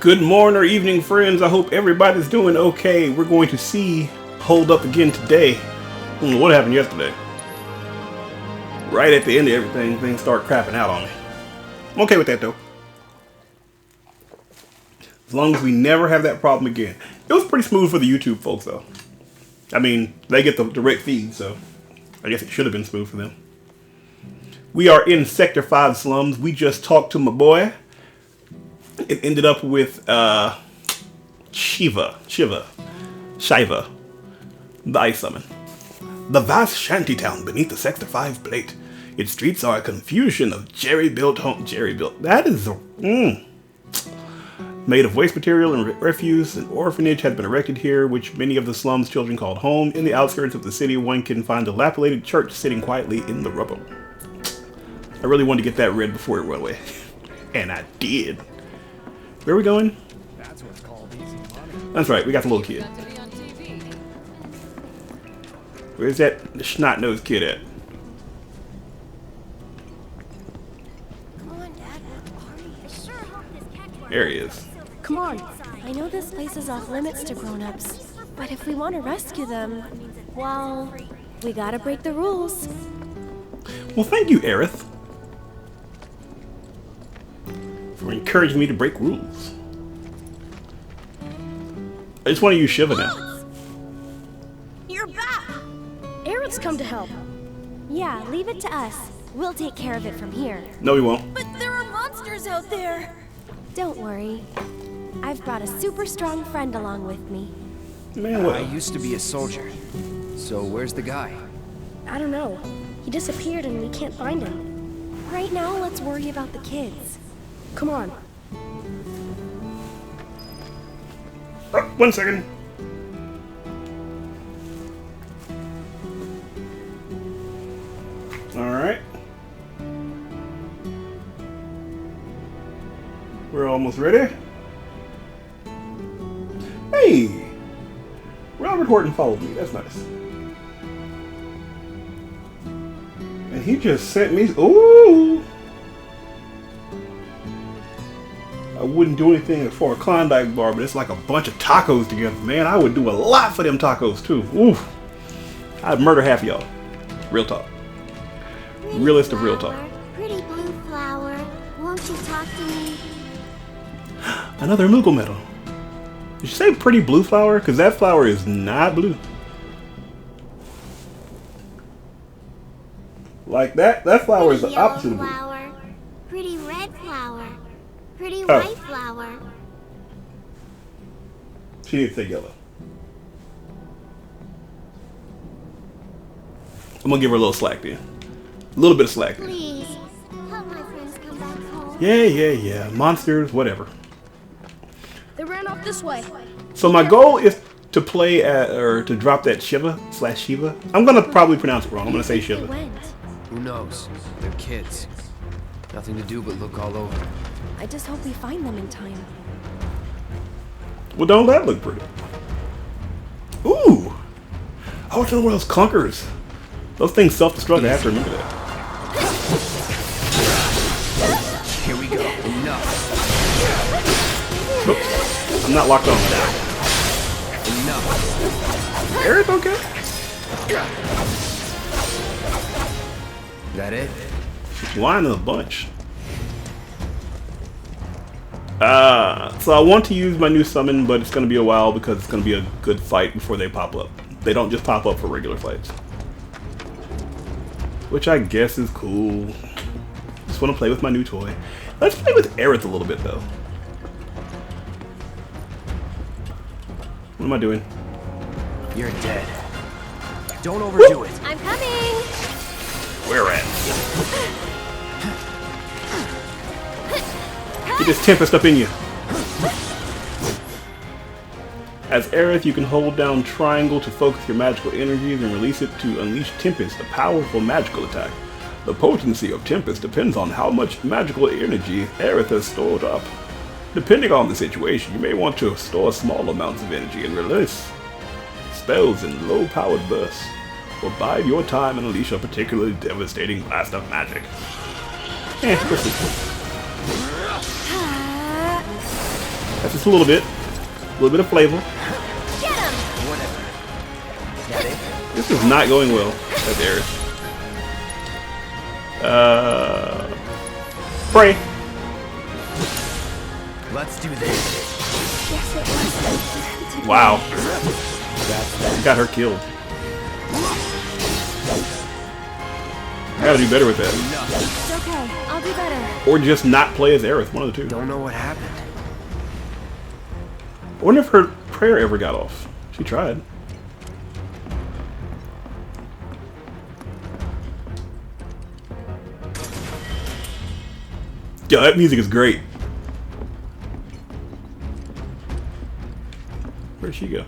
Good morning or evening, friends. I hope everybody's doing okay. We're going to see Hold Up again today. What happened yesterday? Right at the end of everything, things start crapping out on me. I'm okay with that, though. As long as we never have that problem again. It was pretty smooth for the YouTube folks, though. I mean, they get the direct feed, so I guess it should have been smooth for them. We are in Sector 5 slums. We just talked to my boy. It ended up with Shiva, the ice summon. The vast shantytown beneath the Sector 5 plate. Its streets are a confusion of jerry-built home. That is made of waste material and refuse. An orphanage has been erected here, which many of the slums children called home. In the outskirts of the city, one can find a dilapidated church sitting quietly in the rubble. I really wanted to get that read before it went away, and I did. Where are we going? That's what's called easy money. That's right, we got the little kid. Where's that snot-nosed kid at? Come on, Dad. I sure hope this catch There he is. Come on. I know this place is off limits to grown-ups, but if we want to rescue them, well, we gotta break the rules. Well, thank you, Aerith, for encouraging me to break rules. I just want to use Shiva now. You're back! Aaron's come to help. Yeah, leave it to us. We'll take care of it from here. No, we won't. But there are monsters out there! Don't worry. I've brought a super strong friend along with me. Man, what? I used to be a soldier. So where's the guy? I don't know. He disappeared and we can't find him. Right now, let's worry about the kids. Come on. Oh, 1 second. Alright. We're almost ready. Hey! Robert Horton followed me. That's nice. And he just sent me... Ooh! I wouldn't do anything for a Klondike bar, but it's like a bunch of tacos together. Man, I would do a lot for them tacos, too. Oof. I'd murder half of y'all. Real talk. Realist of real talk. Pretty blue flower, won't you talk to me? Another Moogle medal. Did you say pretty blue flower? Because that flower is not blue. Like that flower is the opposite of blue. Flower, pretty red flower, pretty white flower. She didn't say yellow. I'm gonna give her a little slack then. A little bit of slack then. Please, help my friends come back home. Yeah. Monsters, whatever. They ran off this way. So my goal is to play or to drop that Shiva. I'm gonna probably pronounce it wrong. I'm gonna say Shiva. Who knows? They're kids. Nothing to do but look all over. I just hope we find them in time. Well, don't that look pretty? Ooh! I want to know where those clunkers. Those things self-destruct. I have to remember that. Here we go. Enough. Oops. I'm not locked on now. Enough. Aerith, okay? That it? Line in a bunch. So I want to use my new summon, but it's going to be a while because it's going to be a good fight before they pop up. They don't just pop up for regular fights. Which I guess is cool. Just want to play with my new toy. Let's play with Aerith a little bit, though. What am I doing? You're dead. Don't overdo it. I'm coming! Where at? Get this Tempest up in you. As Aerith, you can hold down triangle to focus your magical energies and release it to unleash Tempest, a powerful magical attack. The potency of Tempest depends on how much magical energy Aerith has stored up. Depending on the situation, you may want to store small amounts of energy and release spells in low-powered bursts, or bide your time and unleash a particularly devastating blast of magic. That's just a little bit of flavor. Get him! Whatever. That it? This is not going well. That's Aerith. Pray. Let's do this. Yes, it was. Wow. Got her killed. I gotta do better with that. It's okay. I'll do better. Or just not play as Aerith, one of the two. Don't know what happened. I wonder if her prayer ever got off. She tried. Yo, that music is great. Where'd she go?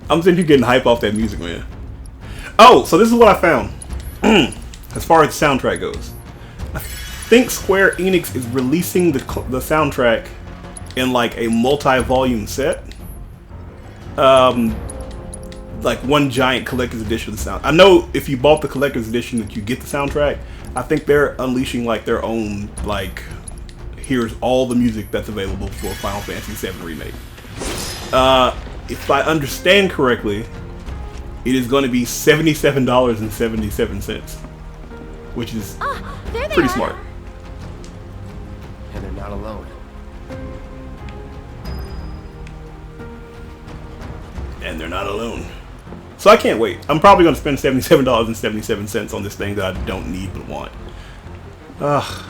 I'm sitting here getting hype off that music, man. Oh, so this is what I found. As far as the soundtrack goes. I think Square Enix is releasing the soundtrack in like a multi-volume set. Like one giant collector's edition of the sound. I know if you bought the collector's edition that you get the soundtrack. I think they're unleashing like their own, like, here's all the music that's available for Final Fantasy VII Remake. If I understand correctly, it is going to be $77.77, which is pretty smart. And they're not alone. And they're not alone. So I can't wait. I'm probably going to spend $77.77 on this thing that I don't need but want. Ugh.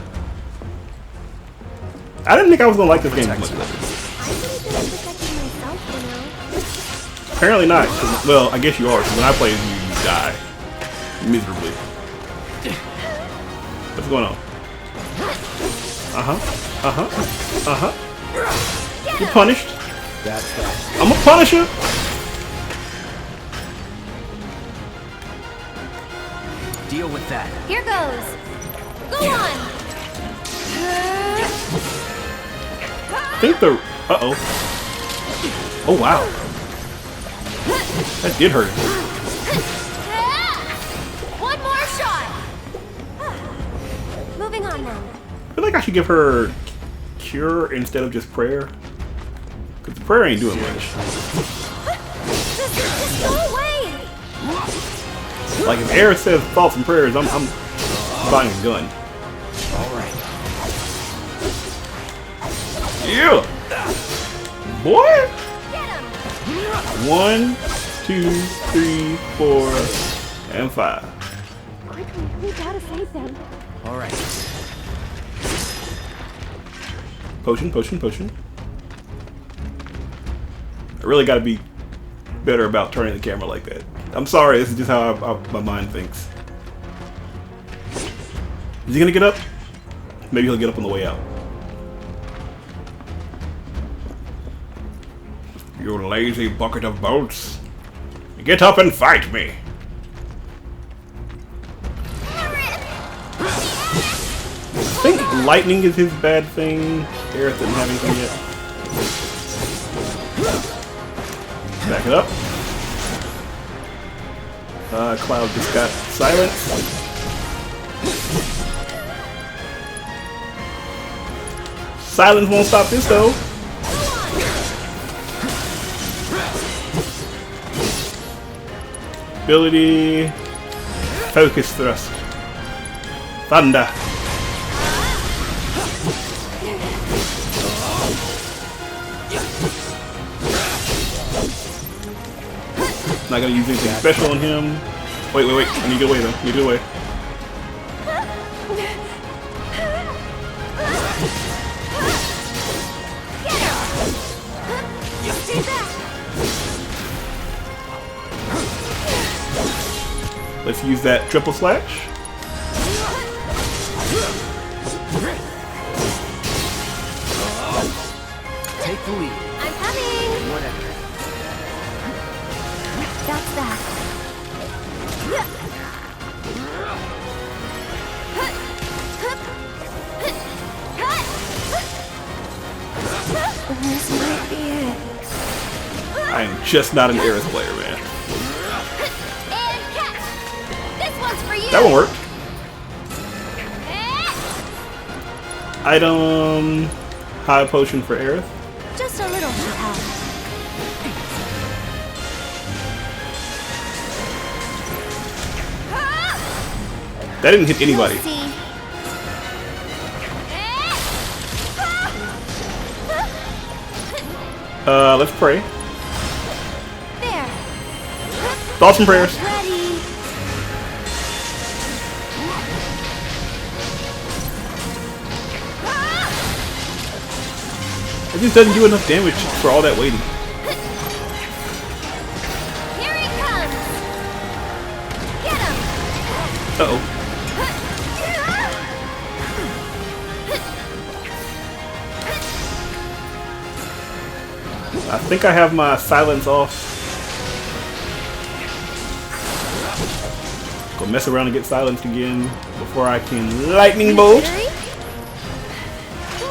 I didn't think I was going to like this game as much as I did. Apparently not. Well, I guess you are. Because when I play as you, you die miserably. What's going on? You're punished. That's that. I'm a punisher. Deal with that. Here goes. Go on. I think the... Uh-oh. Oh, wow. That did hurt. One more shot. Moving on then. I feel like I should give her cure instead of just prayer. Because the prayer ain't doing much. Just go away. Like if Aerith says thoughts and prayers, I'm buying a gun. Alright. Yeah! Boy! Get him. 1, 2, 3, 4, and 5. Quickly, we gotta save them. Alright. Potion. I really gotta be better about turning the camera like that. I'm sorry, this is just how my mind thinks. Is he gonna get up? Maybe he'll get up on the way out. You lazy bucket of bolts. Get up and fight me! I think lightning is his bad thing. Aerith didn't have anything yet. Back it up. Cloud just got silent. Silence won't stop this though. Ability. Focus thrust. Thunder. Not gonna use anything special on him. Wait. I need to get away though. I need to get away. Let's use that triple slash. Take the lead. I'm coming. Whatever. That's that. This might be it. I am just not an Aerith player, man. And catch. This one's for you. That one worked. Item high potion for Aerith. Just a little to help. That didn't hit anybody. We'll see. Let's pray. There. Thoughts and prayers. Ready. It just doesn't do enough damage for all that waiting. Here he comes. Get him. Uh-oh. I think I have my silence off. Go mess around and get silenced again before I can lightning bolt. We'll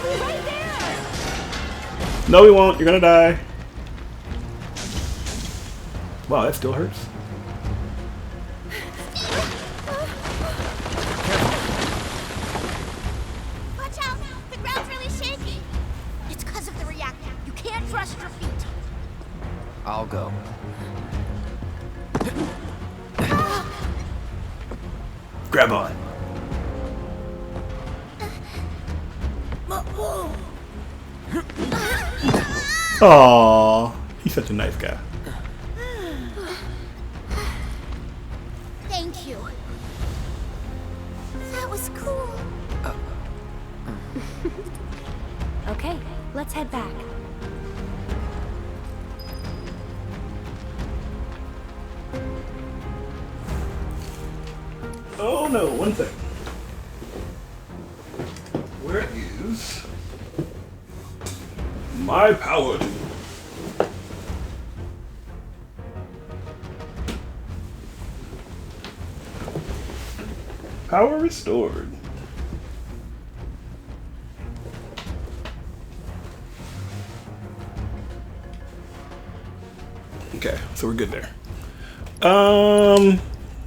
be right there. No, we won't. You're gonna die. Wow, that still hurts. Watch out! The ground's really shaky. It's because of the reactor. You can't trust your feet. I'll go. Grab on. Aww, he's such a nice guy. Thank you. That was cool. Okay, let's head back. Oh no, one second. Where is my power tool? Power restored. Okay, so we're good there.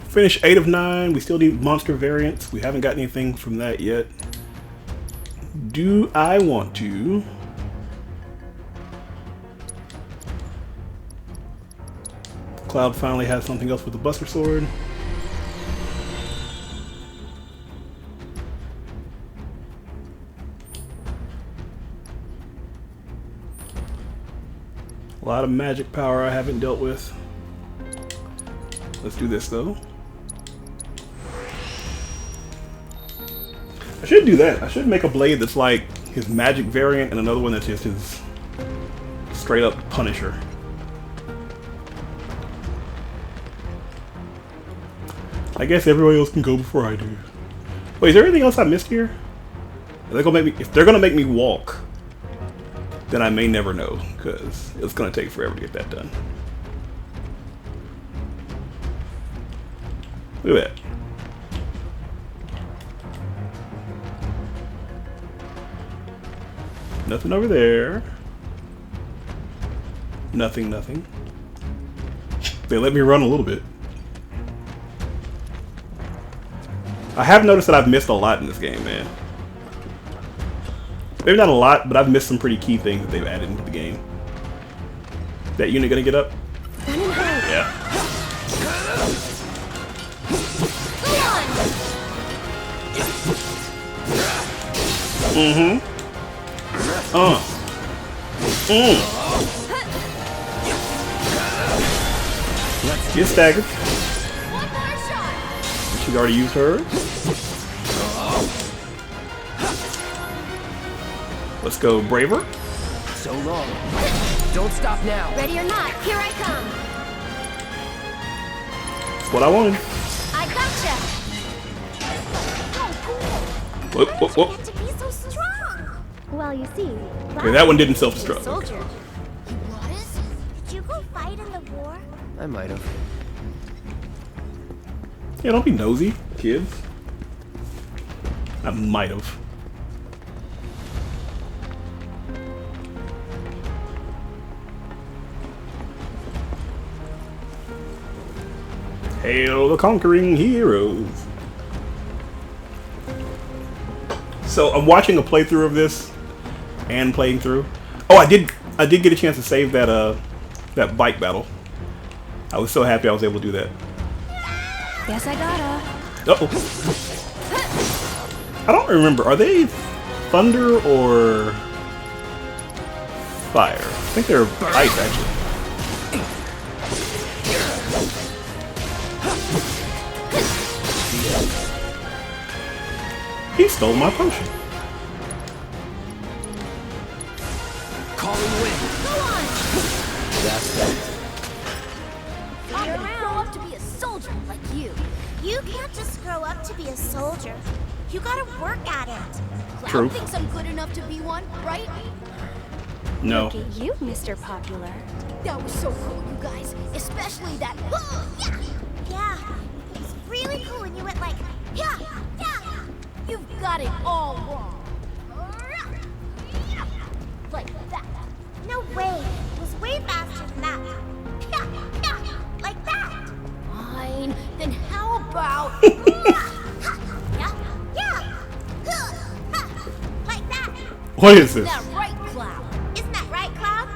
Finish 8 of 9. We still need monster variants. We haven't got anything from that yet. Do I want to? Cloud finally has something else with the Buster Sword. A lot of magic power I haven't dealt with. Let's do this though. I should do that. I should make a blade that's like his magic variant and another one that's just his straight up Punisher. I guess everybody else can go before I do. Wait, is there anything else I missed here? Are they gonna make me, if they're gonna make me walk, then I may never know, because it's gonna take forever to get that done. Look at that. Nothing over there. Nothing, nothing. They let me run a little bit. I have noticed that I've missed a lot in this game, man. Maybe not a lot, but I've missed some pretty key things that they've added into the game. That unit gonna get up? Yeah. Mm-hmm. Let's get staggered. One more shot. She's already used hers. Let's go braver. So long. Don't stop now. Ready or not, here I come. That's what I wanted. I gotcha. Whoop, whoop, whoop. Get to be so strong. Well, you see, Okay, that one didn't self-destruct. soldier. He was? Did you go fight in the war? I might have. Yeah, don't be nosy, kids. I might have. Hail the conquering heroes. So I'm watching a playthrough of this and playing through. Oh, I did get a chance to save that bike battle. I was so happy I was able to do that. Guess I gotta. Uh-oh. I don't remember. Are they thunder or fire? I think they're ice, actually. He stole my potion. Calling wind. Go on! That's that. I'm gonna grow up to be a soldier like you. You can't just grow up to be a soldier. You gotta work at it. Cloud True. thinks I'm good enough to be one, right? No. Look at you, Mr. Popular. That was so cool, you guys. Especially that. Yeah. Yeah. It was really cool when you went like, yeah, yeah. You've got it all wrong. Like that. No way. It was way faster than that. Yeah, yeah. Like that. Fine. Then how about? Yeah, yeah. Like that. What is this? Isn't that right, Cloud? Isn't that right, Cloud?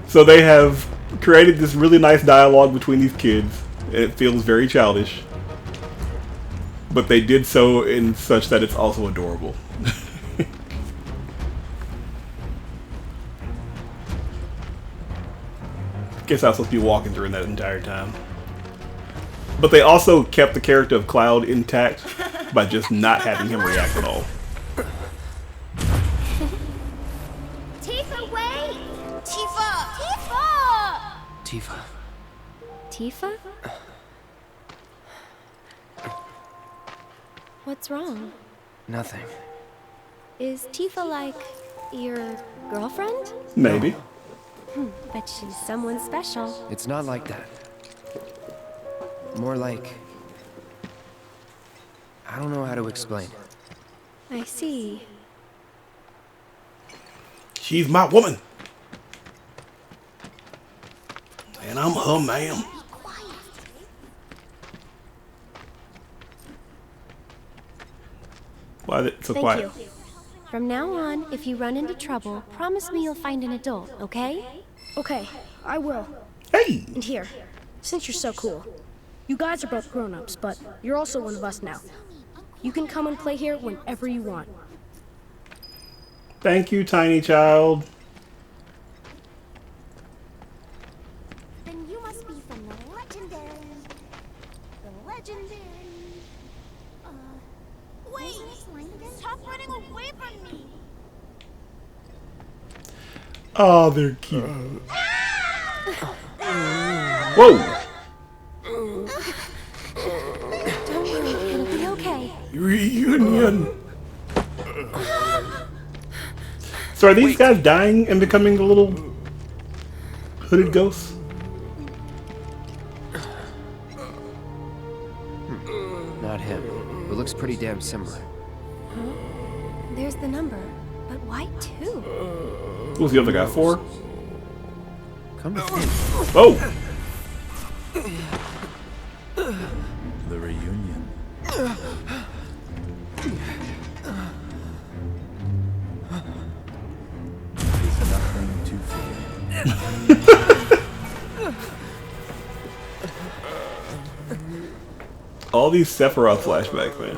So they have created this really nice dialogue between these kids, and it feels very childish. But they did so in such that it's also adorable. Guess I was supposed to be walking during that entire time. But they also kept the character of Cloud intact by just not having him react at all. Tifa, wait! Tifa! Tifa! Tifa. Tifa? What's wrong? Nothing. Is Tifa like your girlfriend? Maybe. Bet she's someone special. It's not like that. More like... I don't know how to explain. I see. She's my woman. And I'm her man. Why is it so Thank quiet? you. From now on, if you run into trouble, promise me you'll find an adult, okay? Okay, I will. Hey! And here, since you're so cool, you guys are both grown-ups, but you're also one of us now. You can come and play here whenever you want. Thank you, tiny child. Then you must be from the legendary... Wait! Stop running away from me! Oh, they're cute. Whoa! Don't worry, it'll be okay. Reunion. So are these guys dying and becoming the little hooded ghosts? Not him. But looks pretty damn similar. There's the number, but why 2? Who's the other guy? 4? Come with me. Oh! The reunion. Is nothing to fear. All these Sephiroth flashbacks, man.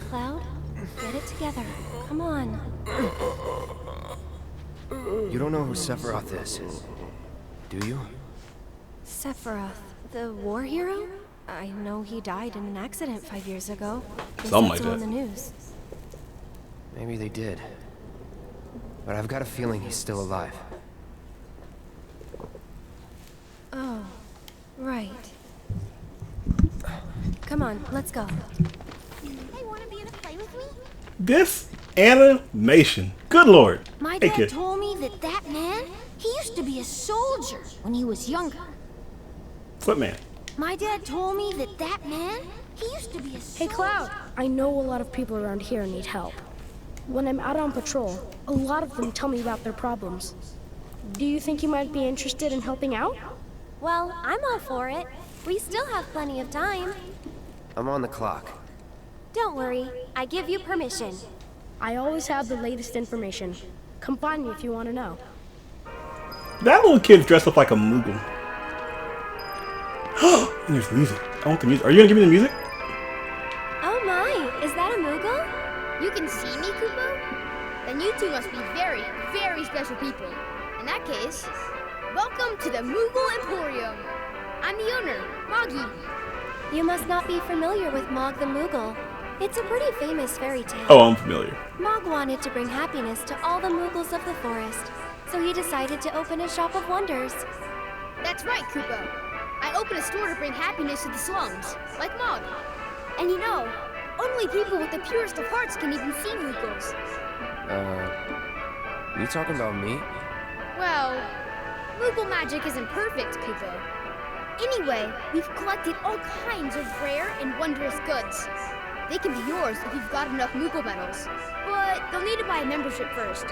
Cloud, get it together. Come on. You don't know who Sephiroth is, do you? Sephiroth, the war hero? I know he died in an accident 5 years ago. They Something said like so that. on the news. Maybe they did. But I've got a feeling he's still alive. Oh, right. Come on, let's go. Hey, wanna be in a play with me? This animation. Good lord. My Hey, dad kid. told me that man, he used to be a soldier when he was younger. Footman. My dad told me that man, he used to be a soldier. Hey, Cloud, I know a lot of people around here need help. When I'm out on patrol, a lot of them tell me about their problems. Do you think you might be interested in helping out? Well, I'm all for it. We still have plenty of time. I'm on the clock. Don't worry, I give you permission. I always have the latest information. Come find me if you want to know. That little kid's dressed up like a Moogle. And there's music. I want the music. Are you gonna give me the music? Oh my, is that a Moogle? You can see me, Kupo? Then you two must be very, very special people. In that case, welcome to the Moogle Emporium. I'm the owner, Moggy. You must not be familiar with Mog the Moogle. It's a pretty famous fairy tale. Oh, I'm familiar. Mog wanted to bring happiness to all the Moogles of the forest, so he decided to open a shop of wonders. That's right, Kupo. I opened a store to bring happiness to the slums, like Mog. And you know, only people with the purest of hearts can even see Moogles. You talking about me? Well, Moogle magic isn't perfect, Kupo. Anyway, we've collected all kinds of rare and wondrous goods. They can be yours if you've got enough Moogle medals, but they'll need to buy a membership first.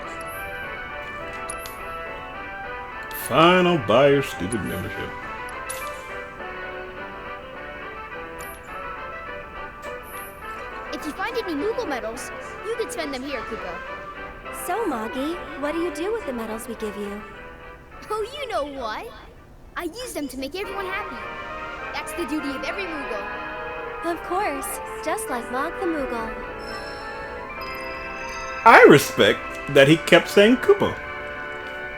Fine, I'll buy your stupid membership. If you find any Moogle medals, you can spend them here, Kupo. So, Moggy, what do you do with the medals we give you? Oh, you know what? I use them to make everyone happy. That's the duty of every Moogle. Of course, just like Mog the Moogle. I respect that he kept saying Koopa.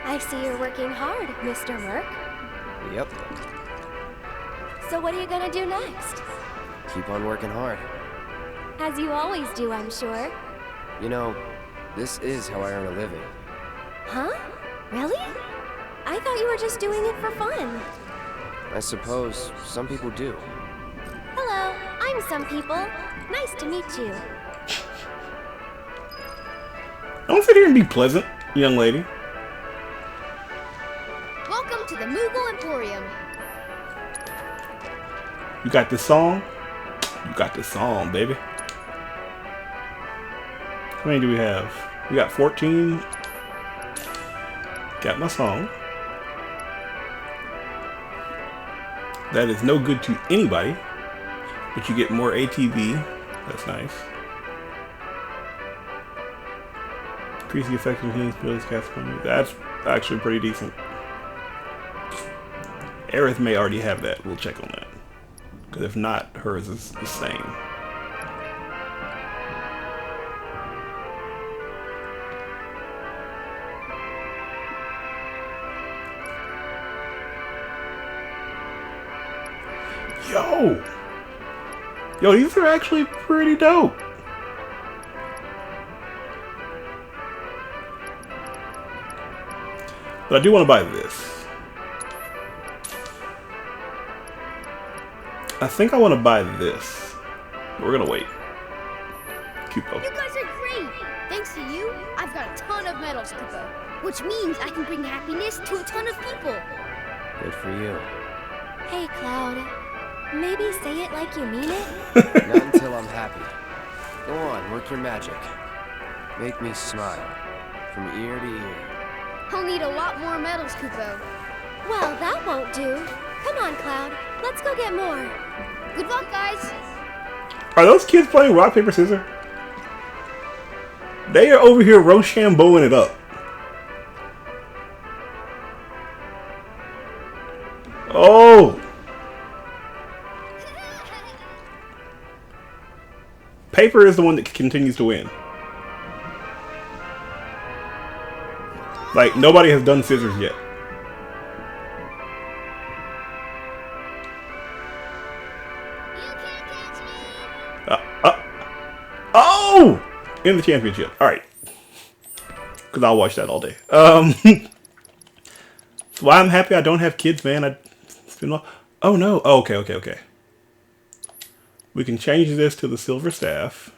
I see you're working hard, Mr. Merc. Yep. So what are you gonna do next? Keep on working hard. As you always do, I'm sure. You know, this is how I earn a living. Huh? Really? I thought you were just doing it for fun. I suppose some people do. Hello, I'm some people. Nice to meet you. Don't sit here and be pleasant, young lady. Welcome to the Moogle Emporium. You got this song? You got this song, baby. How many do we have? We got 14. Got my song. That is no good to anybody, but you get more ATV. That's nice. Increase the effectiveness of those cast. That's actually pretty decent. Aerith may already have that. We'll check on that. Because if not, hers is the same. Yo, these are actually pretty dope. But I do want to buy this. I think I want to buy this. But we're gonna wait. Kupo. You guys are great! Thanks to you, I've got a ton of medals, Kupo. Which means I can bring happiness to a ton of people. Good for you. Hey, Cloud. Maybe say it like you mean it? Not until I'm happy. Go on, work your magic. Make me smile. From ear to ear. I'll need a lot more medals, Kupo. Well, that won't do. Come on, Cloud. Let's go get more. Good luck, guys! Are those kids playing rock, paper, scissors? They are over here Rochambeauing it up. Oh! Paper is the one that continues to win. Like, nobody has done scissors yet. Oh! In the championship. Alright. Because I'll watch that all day. So I'm happy I don't have kids, man. It's been oh, no. Oh, okay. We can change this to the silver staff.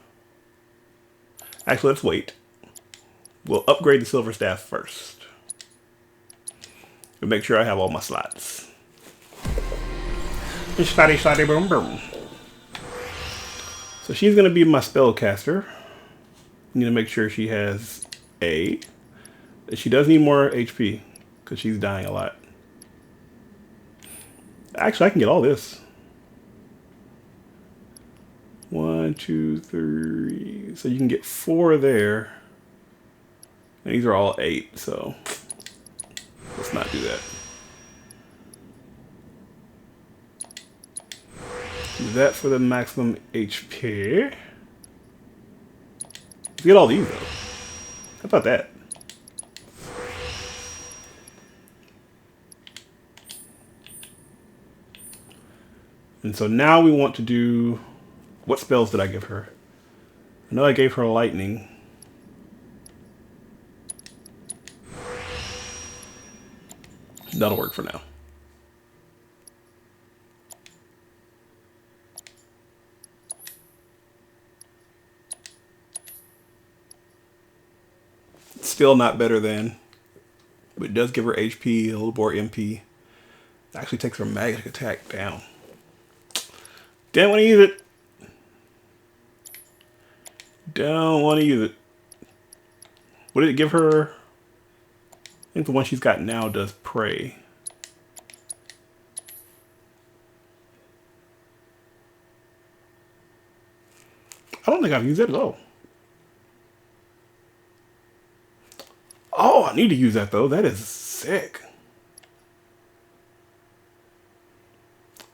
Actually, let's wait. We'll upgrade the silver staff first. And make sure I have all my slots. Slotty, boom, boom. So she's going to be my spellcaster. need to make sure she has A. She does need more HP because she's dying a lot. Actually, I can get all this. 1, 2, 3. So you can get 4 there. And these are all 8, so let's not do that. Do that for the maximum HP. Let's get all these though. How about that? And so now we want to do, what spells did I give her? I know I gave her lightning. That'll work for now. Still not better than, but it does give her HP, a little more MP. It actually takes her magic attack down. Didn't want to use it. Don't want to use it. What did it give her? I think the one she's got now does pray. I don't think I've used it at all. Oh, I need to use that though. That is sick.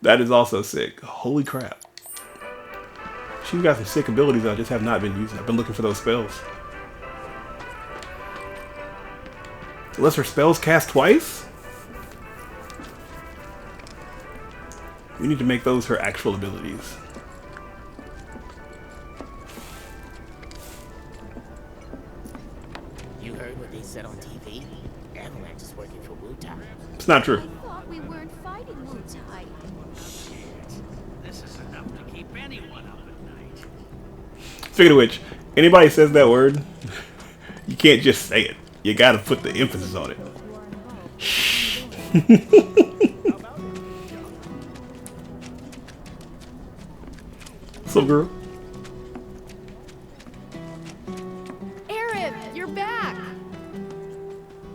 That is also sick. Holy crap. She's got some sick abilities I just have not been using. I've been looking for those spells. Unless her spells cast twice? We need to make those her actual abilities. You heard what they said on TV? Avalanche is working for Wu-Tai. It's not true. I thought we weren't fighting Wu-Tai. This is enough to keep anyone up at night. Speaking of which, anybody says that word, you can't just say it. You gotta put the emphasis on it. Shh. What's up, girl? Aaron, you're back!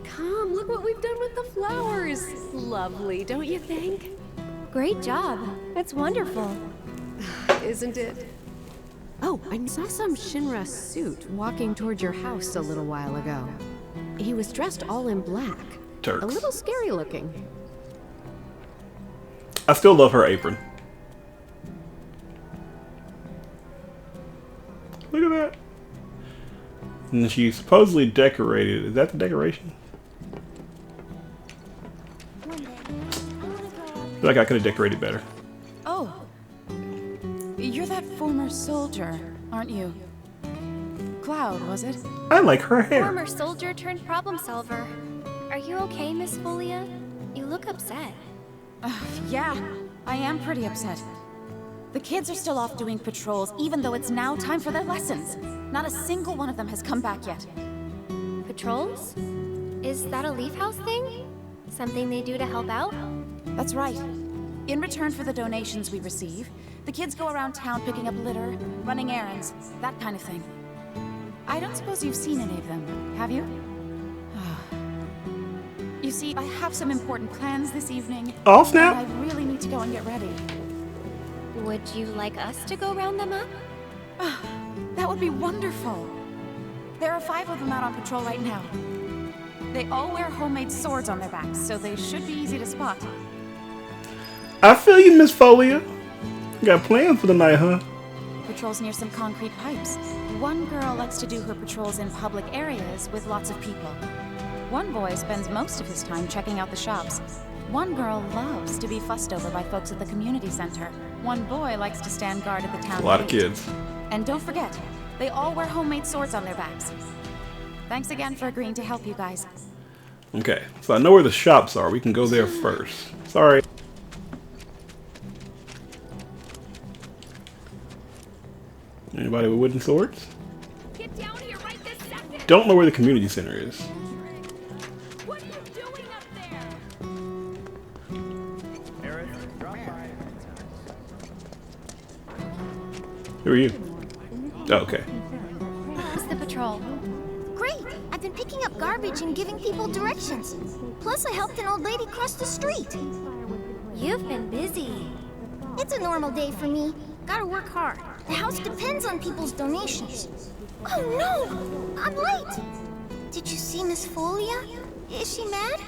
Come, look what we've done with the flowers. Lovely, don't you think? Great job. That's wonderful. Isn't it? Oh, I saw some Shinra suit walking toward your house a little while ago. He was dressed all in black. Turks. A little scary looking. I still love her apron. Look at that. And she's supposedly decorated. Is that the decoration? I feel like I could have decorated better. Oh, you're that former soldier, aren't you? Cloud, was it? I like her hair. Former soldier turned problem solver. Are you okay, Miss Folia? You look upset. Yeah, I am pretty upset. The kids are still off doing patrols, even though it's now time for their lessons. Not a single one of them has come back yet. Patrols? Is that a Leaf House thing? Something they do to help out? That's right. In return for the donations we receive, the kids go around town picking up litter, running errands, that kind of thing. I don't suppose you've seen any of them, have you? You see, I have some important plans this evening. Oh, snap. And I really need to go and get ready. Would you like us to go round them up? That would be wonderful. There are 5 of them out on patrol right now. They all wear homemade swords on their backs, so they should be easy to spot. I feel you, Miss Folia. You got plans for the night, huh? Patrols near some concrete pipes. One girl likes to do her patrols in public areas with lots of people. One boy spends most of his time checking out the shops. One girl loves to be fussed over by folks at the community center. One boy likes to stand guard at the town A lot of gate. kids. And don't forget, they all wear homemade swords on their backs. Thanks again for agreeing to help you guys. Okay, so I know where the shops are. We can go there first. Sorry. Anybody with wooden swords? Get down here right this second! Don't know where the community center is. What are you doing up there? Eric, drop by. Who are you? Oh, okay. Is the patrol patrol? Great! I've been picking up garbage and giving people directions. Plus, I helped an old lady cross the street. You've been busy. It's a normal day for me. Gotta work hard. The house depends on people's donations. Oh no! I'm late! Did you see Miss Folia? Is she mad?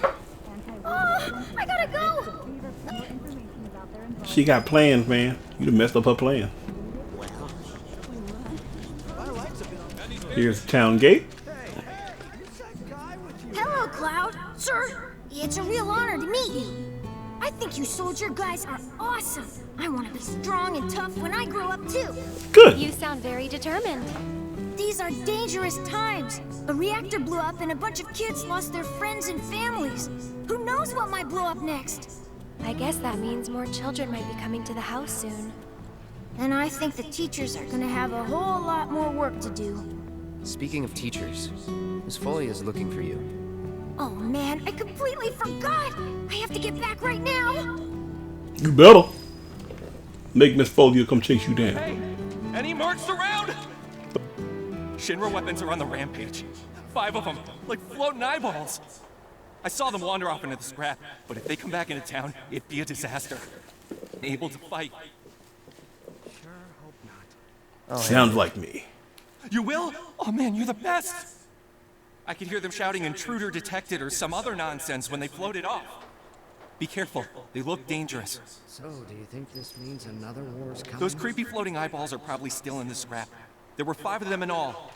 Oh, I gotta go! She got plans, man. You done messed up her plan. Here's the town gate. Hello, Cloud. Sir, it's a real honor to meet you. I think you soldier guys are awesome. I want to be strong and tough when I grow up, too. Good. You sound very determined. These are dangerous times. A reactor blew up and a bunch of kids lost their friends and families. Who knows what might blow up next? I guess that means more children might be coming to the house soon. And I think the teachers are gonna have a whole lot more work to do. Speaking of teachers, Miss Foley is looking for you. Oh man, I completely forgot! I have to get back right now! You better. Make Miss Folia come chase you down. Hey, any mercs around? Shinra weapons are on the rampage. 5 of them, like floating eyeballs. I saw them wander off into the scrap, but if they come back into town, it'd be a disaster. Able to fight. Sure hope not. Sounds like me. You will? Oh man, you're the best! I could hear them shouting intruder detected or some other nonsense when they floated off. Be careful, they look dangerous. So, do you think this means another war's coming? Those creepy floating eyeballs are probably still in the scrap. There were 5 of them in all.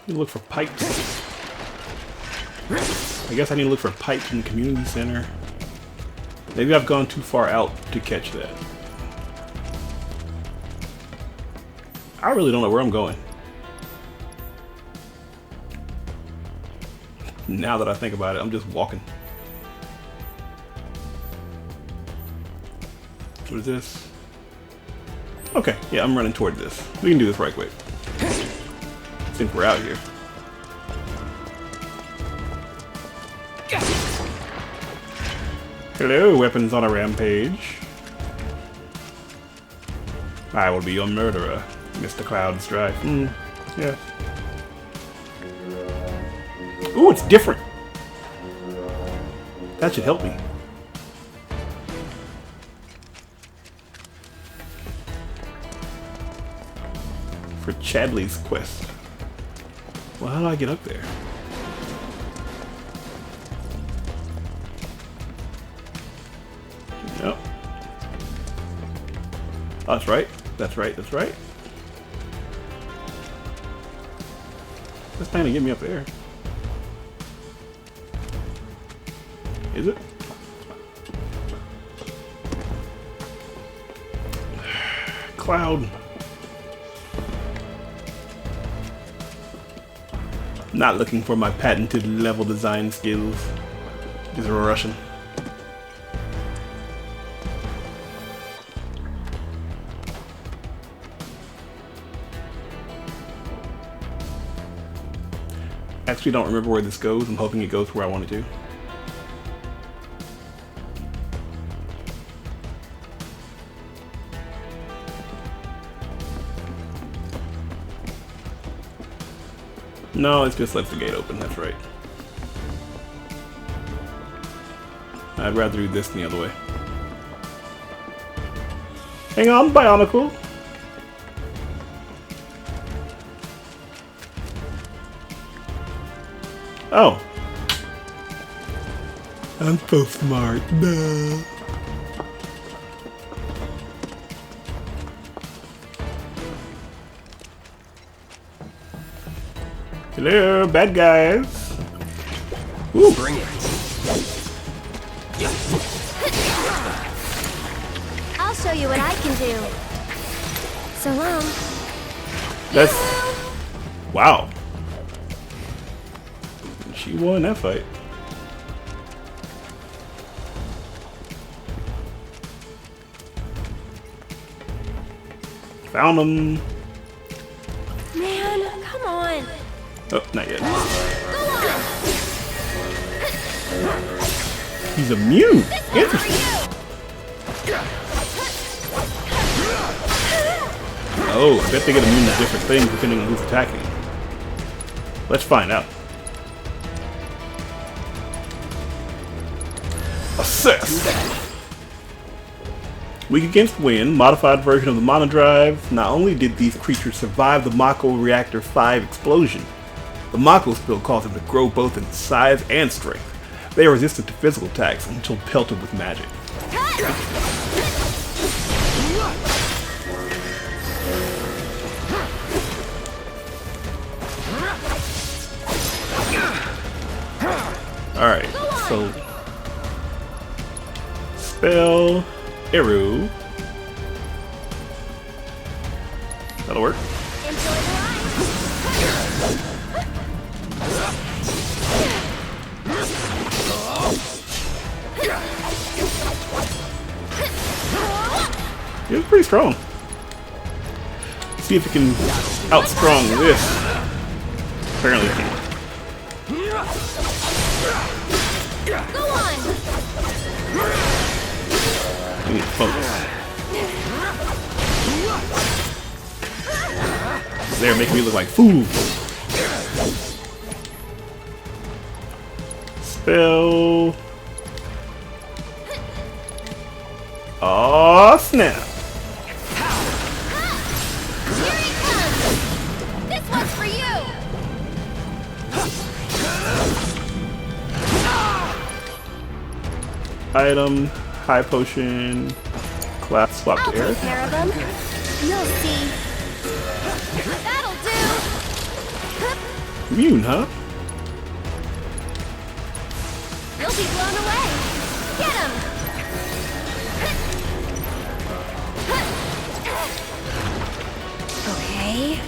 You look for pipes. I guess I need to look for pipes in the community center. Maybe I've gone too far out to catch that. I really don't know where I'm going. Now that I think about it, I'm just walking. What is this? Okay, yeah, I'm running toward this. We can do this right quick. Since we're out here. Hello, weapons on a rampage. I will be your murderer, Mr. Cloud Strife. Yeah. Ooh, it's different. That should help me. For Chadley's quest. Well, how do I get up there? Yep. Oh, that's right. That's right. That's right. That's trying to get me up there. Is it? Cloud. Not looking for my patented level design skills. Just rushing. Actually don't remember where this goes. I'm hoping it goes where I want it to. No, it just lets the gate open, that's right. I'd rather do this than the other way. Hang on, Bionicle! Oh. I'm so smart. Duh. Hello, bad guys. Ooh. Bring it. I'll show you what I can do. So long. That's... Wow. She won that fight. Found him. Man, come on. Oh, not yet. He's immune. Interesting. Oh, I bet they get immune to different things depending on who's attacking. Let's find out. Assess. Weak against wind, modified version of the monodrive. Not only did these creatures survive the Mako Reactor 5 explosion, the Mako spill caused them to grow both in size and strength. They are resistant to physical attacks until pelted with magic. Alright, so spell arrow. That'll work. It was pretty strong. See if it can outstrong this. Apparently it can. Go on. We need to focus. They're making me look like fools. Spell. Oh snap! Here he comes. This one's for you. Item, high potion, class swap I'll to air. take care of them. You'll see. That'll do. Immune, huh? You'll be blown away. Get him. Okay.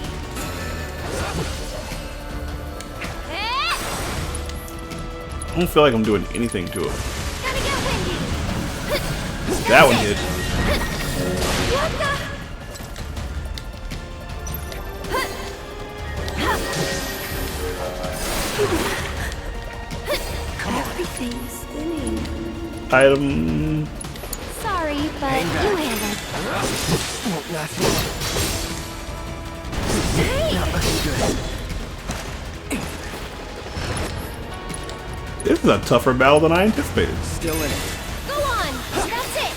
I don't feel like I'm doing anything to it. Gonna get windy. That one did. What the? Everything's spinning. Item. Sorry, but you handle. This is a tougher battle than I anticipated. Still in it. Go on. That's it.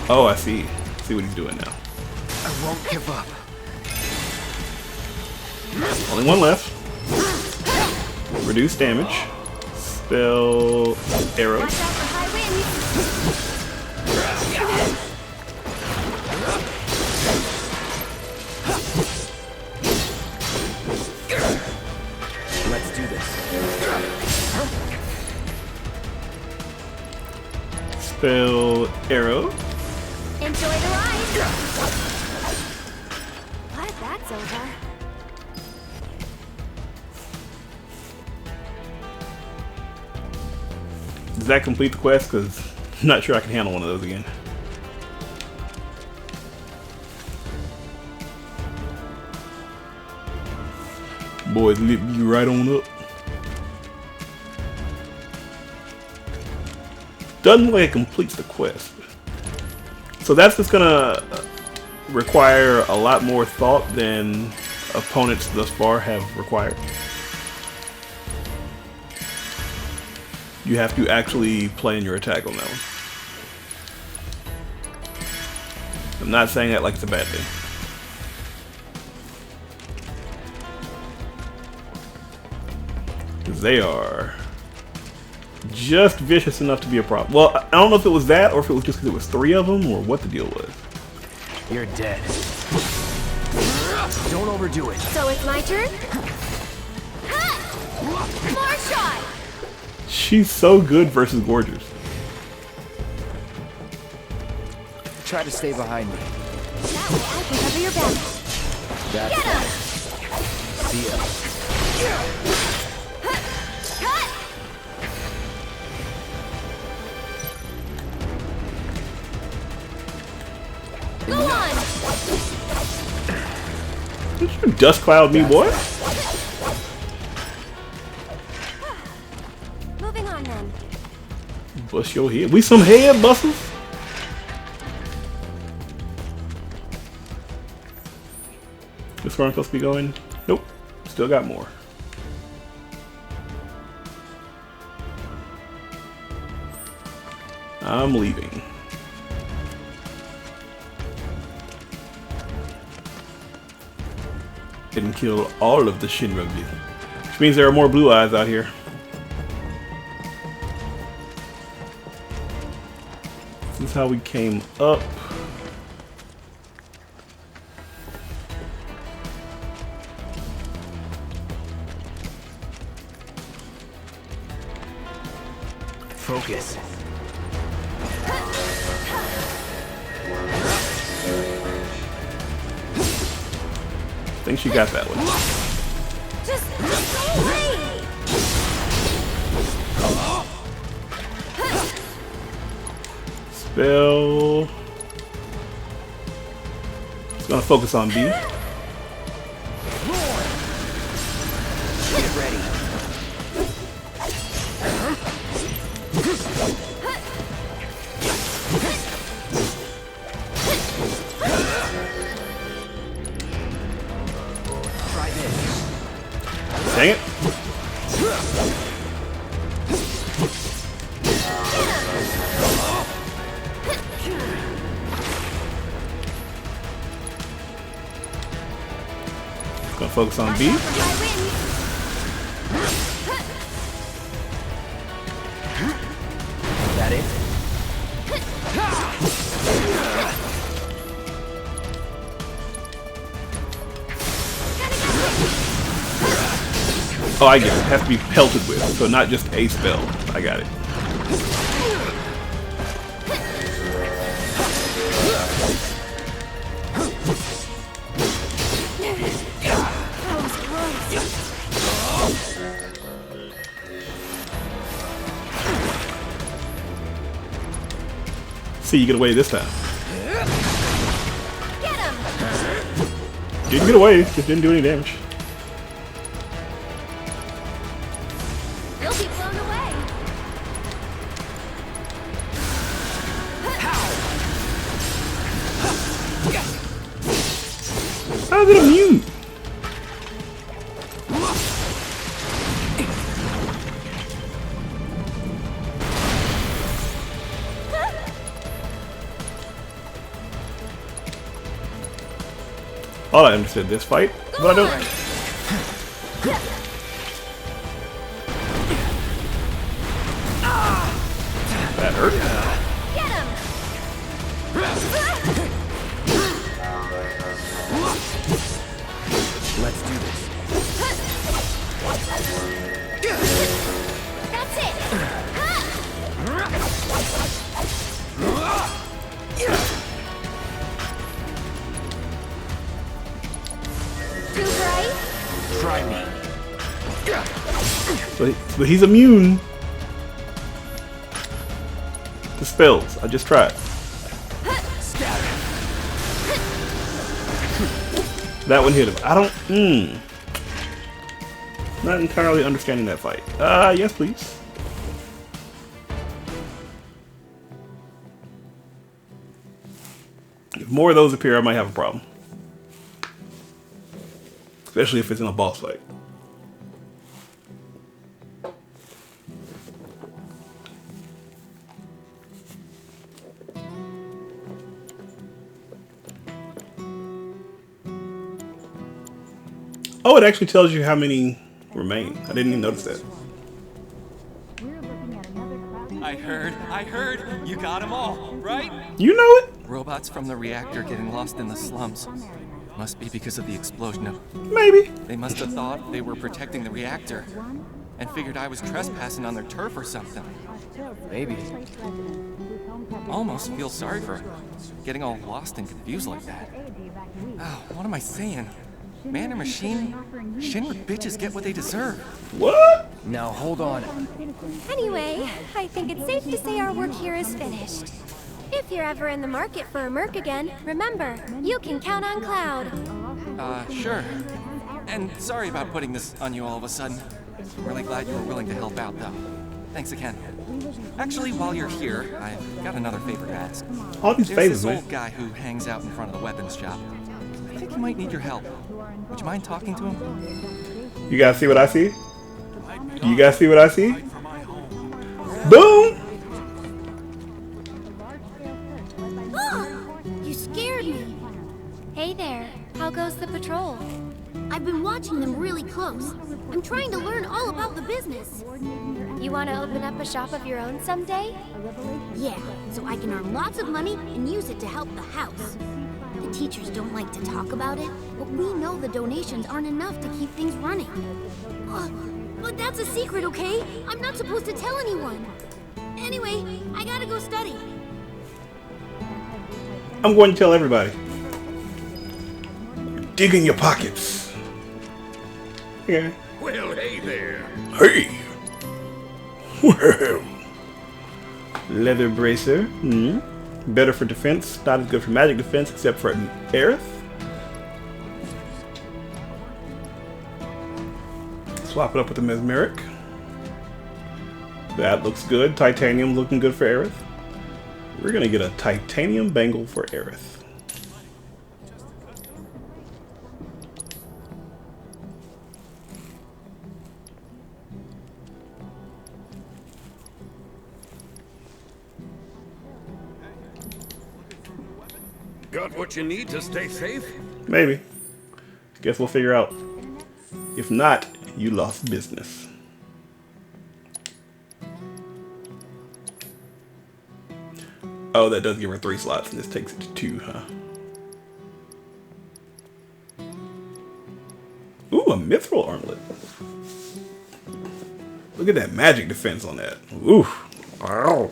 Oh, I see. See what he's doing now. I won't give up. Only one left. Reduce damage. Spell arrow. Watch out for high winds. Let's do this. Spell arrow. Enjoy the ride. Glad that's over. Does that complete the quest? Because I'm not sure I can handle one of those again. Boys, lit you right on up. Doesn't look like it completes the quest. So that's just gonna require a lot more thought than opponents thus far have required. You have to actually plan your attack on that one. I'm not saying that like it's a bad thing. Because they are just vicious enough to be a problem. Well, I don't know if it was that or if it was just because it was 3 of them or what the deal was. You're dead. Don't overdo it. So it's my turn? More shot! She's so good versus Gorgeous. Try to stay behind me. That way I can cover your back. That's Get him! See ya. Cut! Go on! You dust cloud me, boy. Moving on then. Bust your head. We some head busters. This where I'm supposed to be going? Nope. Still got more. I'm leaving. Didn't kill all of the Shinra, which means there are more blue eyes out here. This is how we came up. Focus. I think she got that one. Just stay away. Spell. It's gonna focus on B. Get ready. Try this. Dang it. Gonna focus on B. That it? Oh, I get it. It has to be pelted with, so not just a spell. I got it. See, you get away this time. Get him. Didn't get away, just didn't do any damage. You'll be blown away. How's it immune? Oh, I understood this fight, but I don't. That hurt. Get him. Let's do this. That's it. Too bright? Try me. But he's immune to spells. I just tried. That one hit him. I don't. Not entirely understanding that fight. Yes, please. If more of those appear, I might have a problem. Especially if it's in a boss fight. Oh, it actually tells you how many remain. I didn't even notice that. I heard. You got them all, right? You know it? Robots from the reactor getting lost in the slums. Must be because of the explosion. Maybe. They must have thought they were protecting the reactor and figured I was trespassing on their turf or something. Maybe. Almost feel sorry for getting all lost and confused like that. Oh, what am I saying? Man or machine? Shinra bitches get what they deserve. What? Now hold on. Anyway, I think it's safe to say our work here is finished. If you're ever in the market for a merc again, remember, you can count on Cloud. Sure. And sorry about putting this on you all of a sudden. I'm really glad you were willing to help out, though. Thanks again. Actually, while you're here, I've got another favor to ask. All these There's favors, this man. old guy who hangs out in front of the weapons shop. I think he might need your help. Would you mind talking to him? You guys see what I see? Do you guys see what I see? Boom! You scared me. Hey there, how goes the patrol? I've been watching them really close. I'm trying to learn all about the business. You want to open up a shop of your own someday? Yeah, so I can earn lots of money and use it to help the house. The teachers don't like to talk about it, but we know the donations aren't enough to keep things running. But that's a secret, okay? I'm not supposed to tell anyone. Anyway, I gotta go study. I'm going to tell everybody. Dig in your pockets. Okay. Well, hey there. Hey. Well. Leather bracer. Better for defense. Not as good for magic defense, except for Aerith. Swap it up with the mesmeric. That looks good. Titanium looking good for Aerith. We're gonna get a titanium bangle for Aerith. Got what you need to stay safe? Maybe. Guess we'll figure out. If not, you lost business. Oh, that does give her 3 slots, and this takes it to 2, huh? Ooh, a mithril armlet. Look at that magic defense on that. Ooh. Wow.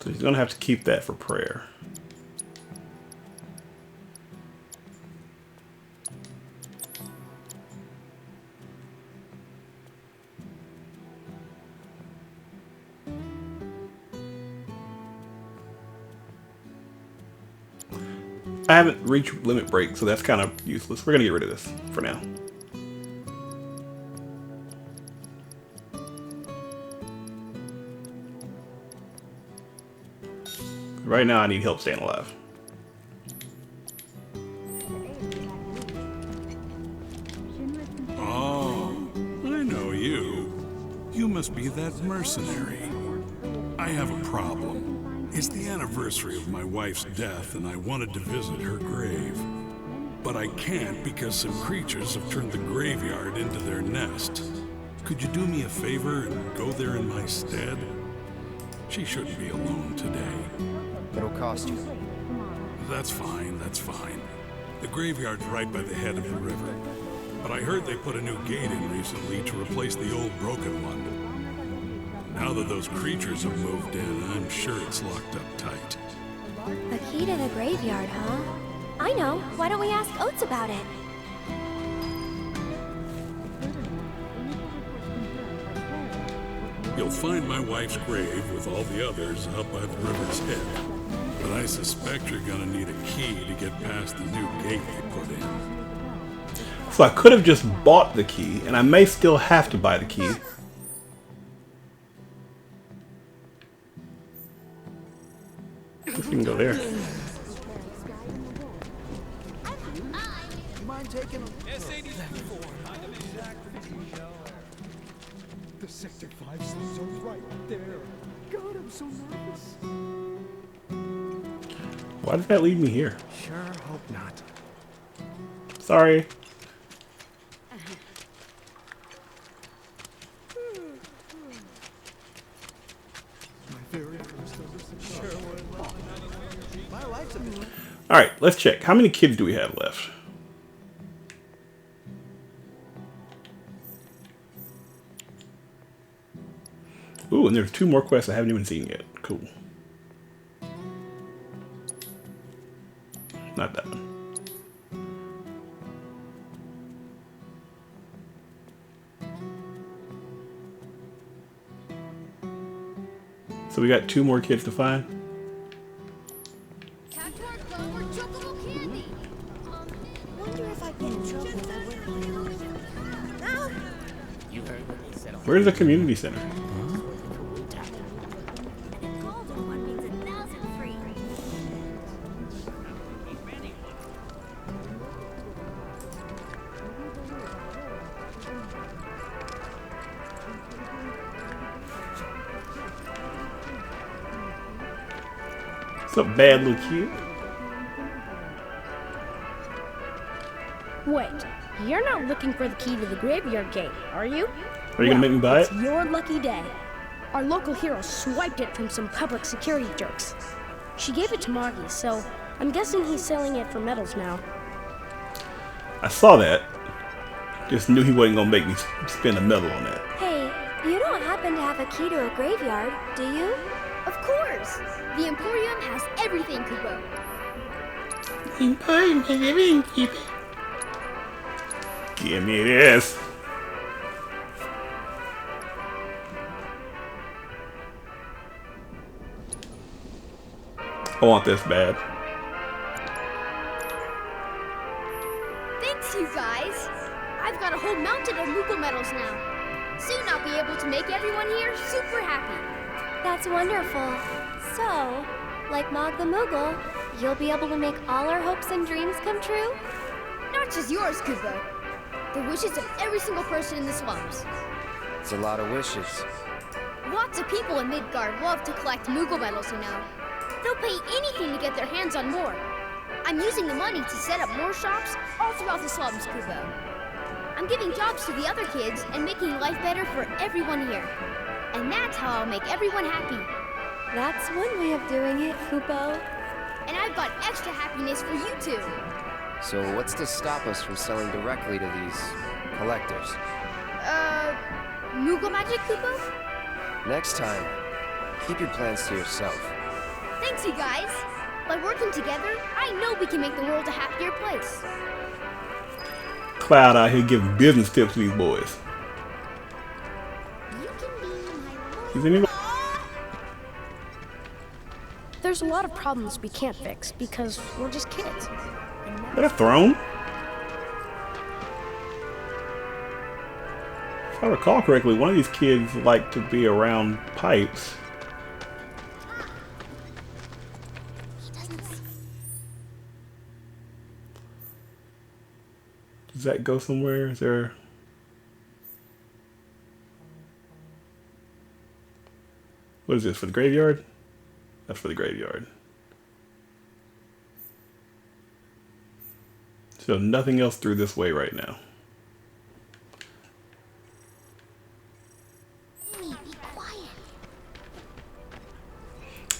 So he's gonna have to keep that for prayer. I haven't reached limit break, so that's kind of useless. We're gonna get rid of this for now. Right now I need help staying alive. Oh, I know you. You must be that mercenary. I have a problem. It's the anniversary of my wife's death, and I wanted to visit her grave. But I can't because some creatures have turned the graveyard into their nest. Could you do me a favor and go there in my stead? She shouldn't be alone today. It'll cost you. That's fine, that's fine. The graveyard's right by the head of the river. But I heard they put a new gate in recently to replace the old broken one. Now that those creatures have moved in, I'm sure it's locked up tight. The key to the graveyard, huh? I know. Why don't we ask Oates about it? You'll find my wife's grave with all the others up by the river's head. But I suspect you're gonna need a key to get past the new gate they put in. So I could have just bought the key, and I may still have to buy the key. Guess we can go there. The Sector 5 slots are right there. God, I'm so nervous. Why did that lead me here? Sure hope not. Sorry. Alright, let's check. How many kids do we have left? Ooh, and there's 2 more quests I haven't even seen yet. Cool. Not that one. So we got 2 more kids to find. Wonder if I get in trouble. You heard what they said on Where's the community center? Golden one means 1,000 free. What's up, bad little kid? Wait, you're not looking for the key to the graveyard gate, are you? Are you gonna make me buy it? It's your lucky day. Our local hero swiped it from some public security jerks. She gave it to Moggy, so I'm guessing he's selling it for medals now. I saw that. Just knew he wasn't gonna make me spend a medal on that. Hey, you don't happen to have a key to a graveyard, do you? Of course! The Emporium has everything, Kubo. Give me this. I want this bad. Thanks, you guys! I've got a whole mountain of Moogle medals now. Soon I'll be able to make everyone here super happy. That's wonderful. So, like Mog the Moogle, you'll be able to make all our hopes and dreams come true? Not just yours, Kubo. The wishes of every single person in the slums. It's a lot of wishes. Lots of people in Midgard love to collect Moogle medals, you know. They'll pay anything to get their hands on more. I'm using the money to set up more shops all throughout the slums, Kubo. I'm giving jobs to the other kids and making life better for everyone here. And that's how I'll make everyone happy. That's one way of doing it, Kupo. And I've got extra happiness for you too. So what's to stop us from selling directly to these collectors? Moogle magic, Kupo? Next time, keep your plans to yourself. Thanks, you guys. By working together, I know we can make the world a happier place. Cloud out here giving business tips to these boys. Is anybody? There's a lot of problems we can't fix because we're just kids. Is that a throne? If I recall correctly, one of these kids liked to be around pipes. Does that go somewhere? Is there... What is this, for the graveyard? That's for the graveyard. So nothing else through this way right now.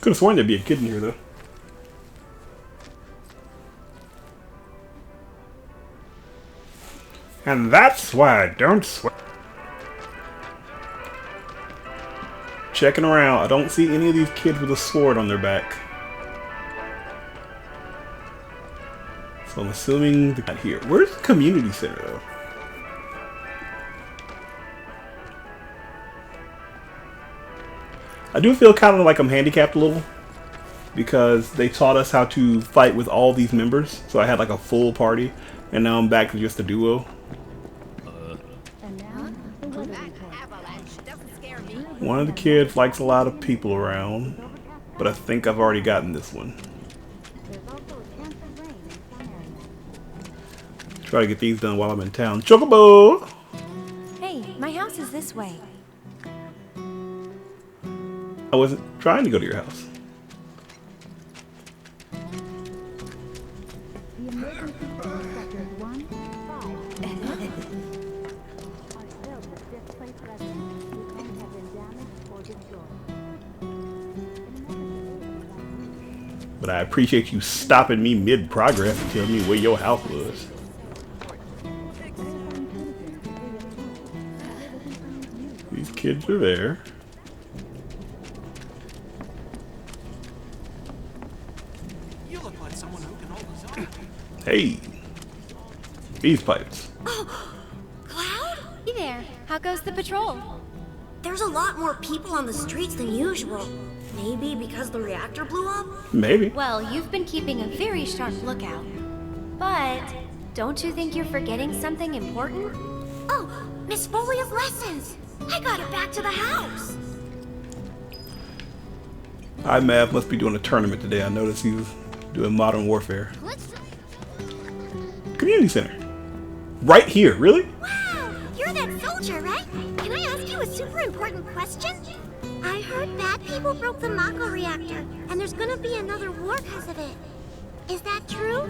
Could have sworn there'd be a kid in here though. And that's why I don't swear. Checking around, I don't see any of these kids with a sword on their back. So I'm assuming they're not here. Where's the community center though? I do feel kind of like I'm handicapped a little because they taught us how to fight with all these members. So I had like a full party and now I'm back to just a duo. One of the kids likes a lot of people around, but I think I've already gotten this one. Try to get these done while I'm in town. Chocobo! Hey, my house is this way. I wasn't trying to go to your house. But I appreciate you stopping me mid-progress and telling me where your house was. These kids are there. You look like someone who can hold his own. Hey, these pipes. Oh, Cloud? Hey there, how goes the patrol? There's a lot more people on the streets than usual. Maybe because the reactor blew up? Maybe. Well, you've been keeping a very sharp lookout. But don't you think you're forgetting something important? Oh, Miss Folia's lessons! I got her back to the house! Mav must be doing a tournament today. I noticed he was doing Modern Warfare. Community Center. Right here, really? Wow, you're that soldier, right? Can I ask you a super important question? I heard bad people broke the Mako reactor, and there's gonna be another war because of it. Is that true?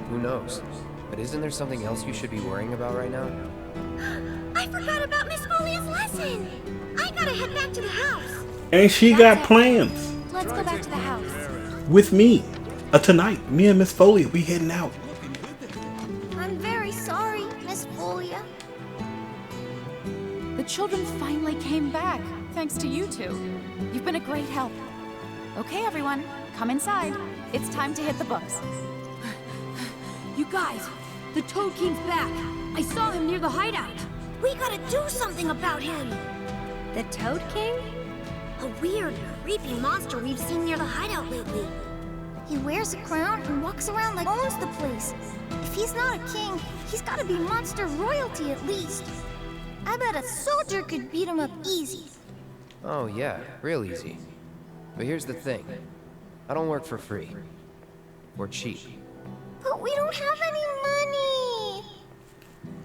Who knows? But isn't there something else you should be worrying about right now? I forgot about Miss Folia's lesson! I gotta head back to the house. And she got plans. Let's go back to the house. With me. Tonight, me and Miss Folia, we heading out. I'm very sorry, Miss Folia. The children finally came back, thanks to you two. You've been a great help. Okay, everyone, come inside. It's time to hit the books. You guys, the Toad King's back. I saw him near the hideout. We gotta do something about him. The Toad King? A weird, creepy monster we've seen near the hideout lately. He wears a crown and walks around like owns the place. If he's not a king, he's gotta be monster royalty at least. I bet a soldier could beat him up easy. Oh yeah, real easy. But here's the thing. I don't work for free. Or cheap. But we don't have any money.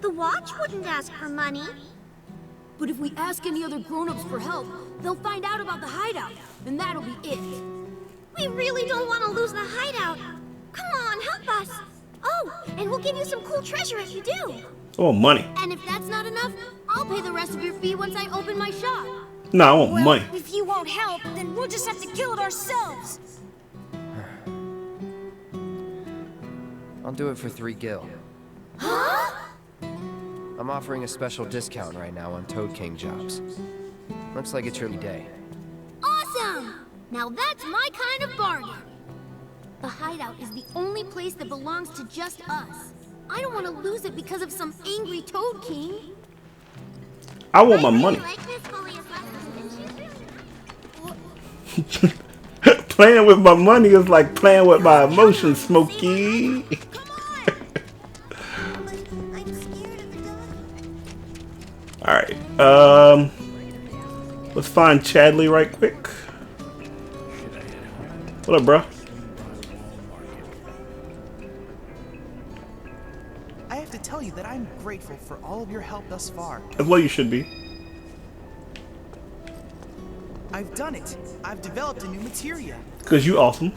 The watch wouldn't ask for money. But if we ask any other grown-ups for help, they'll find out about the hideout, and that'll be it. We really don't want to lose the hideout. Come on, help us. Oh, and we'll give you some cool treasure if you do. Oh, money. And if that's not enough, I'll pay the rest of your fee once I open my shop. No, I want money. If you won't help, then we'll just have to kill it ourselves. I'll do it for 3 gil. Huh? I'm offering a special discount right now on Toad King jobs. Looks like it's your day. Awesome! Now that's my kind of bargain. The hideout is the only place that belongs to just us. I don't want to lose it because of some angry Toad King. I want my money. Playing with my money is like playing with my emotions, Smokey. Alright, let's find Chadley right quick. What up, bro? I have to tell you that I'm grateful for all of your help thus far. As well you should be. I've done it. I've developed a new materia. Because you awesome.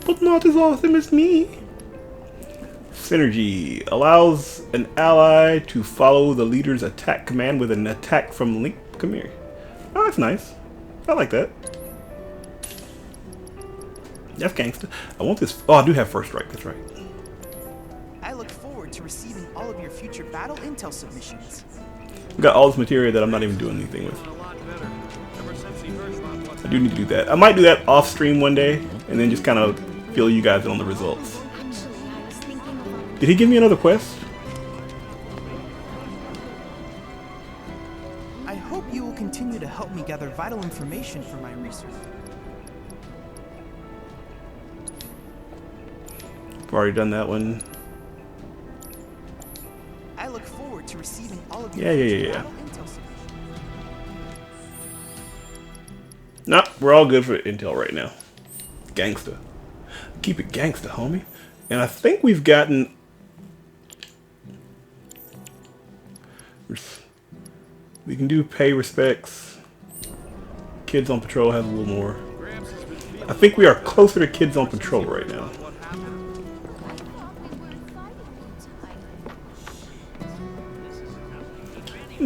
But not as awesome as me. Synergy allows an ally to follow the leader's attack command with an attack from Link. Come here. Oh, that's nice. I like that. That's gangster. I want this. Oh, I do have first strike. That's right. I look forward to receiving all of your future battle intel submissions. We got all this material that I'm not even doing anything with. I do need to do that. I might do that off stream one day and then just kind of fill you guys in on the results. Did he give me another quest? I hope you will continue to help me gather vital information for my research. I've already done that one. I look forward to receiving all of your Yeah. battle intel submissions. No, we're all good for intel right now. Gangsta. Keep it gangsta, homie. And I think we've gotten... We can do pay respects. Kids on Patrol has a little more. I think we are closer to Kids on Patrol right now.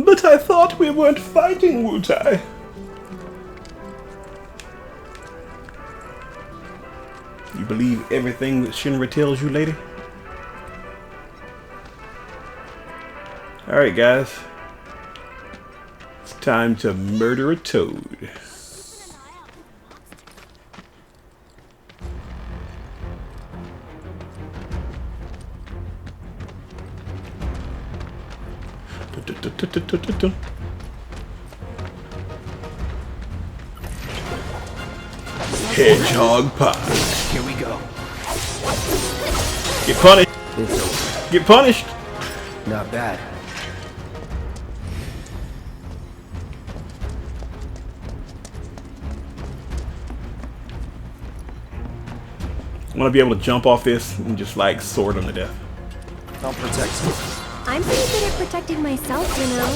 But I thought we weren't fighting, Wu-Tai. You believe everything that Shinra tells you, lady? Alright, guys. It's time to murder a toad. Hedgehog pie. Here we go. Get punished. It's over. Get punished. Not bad. I want to be able to jump off this and just like sword them to death. I'll protect you. I'm pretty good at protecting myself, you know.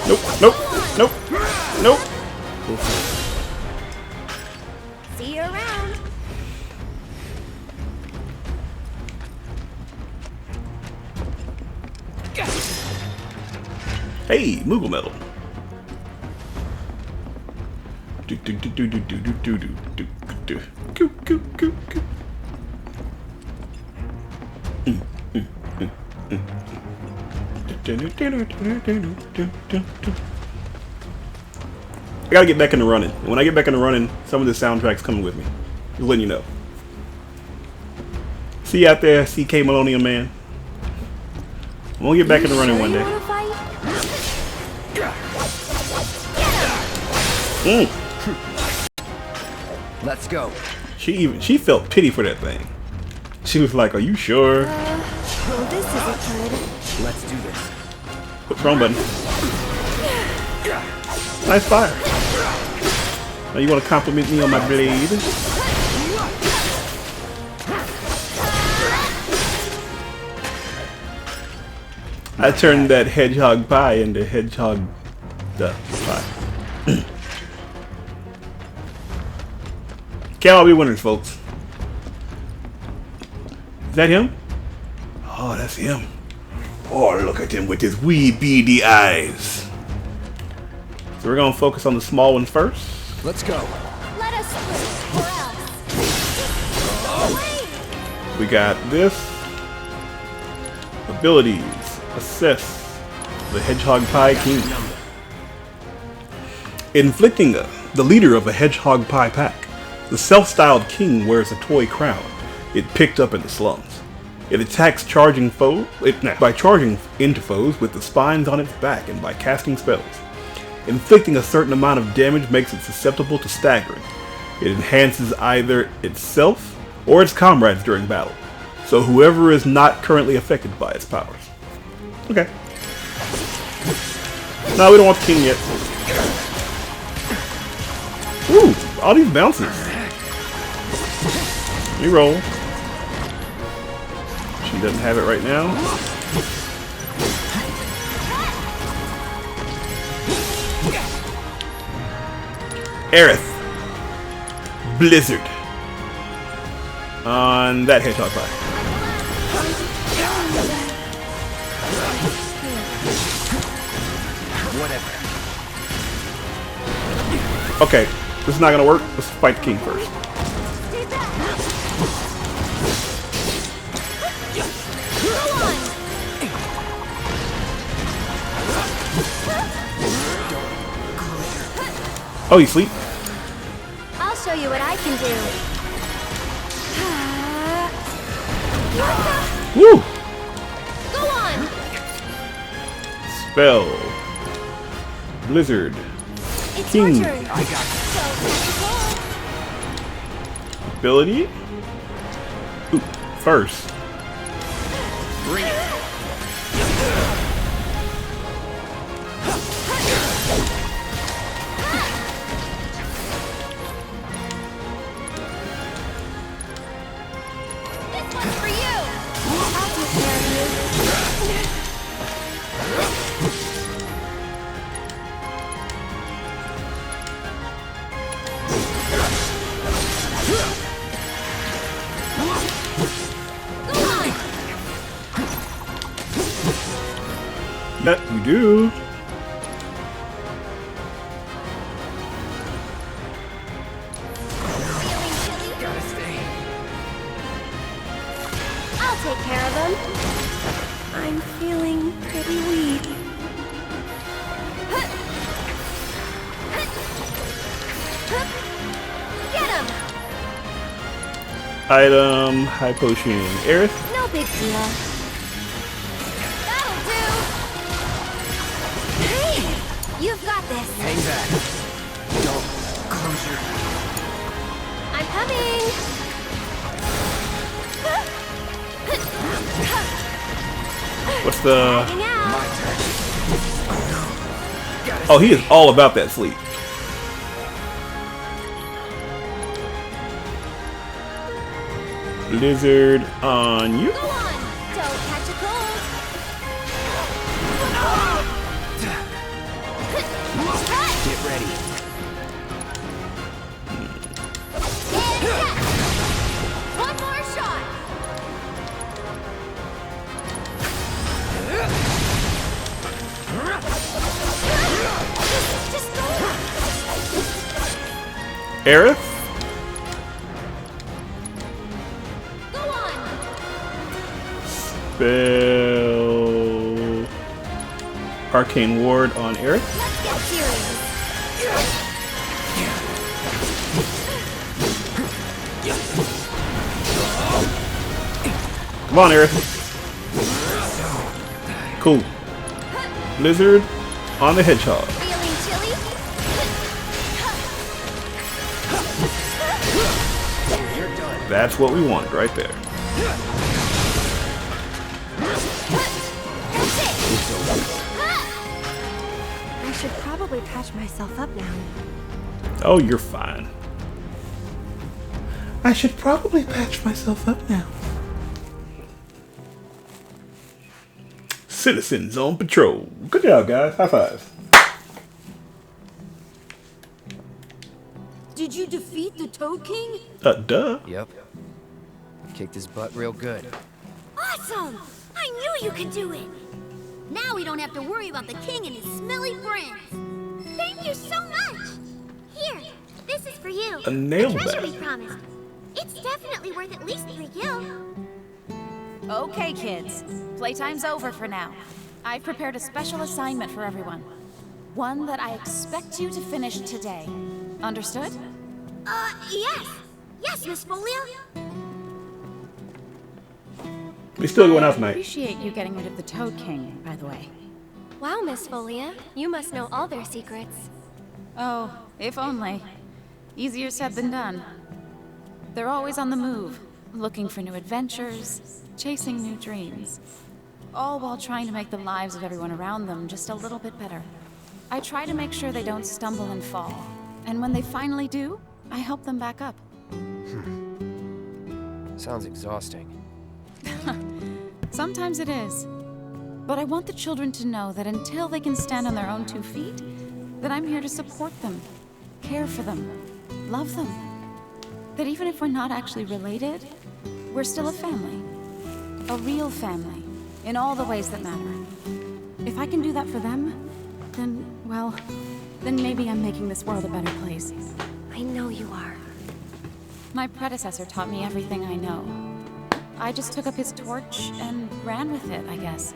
Nope, nope, nope, nope. See you around. Hey, Moogle Medal. Do do do do do do do do do do do. Coo coo coo coo. I gotta get back into running. And when I get back into running, some of the soundtrack's coming with me. Just letting you know. See you out there, CK Millennium Man. We'll get back into running one day. Let's go. She felt pity for that thing. She was like, "Are you sure?" Well, this isn't good. Let's do this. What's wrong button? Nice fire. Now you want to compliment me on my blade? I turned that hedgehog pie into hedgehog pie. Can't all be winners, folks. Is that him? Oh, that's him. Oh, look at him with his wee beady eyes. So we're gonna focus on the small ones first. Let's go. Let us through, or else. We got this. Abilities. Assess. The Hedgehog Pie King. Inflicting the leader of a Hedgehog Pie pack. The self-styled king wears a toy crown it picked up in the slums. It attacks by charging into foes with the spines on its back and by casting spells. Inflicting a certain amount of damage makes it susceptible to staggering. It enhances either itself or its comrades during battle, so whoever is not currently affected by its powers. Okay. No, we don't want the king yet. Ooh, all these bounces. Let me roll. She doesn't have it right now. Aerith. Blizzard. On that hedgehog pie. Whatever. Okay, this is not gonna work. Let's fight the king first. Oh, you sleep? I'll show you what I can do. Woo! Go on. Spell. Blizzard. It's King. your turn. I got it. Ability. Ooh, first. Bring it. This one's for you. I'll take care of you. That you do. Gotta stay. I'll take care of them. I'm feeling pretty weak. Get him! Item, high potion, Aerith. No big deal. That'll do. Hey! You've got this. Hang back. Don't close your... I'm coming. What's the... Hanging out. My turn. Oh, he is all about that sleep. Blizzard on you. Go on. Don't catch a cold. Get ready. One more shot. Just go. Aerith? Go on. Spell... Arcane Ward on Aerith. Let's get serious. Come on, Aerith. Cool. Blizzard on the Hedgehog. Feeling chilly? You're done. That's what we wanted right there. I should probably patch myself up now. Oh, you're fine. I should probably patch myself up now. Citizens on patrol. Good job, guys. High five. Did you defeat the Toad King? Duh. Yep. Kicked his butt real good. Awesome! I knew you could do it! Now we don't have to worry about the king and his smelly friends. Thank you so much! Here, this is for you. A nail the treasure bag. we promised. It's definitely worth at least 3 gil. Okay, kids. Playtime's over for now. I've prepared a special assignment for everyone. One that I expect you to finish today. Understood? Yes. Yes, Miss Folia. We still going out I tonight. appreciate you getting rid of the Toad King, by the way. Wow, Miss Folia. You must know all their secrets. Oh, if only. Easier said than done. They're always on the move, looking for new adventures, chasing new dreams. All while trying to make the lives of everyone around them just a little bit better. I try to make sure they don't stumble and fall. And when they finally do, I help them back up. Sounds exhausting. Sometimes it is. But I want the children to know that until they can stand on their own 2 feet, that I'm here to support them, care for them, love them. That even if we're not actually related, we're still a family. A real family, in all the ways that matter. If I can do that for them, then, well, then maybe I'm making this world a better place. I know you are. My predecessor taught me everything I know. I just took up his torch and ran with it, I guess.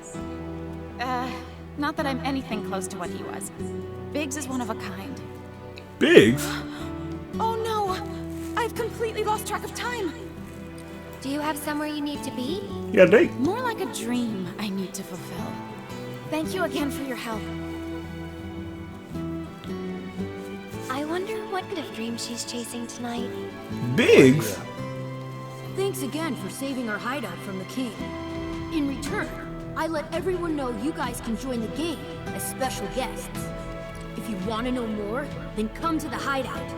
Not that I'm anything close to what he was. Biggs is one of a kind. Biggs? Oh no! I've completely lost track of time! Do you have somewhere you need to be? You got a date. More like a dream I need to fulfill. Thank you again for your help. I wonder what kind of dream she's chasing tonight. Biggs? Thanks again for saving our hideout from the king. In return, I let everyone know you guys can join the game as special guests. If you want to know more, then come to the hideout.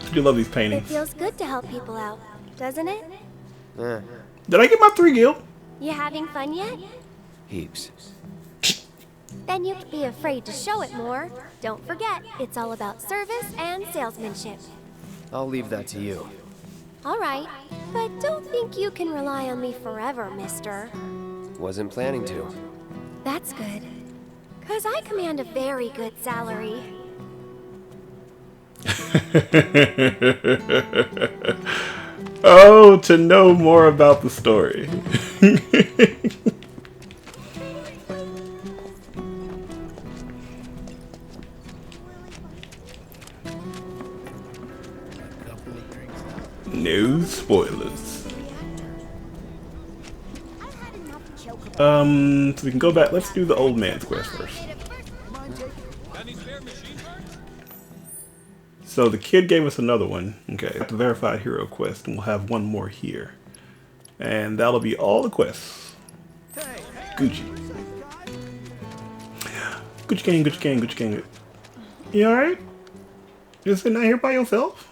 I do love these It paintings. feels good to help people out, doesn't it? Did I get my 3 gil? You having fun yet? Heaps. Then you can't be afraid to show it more. Don't forget, it's all about service and salesmanship. I'll leave that to you. All right, but don't think you can rely on me forever, mister. Wasn't planning to. That's good. 'Cause I command a very good salary. Oh, to know more about the story. No spoilers. So we can go back. Let's do the old man's quest first. So the kid gave us another one. Okay, the verified hero quest, and we'll have one more here. And that'll be all the quests. Gucci. Gucci gang, Gucci gang, Gucci gang. You alright? Just sitting out here by yourself?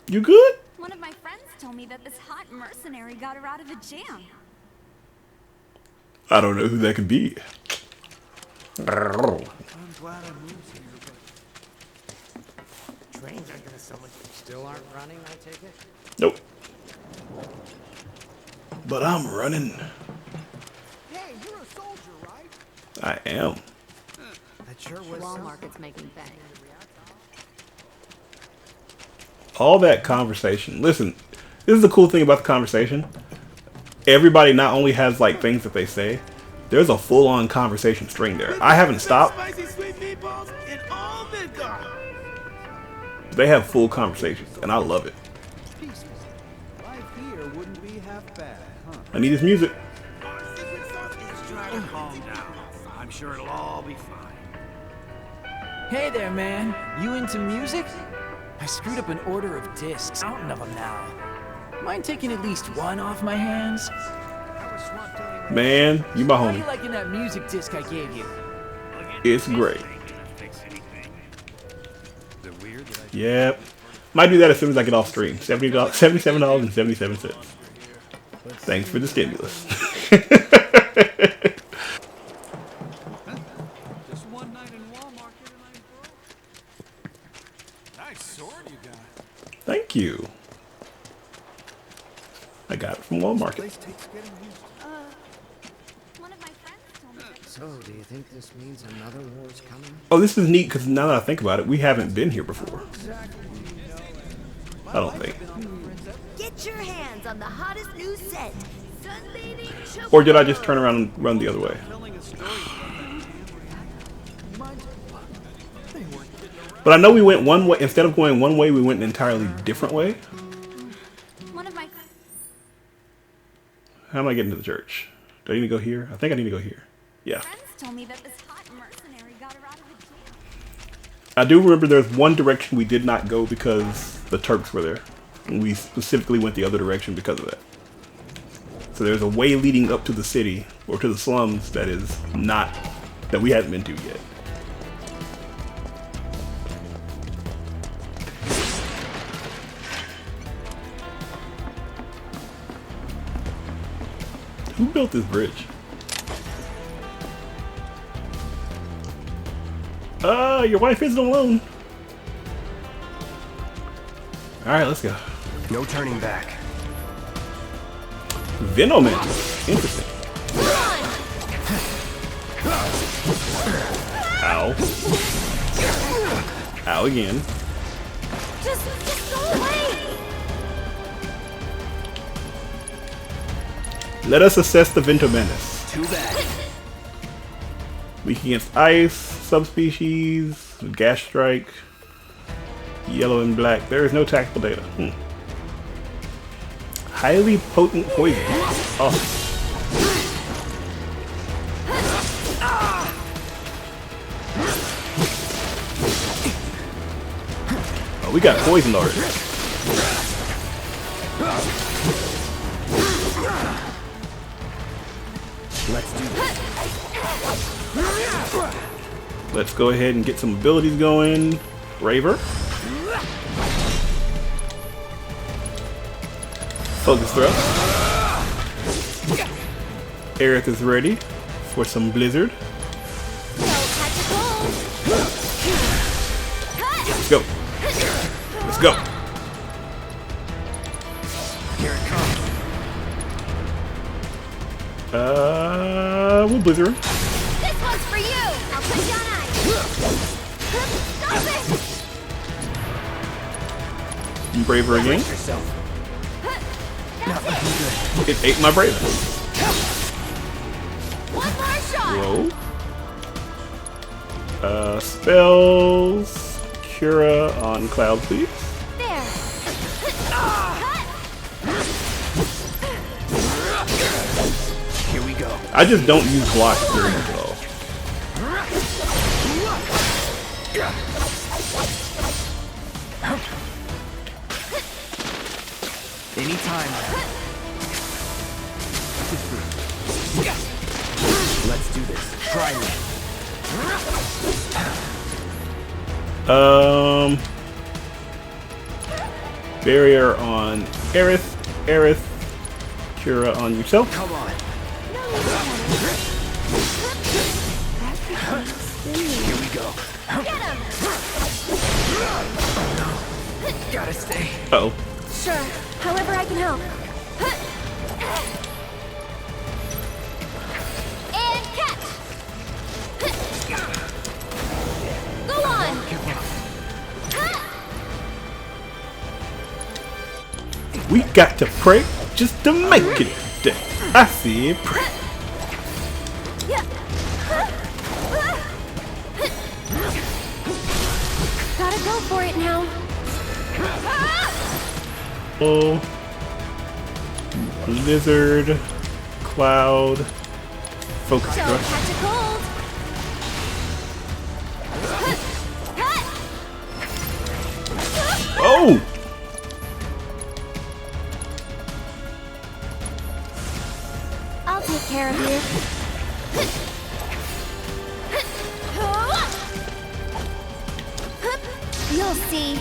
You good? One of my friends told me that this hot mercenary got her out of a jam. I don't know who that could be. I'm glad I moved here, but trains aren't gonna so much. Still aren't running, I take it? Nope. But I'm running. Hey, you're a soldier, right? I am. That sure was. Walmart's making bank. All that conversation. Listen, this is the cool thing about the conversation. Everybody not only has like things that they say, there's a full-on conversation string there. I haven't stopped. They have full conversations, and I love it. Life here wouldn't be half bad, huh? I need this music. Just try to calm down. I'm sure it'll all be fine. Hey there, man. You into music? I screwed up an order of discs. Mountain of them now. Mind taking at least one off my hands? Man, you my How do you homie. liking that music disc I gave you? It's great. Yep. Might do that as soon as I get off stream. $77.77. Thanks for the stimulus. Just one night in Walmart and I'm broke. Nice sword you got. Thank you. I got it from Walmart. So, do you think this means another war's coming? Oh, this is neat because now that I think about it, we haven't been here before. I don't think. Get your hands on the hottest new scent. Sunbathing chocolate. Or did I just turn around and run the other way? But I know we went one way. Instead of going one way, we went an entirely different way. One of my How am I getting to the church? Do I need to go here? I think I need to go here. Yeah. friends told me that this hot mercenary got her out of a jam. I do remember there's one direction we did not go because the Turks were there. And we specifically went the other direction because of that. So there's a way leading up to the city, or to the slums, that is not, that we haven't been to yet. Who built this bridge? Your wife isn't alone. Alright, let's go. No turning back. Venoman. Interesting. Ow. Ow again. Just go away. Let us assess the Ventomanus. Too bad. Weak against ice, subspecies, gas strike, yellow and black. There is no tactical data. Highly potent poison. Oh. Oh, we got poisoned already. Let's do this. Let's go ahead and get some abilities going. Raver. Focus thrust. Aerith is ready for some blizzard. Let's go. Let's go. Here it comes. We'll blizzard. This one's for you. I'll put you on ice. Stop it. You braver again. It ate my braver. One more shot. Roll. Spells. Cura on Cloud, please. There. I just don't use blocks very much at all. Anytime. Let's do this. Try me. Barrier on Aerith. Aerith. Cura on yourself. Come on. Here we go. Get him! Gotta stay. Uh-oh. Sure, however I can help. And catch! Go on! We got to pray just to make it today. I see it. Pray. Gotta go for it now. Oh. Lizard. Cloud. Focus Don't thrust. catch a cold. Oh! I'll take care of you. You'll see.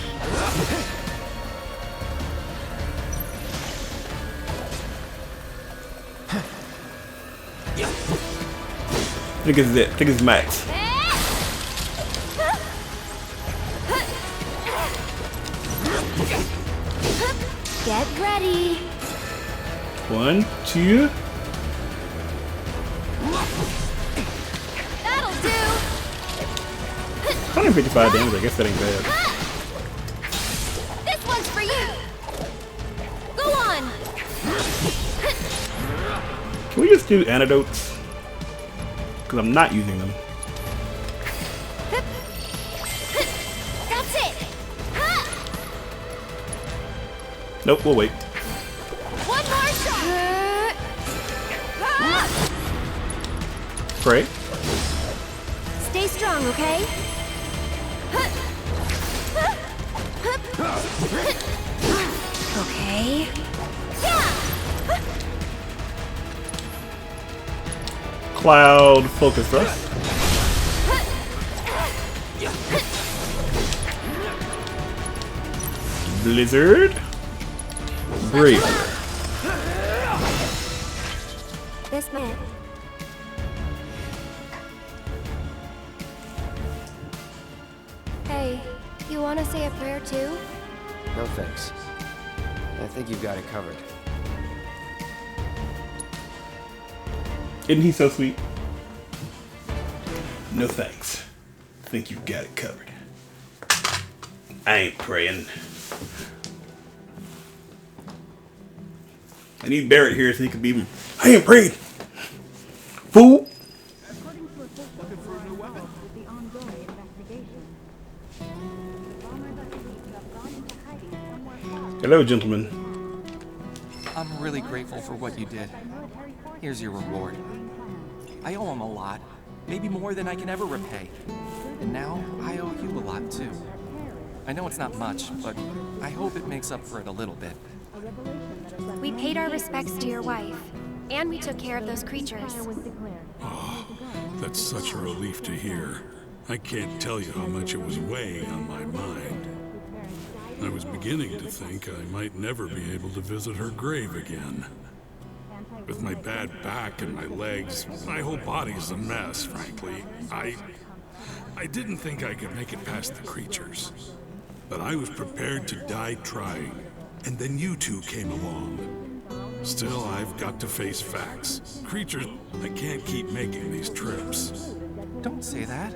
I think it's it. I think it's max. Get ready. 1, 2. That'll do! 155 damage. I guess that ain't bad. This one's for you! Go on! Can we just do antidotes? Because I'm not using them. That's it! Nope, we'll wait. One more shot! Pray. Stay strong, okay? Okay. Cloud focus thrust. Blizzard. Breathe. This man. Hey, you want to say a prayer too? No thanks. I think you've got it covered. Isn't he so sweet? No thanks. Think you've got it covered. I ain't praying. I need Barrett here so he can be. I ain't praying. Fool. Hello, gentlemen. I'm really grateful for what you did. Here's your reward. I owe him a lot, maybe more than I can ever repay. And now I owe you a lot too. I know it's not much, but I hope it makes up for it a little bit. We paid our respects to your wife, and we took care of those creatures. Oh, that's such a relief to hear. I can't tell you how much it was weighing on my mind. I was beginning to think I might never be able to visit her grave again. With my bad back and my legs, my whole body's a mess, frankly. I didn't think I could make it past the creatures. But I was prepared to die trying. And then you two came along. Still, I've got to face facts. Creatures, I can't keep making these trips. Don't say that.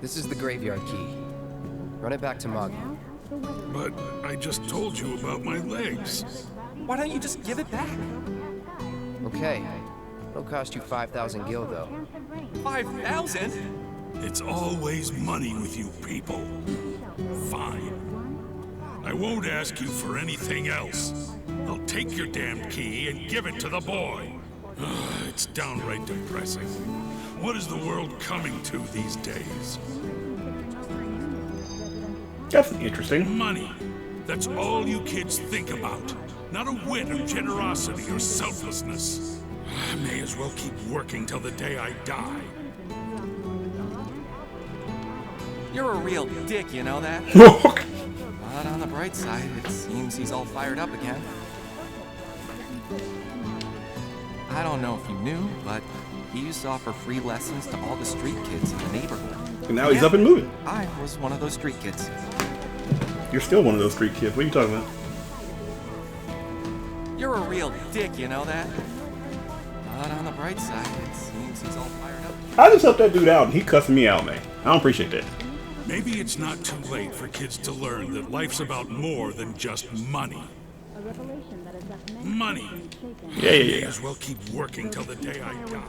This is the graveyard key. Run it back to Mog. But I just told you about my legs. Why don't you just give it back? Okay. It'll cost you 5,000 gil, though. 5,000? It's always money with you people. Fine. I won't ask you for anything else. I'll take your damned key and give it to the boy. It's downright depressing. What is the world coming to these days? That's interesting. Money. That's all you kids think about. Not a whit of generosity or selflessness. I may as well keep working till the day I die. You're a real dick, you know that? But on the bright side, it seems he's all fired up again. I don't know if you knew, but he used to offer free lessons to all the street kids in the neighborhood. And now he's up and moving. I was one of those street kids. You're still one of those street kids. What are you talking about? You're a real dick, you know that? But on the bright side, it seems he's all fired up. I just helped that dude out and he cussing me out, man. I don't appreciate that. Maybe it's not too late for kids to learn that life's about more than just money. Money. Yeah. May as well keep working till the day I die.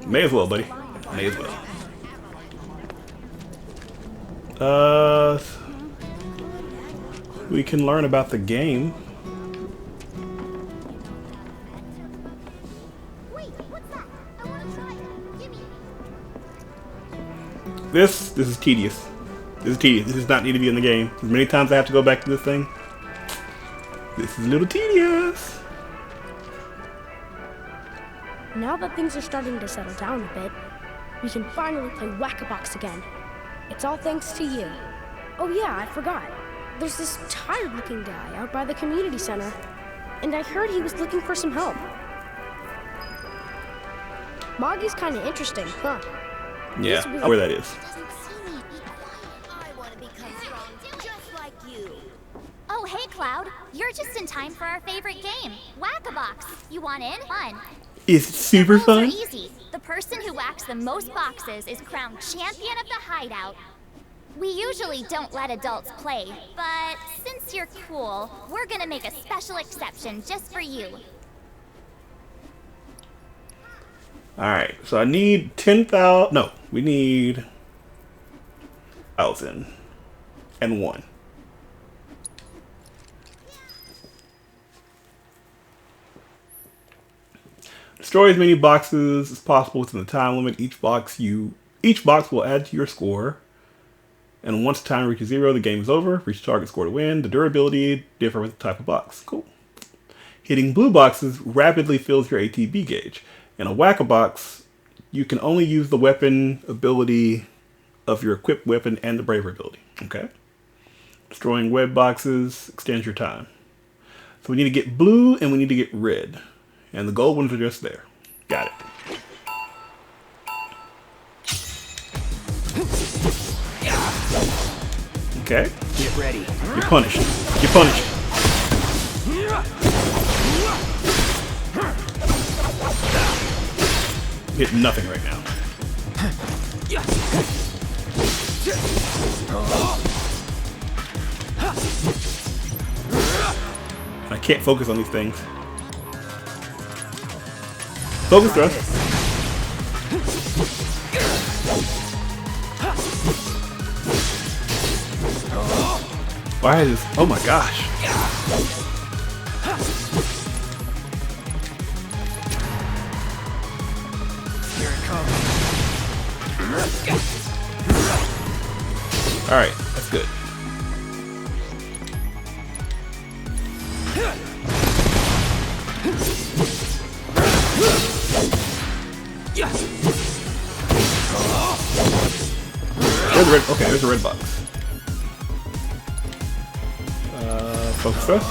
May as well, buddy. May as well. We can learn about the game. Wait, what's that? I want to try it. Gimme. This is tedious. This is tedious. This does not need to be in the game. As many times I have to go back to this thing. This is a little tedious. Now that things are starting to settle down a bit, we can finally play Whack-A-Box again. It's all thanks to you. Oh yeah, I forgot. There's this tired-looking guy out by the community center, and I heard he was looking for some help. Moggy's kind of interesting, huh? Yeah, I know where that is. Oh, hey, Cloud. You're just in time for our favorite game, Whack-A-Box. You want in? Fun. Is it super The rules fun? are easy. The person who whacks the most boxes is crowned champion of the hideout. We usually don't let adults play, but since you're cool, we're gonna make a special exception just for you. Alright, so I need 10,000. No, we need 1,001. Destroy as many boxes as possible within the time limit. Each box will add to your score. And once the time reaches 0, the game is over. Reach target score to win. The durability differ with the type of box. Cool. Hitting blue boxes rapidly fills your ATB gauge. In a Whack-A-Box, you can only use the weapon ability of your equipped weapon and the bravery ability. Okay. Destroying web boxes extends your time. So we need to get blue and we need to get red. And the gold ones are just there. Got it. Okay. Get ready. You're punished. You're punished. Hitting nothing right now. I can't focus on these things. Focus thrust. Why is this? Oh my gosh. Here it comes. Alright, that's good. There's a red, okay, there's a red box. Focus thrust.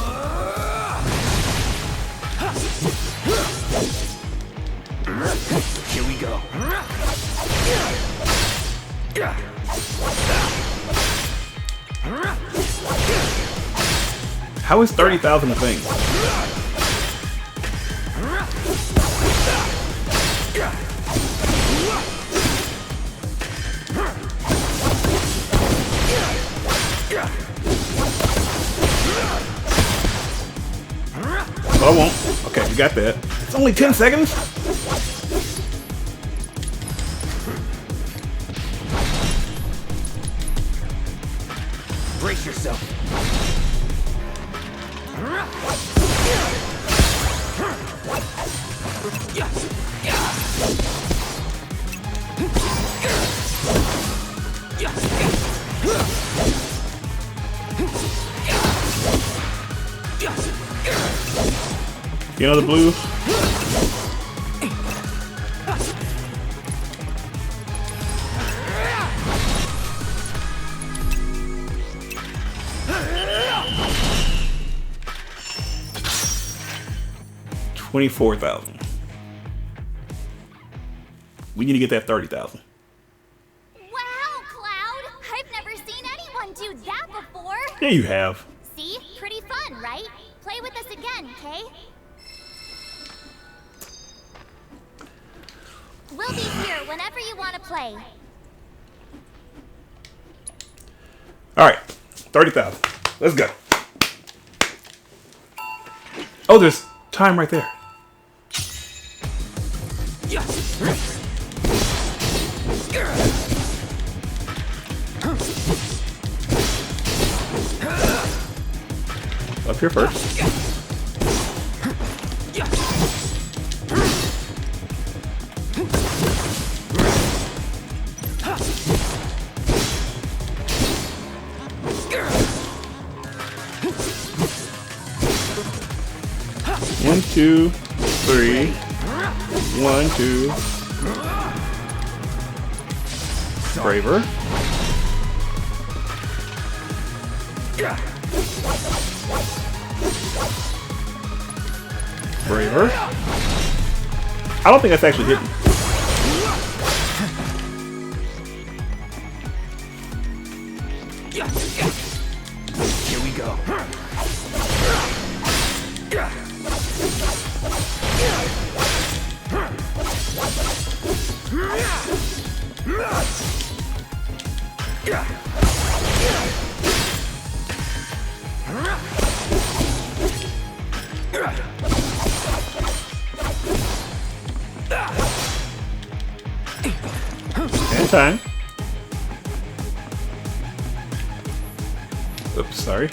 Here we go. How is 30,000 a thing? Oh, I won't. Okay, we got that. It's only 10 seconds? Brace yourself. You know the blues? $24,000. We need to get that 30,000. Wow, Cloud! I've never seen anyone do that before. Yeah, you have. See? Pretty fun, right? Play with us again, Kay? We'll be here whenever you want to play. All right, 30,000. Let's go. Oh, there's time right there. Up here first. One, two, three. 1, 2. Braver. Braver. I don't think that's actually hitting. Here we go. And time. Oops, sorry.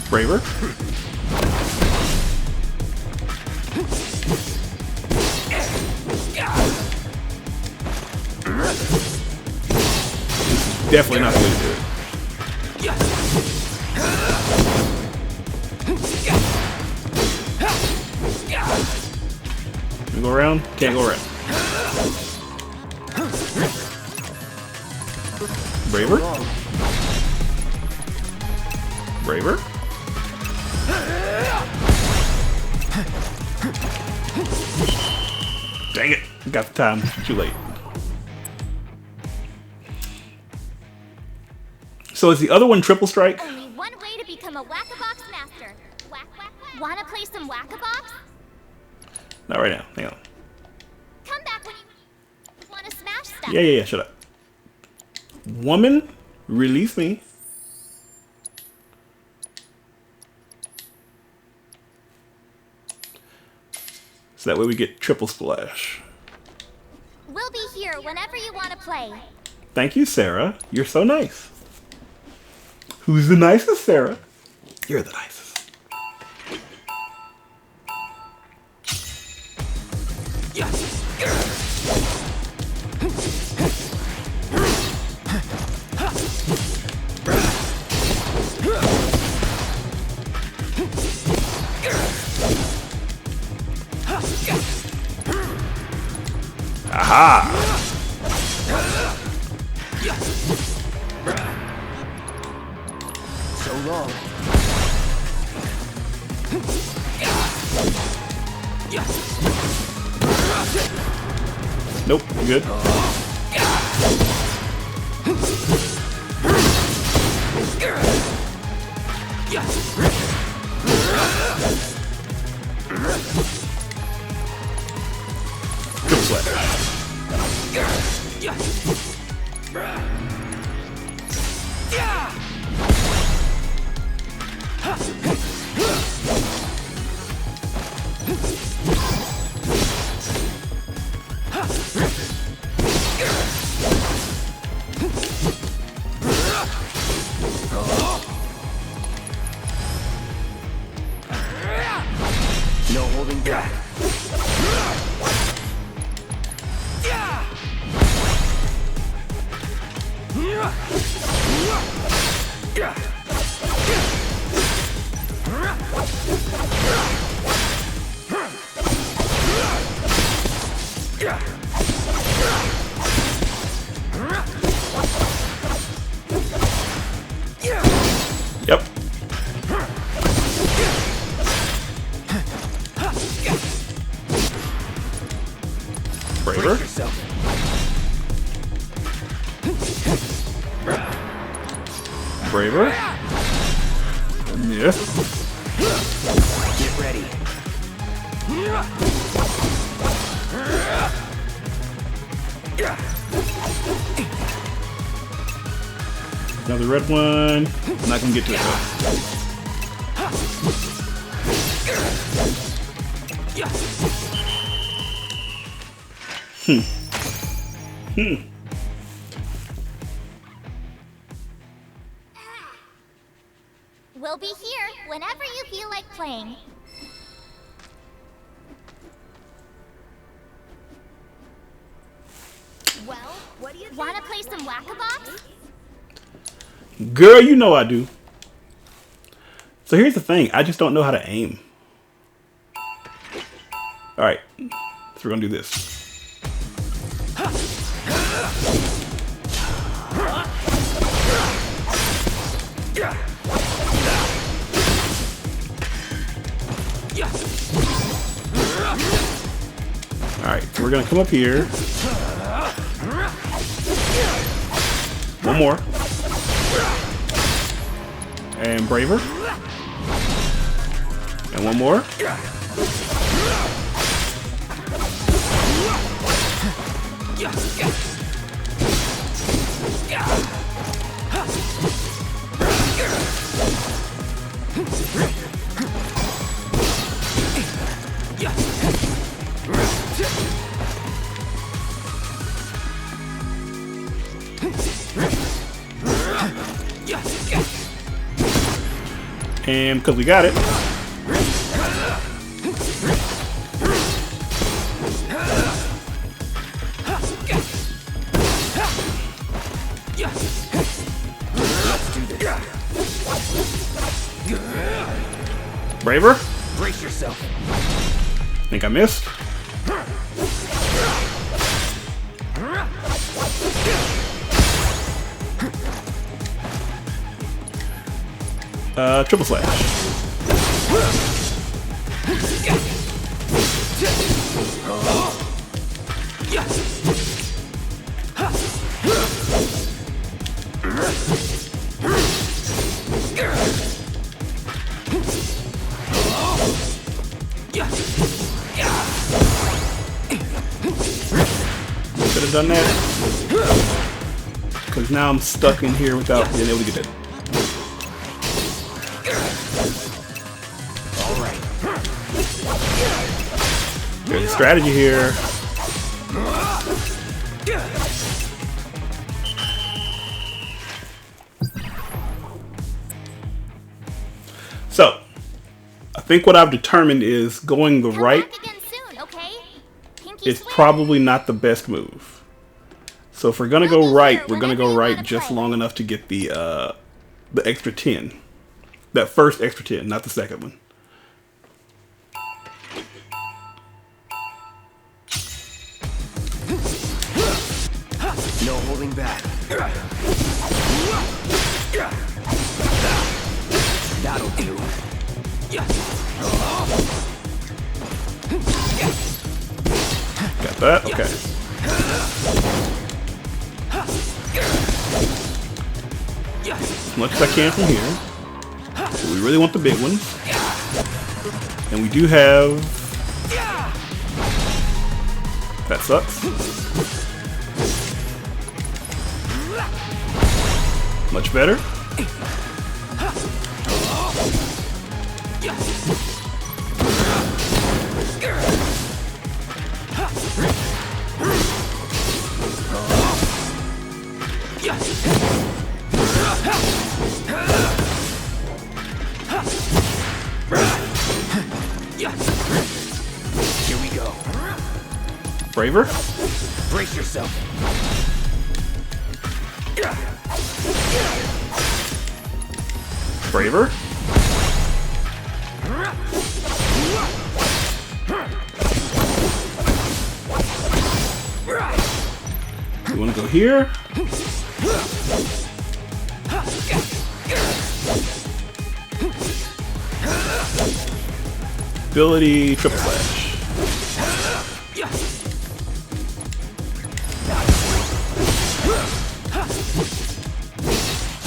Braver. Definitely not the way to do it. Can we go around? Can't go around. Braver? Braver? Dang it! Got the time. Too late. So is the other one triple strike? Only one way to become a whack-a-box master. Whack, whack, whack. Wanna play some whack-a-box? Not right now. Hang on. Come back when you wanna smash stuff. Yeah. Shut up. Woman, release me. So that way we get triple splash. We'll be here whenever you want to play. Thank you, Sarah. You're so nice. Who's the nicest, Sarah? You're the nicest. Aha! So long. Nope, I'm good. Good slash. No holding back. Yep. Braver. Braver. Yes. Get ready. Another red one. I'm not gonna get to it though. We'll be here whenever you feel like playing. Well, what do you want to play some whack-a-box? Girl, you know I do. So here's the thing. I just don't know how to aim. Alright. So we're gonna do this. Alright, so we're gonna come up here. One more. And braver. And one more. And because we got it, braver. Brace yourself. Think I missed. Triple slash. Could have done that. Because now I'm stuck in here without being able to get it. There's a strategy here. So, I think what I've determined is going the right is probably not the best move. So if we're gonna go right, we're gonna go right just long enough to get the extra 10. That first extra 10, not the second one. No holding back. That'll do. Got that? Okay. As much as I can from here. So we really want the big one. And we do have... That sucks. Much better. Braver? Brace yourself. Braver? You want to go here? Ability triple slash.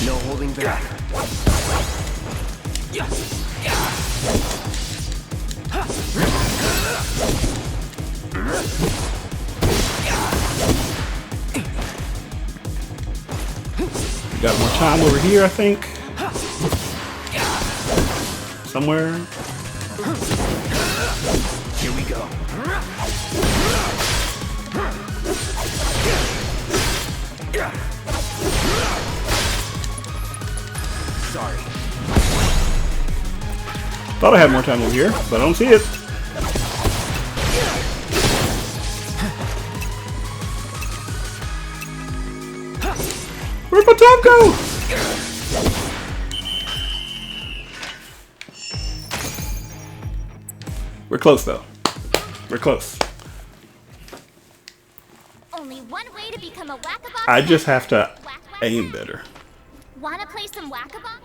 No holding back. We got more time over here, I think. Somewhere. Here we go. Sorry. Thought I had more time over here, but I don't see it. Where'd my time go? We're close though. We're close. Only one way to become a whack-a-bop. I just have to aim better. Wanna play some whack-a-bop?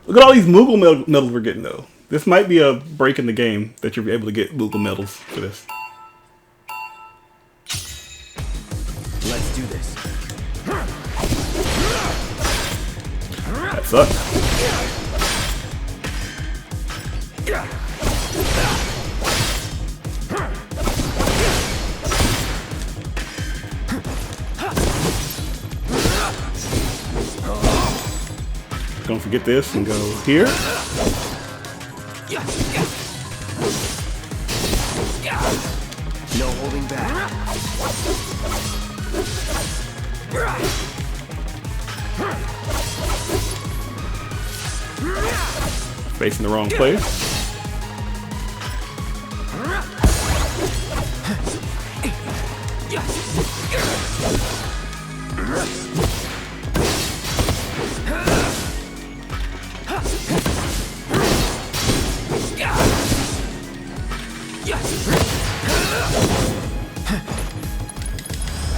Look at all these Moogle medals we're getting though. This might be a break in the game that you're able to get Moogle medals for this. Let's do this. That sucks. Don't forget this and go here. No holding back. Facing the wrong place.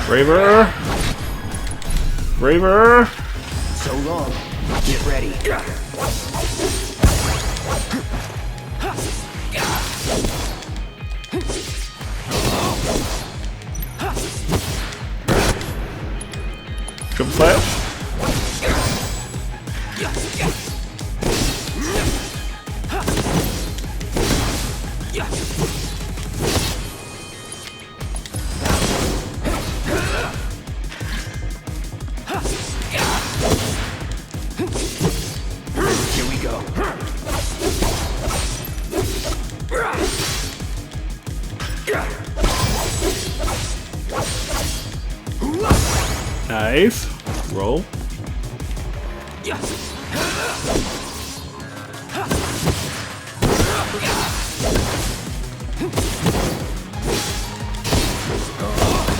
Braver! Braver! So long. Get ready. Triple slash. Here we go. Nice. Roll.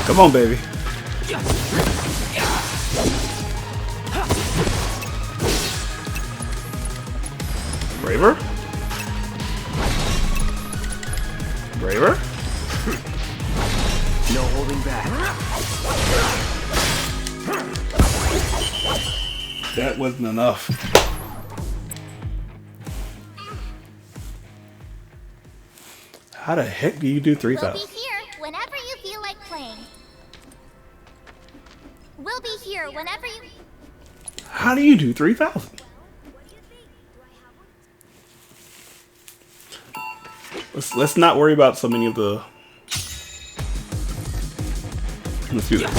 Come on, baby. Braver? Braver? No holding back. That wasn't enough. How the heck do you do 3,000? We'll be here whenever you feel like playing. We'll be here whenever you... How do you do 3,000? Let's not worry about so many of the... Let's do that.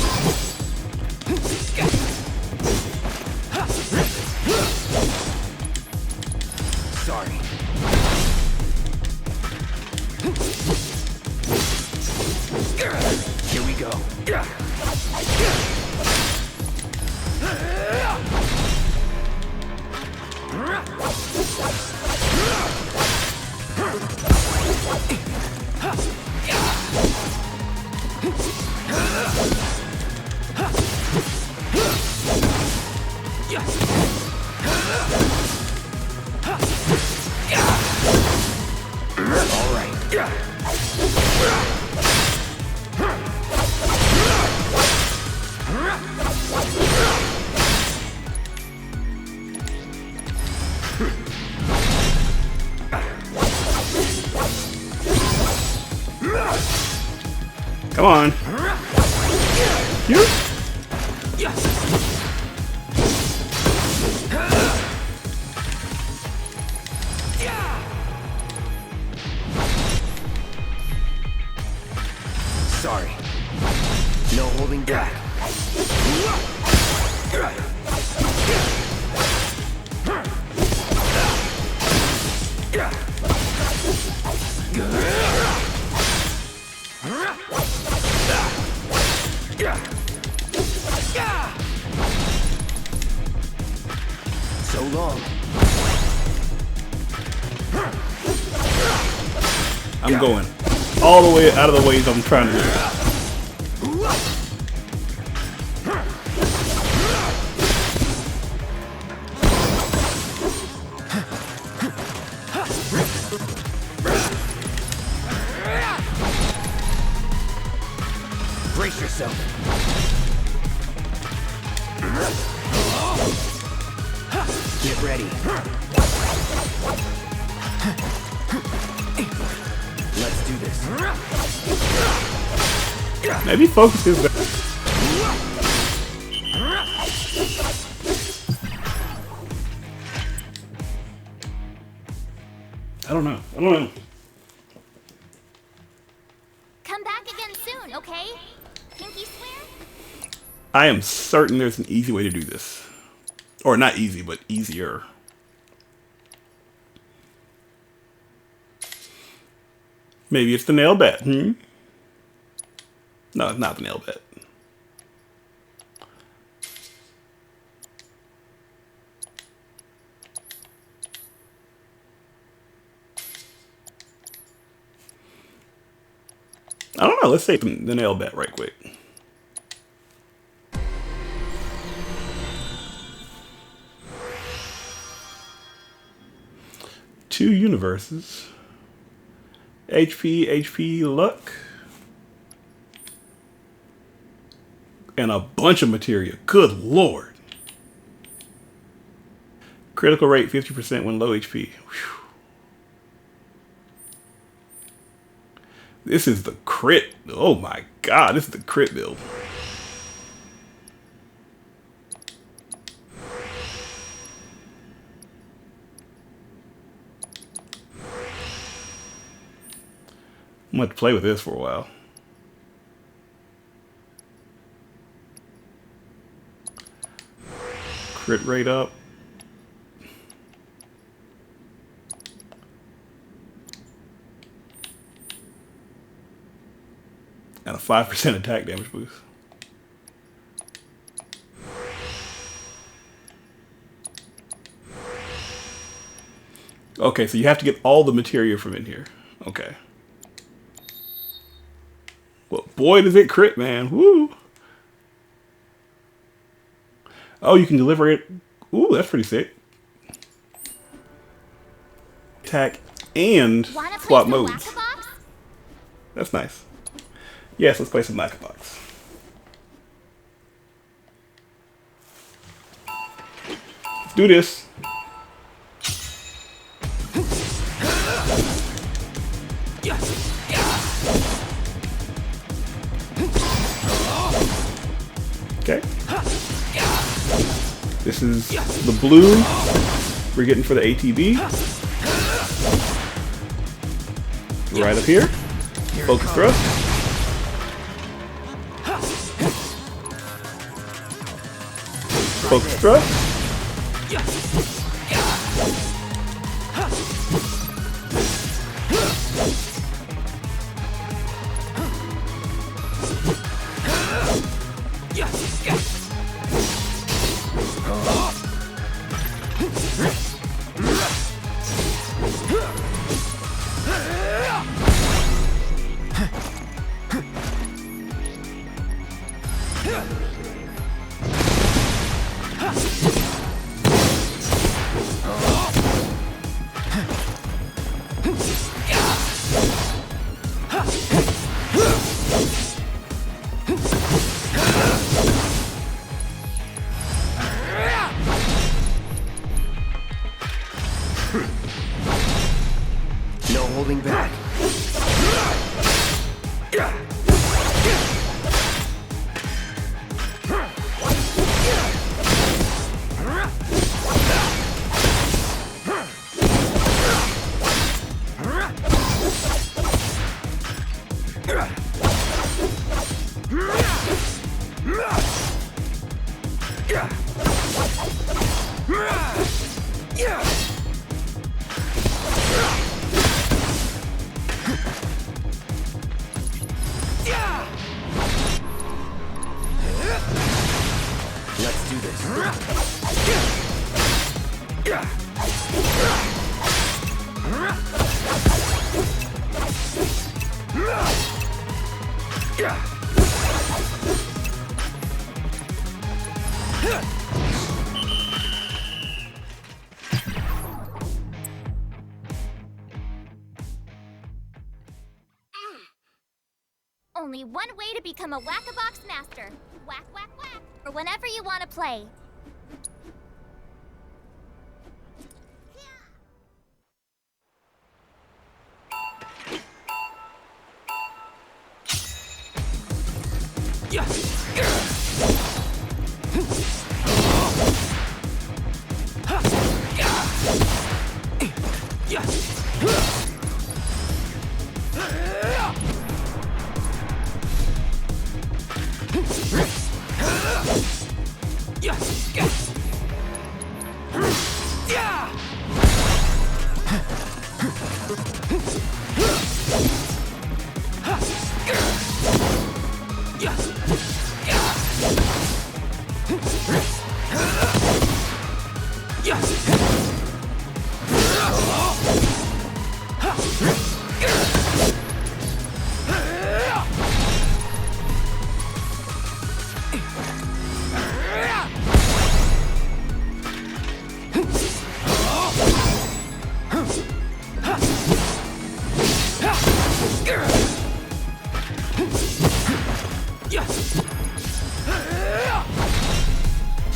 Sorry. Here we go. Come on. You? Sorry. No holding back. So long. I'm going all the way out of the ways I'm trying to do. Brace yourself. Get ready. Let's do this. Maybe focus is better. I don't know. Come back again soon, okay? Pinky swear? I am certain there's an easy way to do this. Or not easy, but easier. Maybe it's the nail bet, No, it's not the nail bet. I don't know. Let's say the nail bet right quick. Two universes. HP, luck. And a bunch of materia. Good lord. Critical rate 50% when low HP. Whew. This is the crit. Oh my god, this is the crit build. I'm going to play with this for a while. Crit rate up. And a 5% attack damage boost. Okay, so you have to get all the materia from in here. Okay. Well, boy, does it crit, man. Woo! Oh, you can deliver it. Ooh, that's pretty sick. Attack and swap modes. That's nice. Yes, let's play some Whack-A-Box. Let's do this. Okay. This is the blue we're getting for the ATB. Right up here. Focus thrust. Focus thrust. Let's do this. Only one way to become a whack-a-box master. Whack, whack, whack. Or whenever you want to play.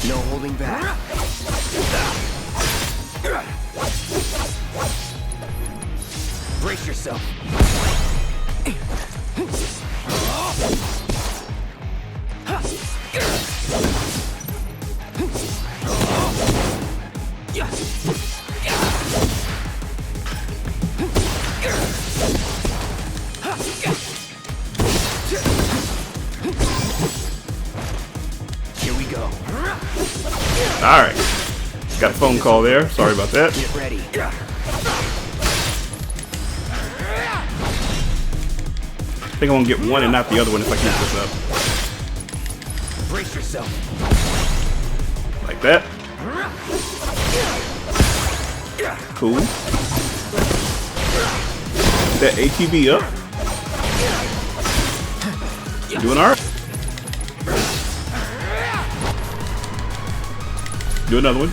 No holding back. Brace yourself. Here we go. Alright. Got a phone call there. Sorry about that. Get ready. I think I'm gonna get one and not the other one if I keep this up. Brace yourself. Like that. Cool. That ATV up. Doing alright. Do another one.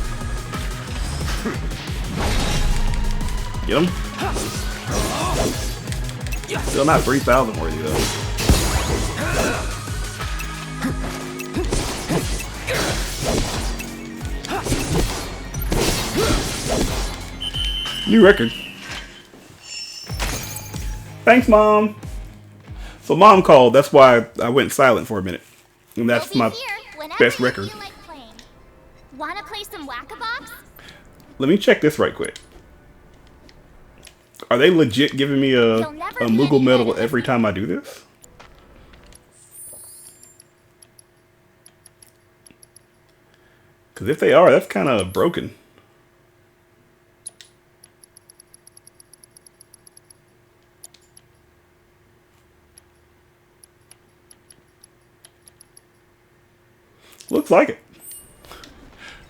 Get him. Still not 3,000 worthy though. New record. Thanks, Mom. So Mom called. That's why I went silent for a minute. And that's my best record. Wanna play some whack-a-box? Let me check this right quick. Are they legit giving me a Moogle medal every time I do this? Because if they are, that's kind of broken. Looks like it.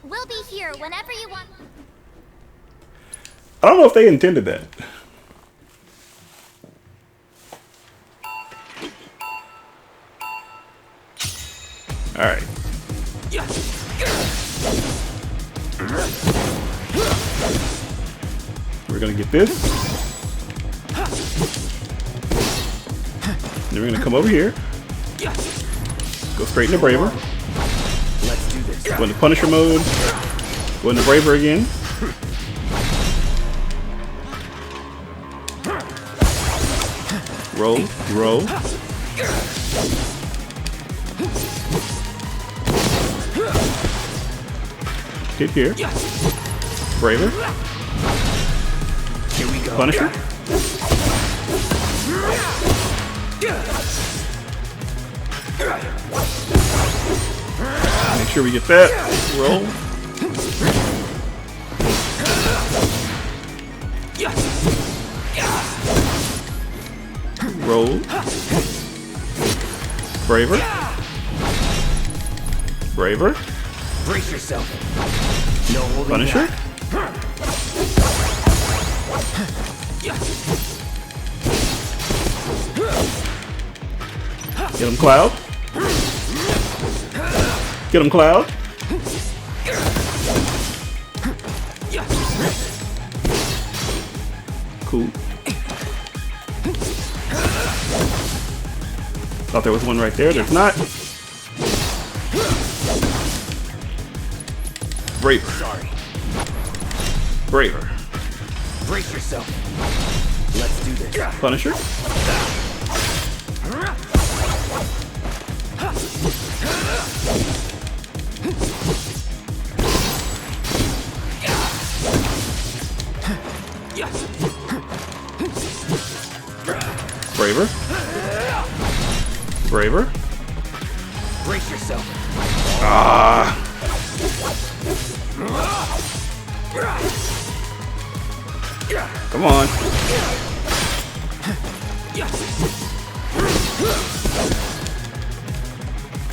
We'll be here whenever you want. I don't know if they intended that. Alright. We're gonna get this. Then we're gonna come over here. Go straight into Braver. Let's do this. Go into Punisher mode. Go into Braver again. Roll, roll. Hit here. Braver. Here we go. Punisher. Make sure we get that. Roll. Roll. Braver. Braver. Brace yourself. No holding Punisher. back. Get him, Cloud. Get him, Cloud. Cool. Thought there was one right there. There's not. Braver. Sorry. Braver. Brace yourself. Let's do this. Punisher. Braver. Braver. Brace yourself. Ah. Come on.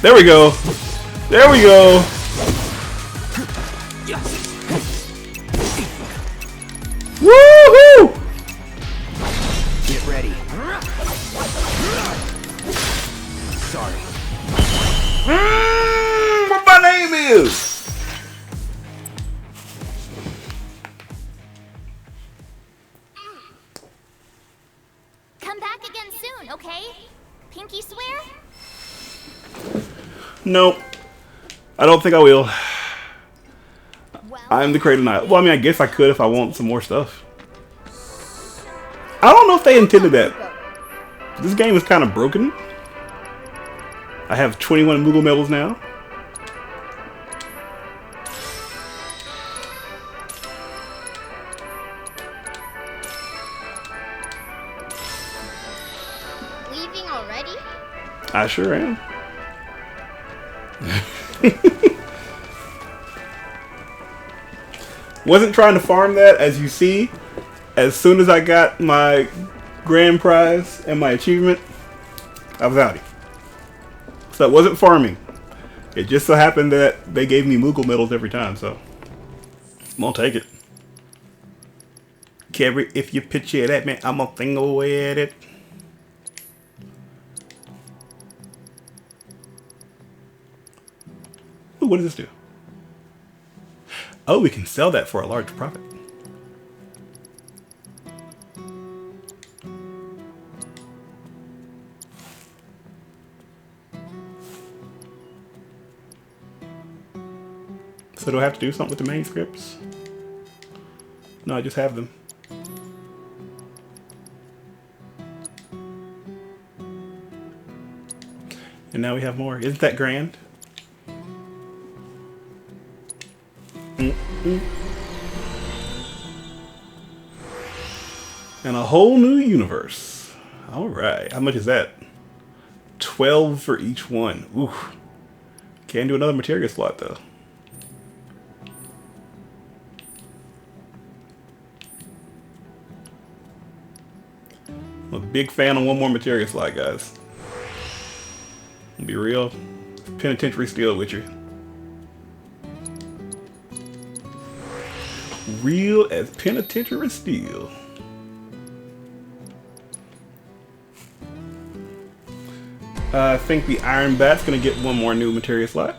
There we go. There we go. Woohoo! Get ready. Sorry. What my name is? Come back again soon, okay? Pinky swear? Nope. I don't think I will. I'm the creator now. Well, I mean, I guess I could if I want some more stuff. I don't know if they intended that. This game is kind of broken. I have 21 Moogle medals now. Leaving already? I sure am. Wasn't trying to farm that, as you see. As soon as I got my grand prize and my achievement, I was outie. So it wasn't farming. It just so happened that they gave me Moogle medals every time, so I'm gonna take it. Carry, if you picture that, man, I'm gonna think away at it. Ooh, what does this do? Oh, we can sell that for a large profit. So do I have to do something with the manuscripts? No, I just have them. And now we have more. Isn't that grand? And a whole new universe. Alright, how much is that? 12 for each one. Ooh. Can't do another materia slot though. I'm a big fan of one more materia slot, guys. I'll be real. Penitentiary steel with you. Real as penitentiary steel. I think the Iron Bat's gonna get one more new materia slot.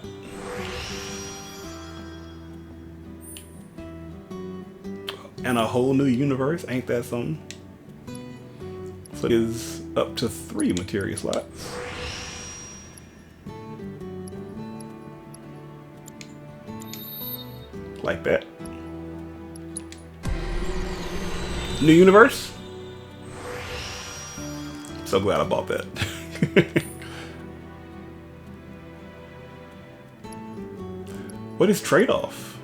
And a whole new universe, ain't that something? So it is up to 3 materia slots. Like that. New universe? So glad I bought that. What is trade-off?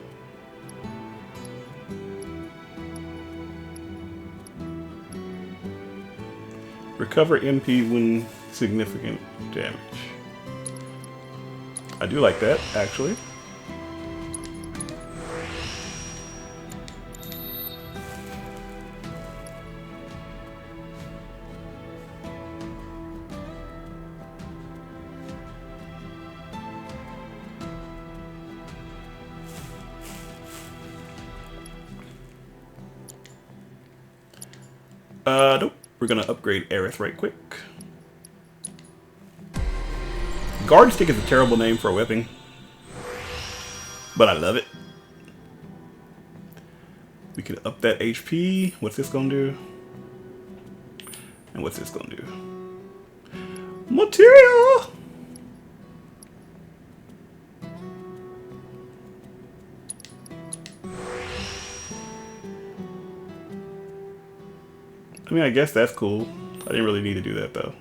Recover MP when significant damage. I do like that, actually. Nope. We're gonna upgrade Aerith right quick. Guard Stick is a terrible name for a weapon, but I love it. We can up that HP. What's this gonna do? And what's this gonna do? Material! I mean, I guess that's cool. I didn't really need to do that, though.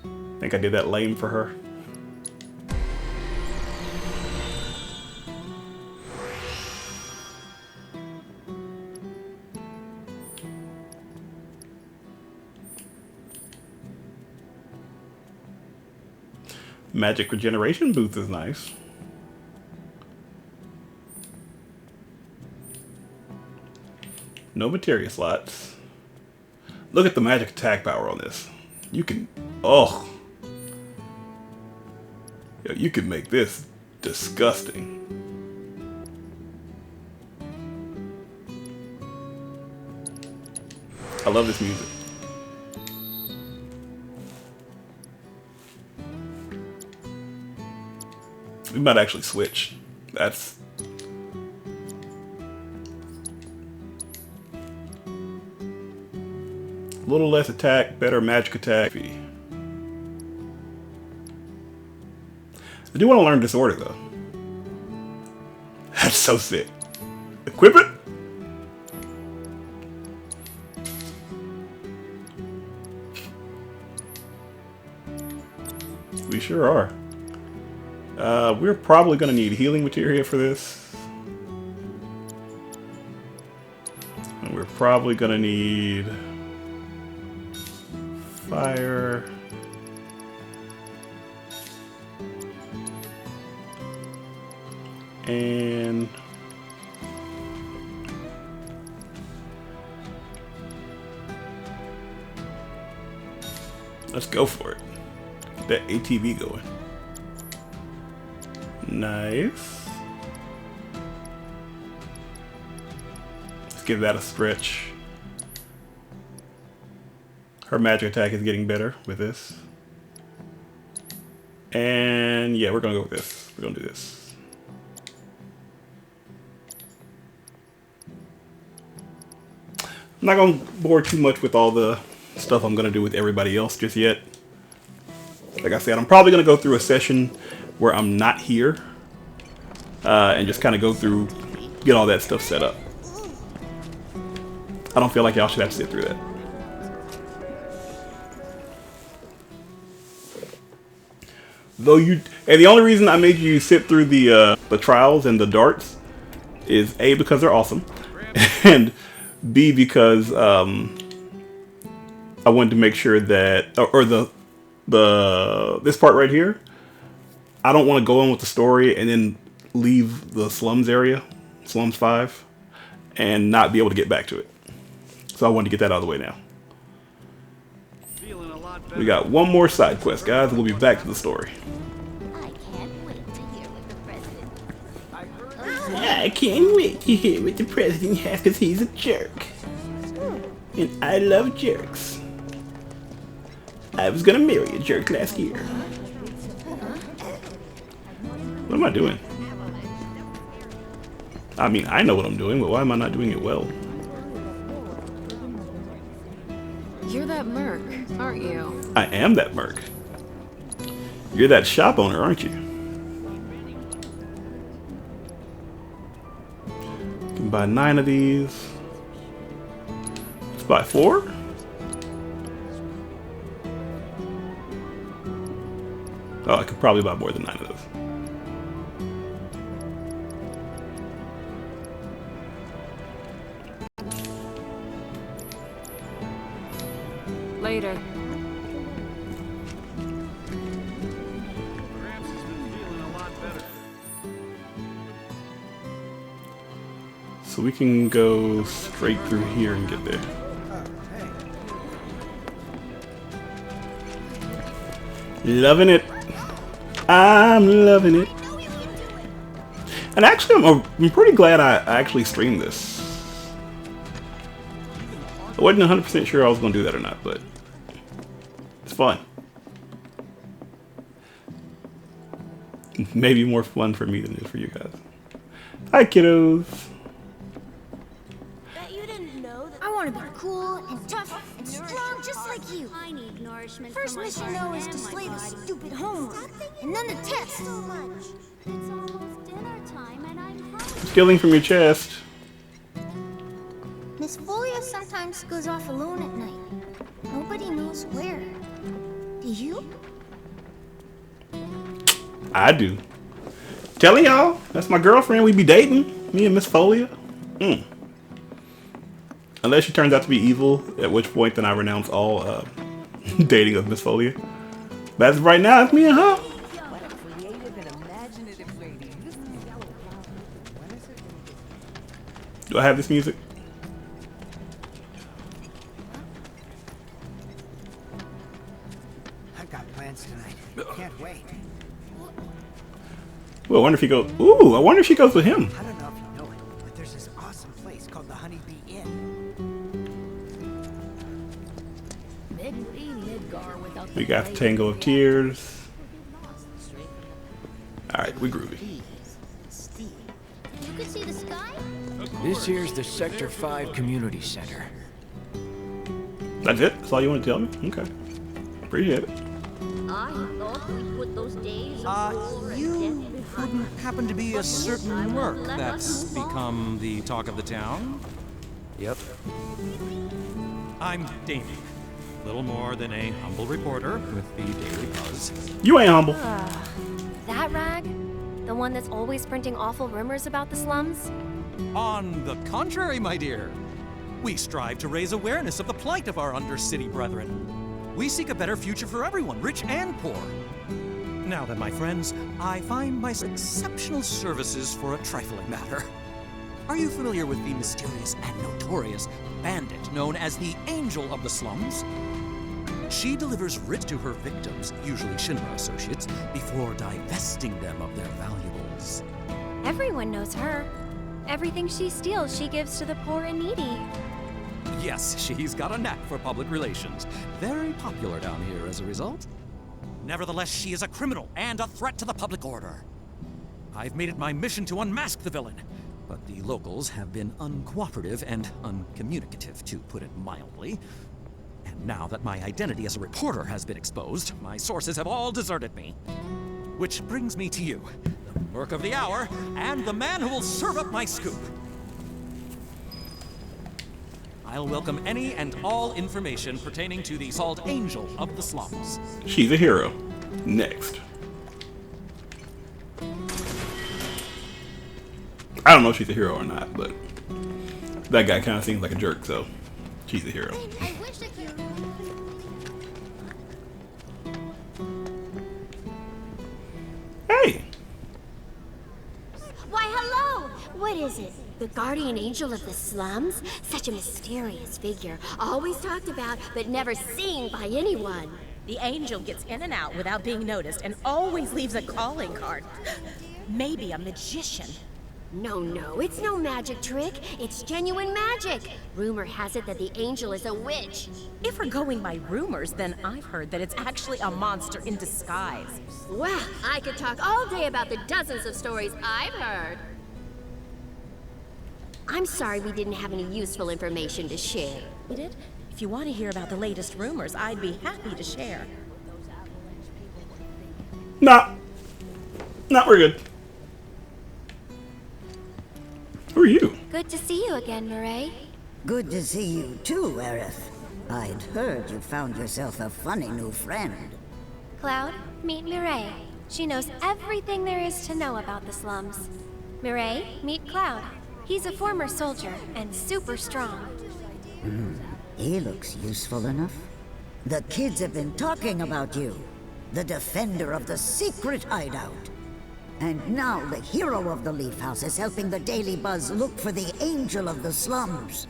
I think I did that lame for her. Magic regeneration booth is nice. No materia slots. Look at the magic attack power on this. You can, oh. Yo, you can make this disgusting. I love this music. We might actually switch. That's... a little less attack, better magic attack. I do want to learn Disorder, though. That's so sick. Equip it? We sure are. We're probably going to need healing materia for this. And we're probably going to need fire. And let's go for it. Get that ATV going. Nice. Let's give that a stretch. Her magic attack is getting better with this. And yeah, we're gonna go with this. We're gonna do this. I'm not gonna bore too much with all the stuff I'm gonna do with everybody else just yet. Like I said, I'm probably gonna go through a session where I'm not here and just kind of go through, get all that stuff set up. I don't feel like y'all should have to sit through that. Though you, and the only reason I made you sit through the trials and the darts is A, because they're awesome, and B, because I wanted to make sure that, or this part right here, I don't want to go in with the story and then leave the slums area, slums 5, and not be able to get back to it. So I wanted to get that out of the way now. We got one more side quest, guys, and we'll be back to the story. I can't wait to hear what the president has, because he's a jerk. And I love jerks. I was gonna marry a jerk last year. What am I doing? I mean, I know what I'm doing, but why am I not doing it well? You're that merc, aren't you? I am that merc. You're that shop owner, aren't you? You can buy 9 of these. Let's buy 4. Oh, I could probably buy more than 9 of those. Later. So we can go straight through here and get there. Loving it. I'm loving it. And actually, I'm pretty glad I actually streamed this. I wasn't 100% sure I was going to do that or not, but it's fun. Maybe more fun for me than it is for you guys. Hi, kiddos. I want to be cool and tough and strong just like you. I need nourishment. First mission though is to slay the stupid homework, and then the test. So much. It's almost dinner time and I'm hungry. Stealing from your chest. Miss Folia sometimes goes off alone at night. Nobody knows where. Do you? I do. Telling y'all, that's my girlfriend. We be dating. Me and Miss Folia. Unless she turns out to be evil, at which point then I renounce all dating of Miss Folia. But as of right now, it's me and her. Do I have this music? I've got plans tonight. Can't wait. Well, I wonder if he goes. Ooh, I wonder if she goes with him. I don't know if you know it, but there's this awesome place called the Honeybee Inn. We got the Tango of Tears. Alright, we groovy. You could see the sky? This here's the Sector 5 Community Center. That's it? That's all you want to tell me? Okay. Appreciate it. I thought we put those days You wouldn't happen to be a certain merc that's become the talk of the town? Yep. I'm Davey. Little more than a humble reporter with the Daily Buzz. You ain't humble. That rag? The one that's always printing awful rumors about the slums? On the contrary, my dear. We strive to raise awareness of the plight of our undercity brethren. We seek a better future for everyone, rich and poor. Now then, my friends, I find my exceptional services for a trifling matter. Are you familiar with the mysterious and notorious bandit known as the Angel of the Slums? She delivers writ to her victims, usually Shinra associates, before divesting them of their valuables. Everyone knows her. Everything she steals, she gives to the poor and needy. Yes, she's got a knack for public relations. Very popular down here as a result. Nevertheless, she is a criminal and a threat to the public order. I've made it my mission to unmask the villain, but the locals have been uncooperative and uncommunicative, to put it mildly. And now that my identity as a reporter has been exposed, my sources have all deserted me. Which brings me to you, the merc of the hour, and the man who will serve up my scoop. I'll welcome any and all information pertaining to the so-called Angel of the Slums. She's a hero. Next. I don't know if she's a hero or not, but that guy kind of seems like a jerk, so she's a hero. I wish I could. Hey! Why, hello! What is it? The guardian angel of the slums? Such a mysterious figure. Always talked about, but never seen by anyone. The angel gets in and out without being noticed and always leaves a calling card. Maybe a magician. No, it's no magic trick. It's genuine magic. Rumor has it that the angel is a witch. If we're going by rumors, then I've heard that it's actually a monster in disguise. Well, I could talk all day about the dozens of stories I've heard. I'm sorry we didn't have any useful information to share. We did? If you want to hear about the latest rumors, I'd be happy to share. Nah. Not we're good. Who are you? Good to see you again, Murray. Good to see you too, Aerith. I'd heard you found yourself a funny new friend. Cloud, meet Mireille. She knows everything there is to know about the slums. Mireille, meet Cloud. He's a former soldier and super strong. He looks useful enough. The kids have been talking about you. The defender of the secret hideout. And now the hero of the Leaf House is helping the Daily Buzz look for the angel of the slums.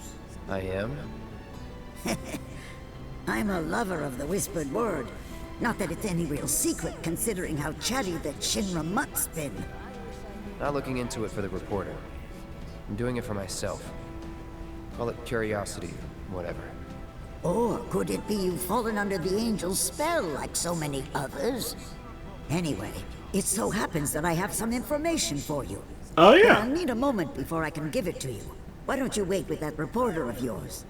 I am? I'm a lover of the whispered word. Not that it's any real secret, considering how chatty that Shinra mutt's been. Not looking into it for the reporter. I'm doing it for myself. Call it curiosity, whatever. Or could it be you've fallen under the angel's spell like so many others? Anyway, it so happens that I have some information for you. Oh, yeah. But I'll need a moment before I can give it to you. Why don't you wait with that reporter of yours?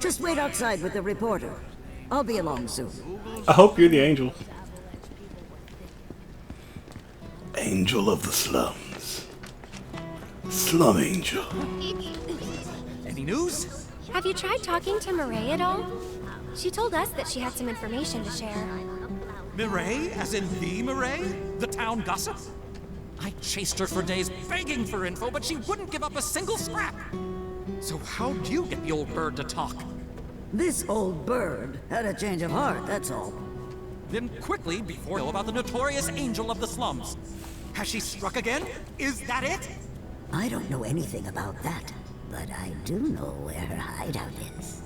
Just wait outside with the reporter. I'll be along soon. I hope you're the angel. Angel of the slums. Slum angel. Any news? Have you tried talking to Mireille at all? She told us that she had some information to share. Mireille, as in the Mireille? The town gossip? I chased her for days begging for info, but she wouldn't give up a single scrap. So how'd you get the old bird to talk? This old bird had a change of heart, that's all. Then quickly, before you know about the notorious angel of the slums. Has she struck again? Is that it? I don't know anything about that, but I do know where her hideout is.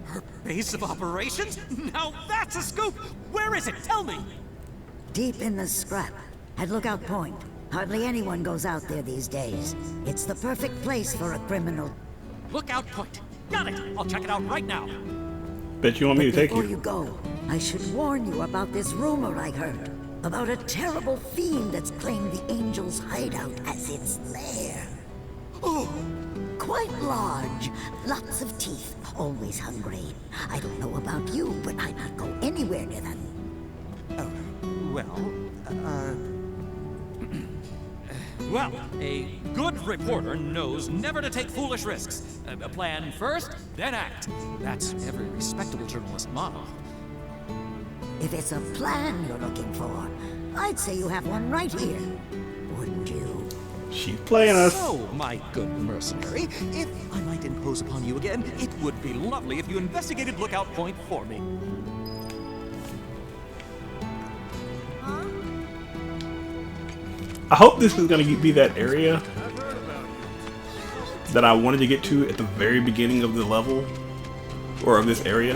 Her base of operations? Now that's a scoop! Where is it? Tell me! Deep in the scrap, at Lookout Point. Hardly anyone goes out there these days. It's the perfect place for a criminal. Lookout Point. Got it! I'll check it out right now. Bet you want me to take you. Before you go, I should warn you about this rumor I heard. About a terrible fiend that's claimed the angel's hideout as its lair. Oh, quite large. Lots of teeth. Always hungry. I don't know about you, but I'd not go anywhere near them. Oh, well, well, a good reporter knows never to take foolish risks. Plan first, then act. That's every respectable journalist motto. If it's a plan you're looking for, I'd say you have one right here. Wouldn't you? She's playing us. So, my good mercenary, if I might impose upon you again, it would be lovely if you investigated Lookout Point for me. I hope this is going to be that area that I wanted to get to at the very beginning of the level, or of this area.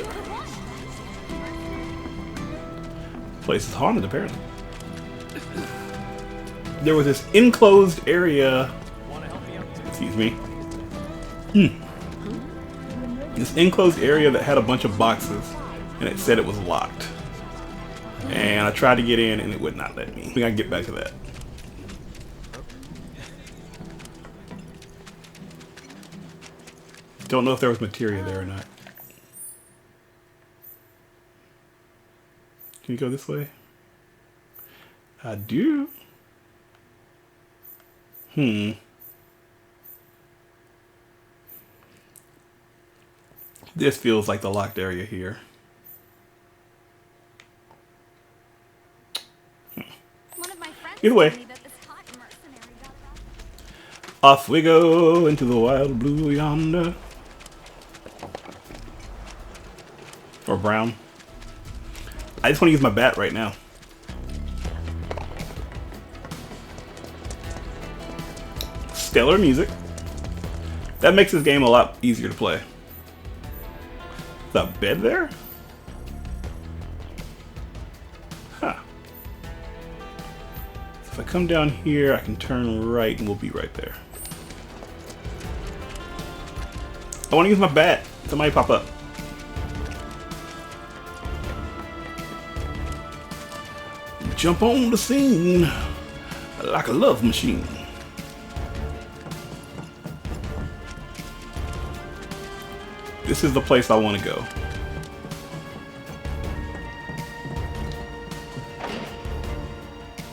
Place is haunted, apparently. There was this enclosed area. Excuse me. This enclosed area that had a bunch of boxes, and it said it was locked. And I tried to get in, and it would not let me. We gotta get back to that. Don't know if there was materia there or not. Can you go this way? I do. This feels like the locked area here. Either way. Off we go into the wild blue yonder. Or brown. I just want to use my bat right now. Stellar music. That makes this game a lot easier to play. The bed there? Huh. So if I come down here, I can turn right and we'll be right there. I want to use my bat. Somebody pop up. Jump on the scene like a love machine. This is the place I want to go.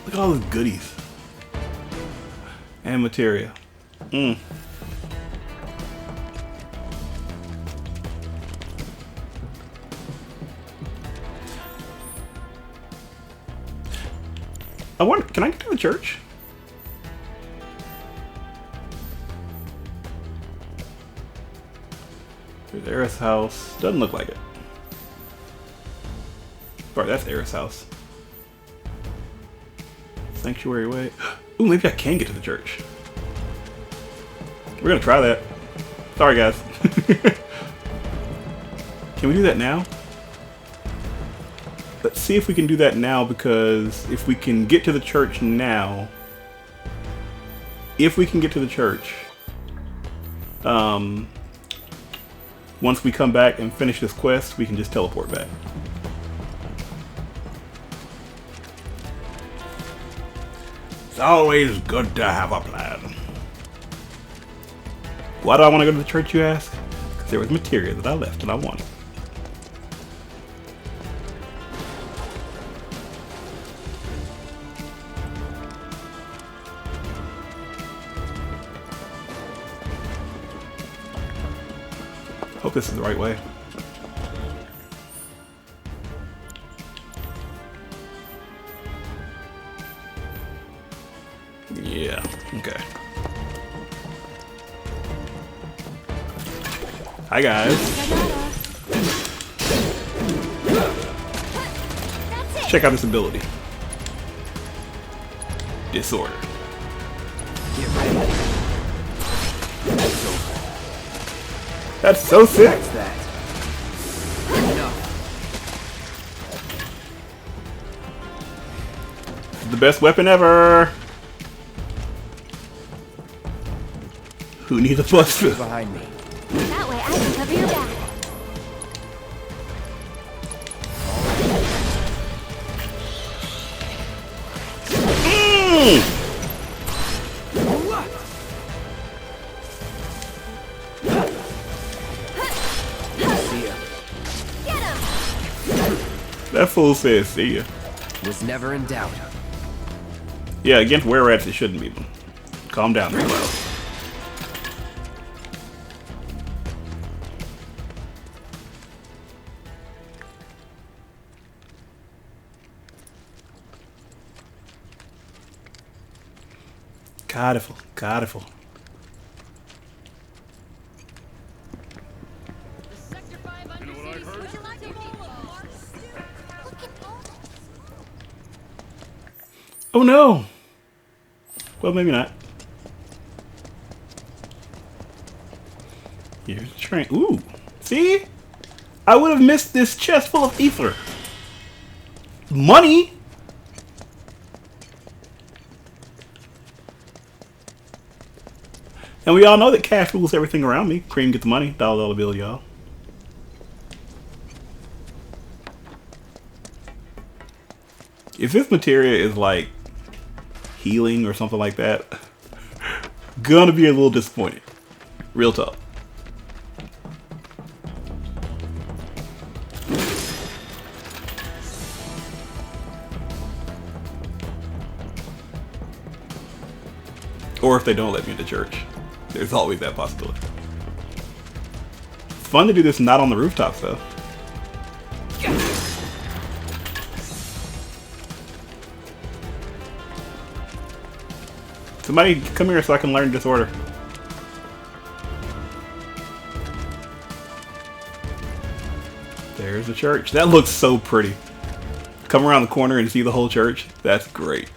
Look at all those goodies. And materia. Can I get to the church? There's Aerith's house. Doesn't look like it. Alright, that's Aerith's house. Sanctuary Way. Ooh, maybe I can get to the church. We're gonna try that. Sorry, guys. Can we do that now? Let's see if we can do that now, because if we can get to the church now, once we come back and finish this quest, we can just teleport back. It's always good to have a plan. Why do I want to go to the church, you ask? Because there was materia that I left and I wanted. Hope this is the right way. Yeah, okay. Hi guys. Check out this ability. Disorder. Get ready. That's so sick. That's that. Enough. The best weapon ever. Who needs a buster? Behind me. That way I can cover your back. That fool says see ya. Was never in doubt. Yeah, against were-rats it shouldn't be. Calm down, Meanwhile. Careful. Oh no! Well, maybe not. Here's the train. Ooh! See? I would have missed this chest full of ether. Money? And we all know that cash rules everything around me. Cream get the money. $1 bill, y'all. If this materia is like healing or something like that, gonna be a little disappointed. Real talk. Or if they don't let me into church. There's always that possibility. It's fun to do this not on the rooftops though. Somebody come here so I can learn disorder. There's the church. That looks so pretty. Come around the corner and see the whole church. That's great.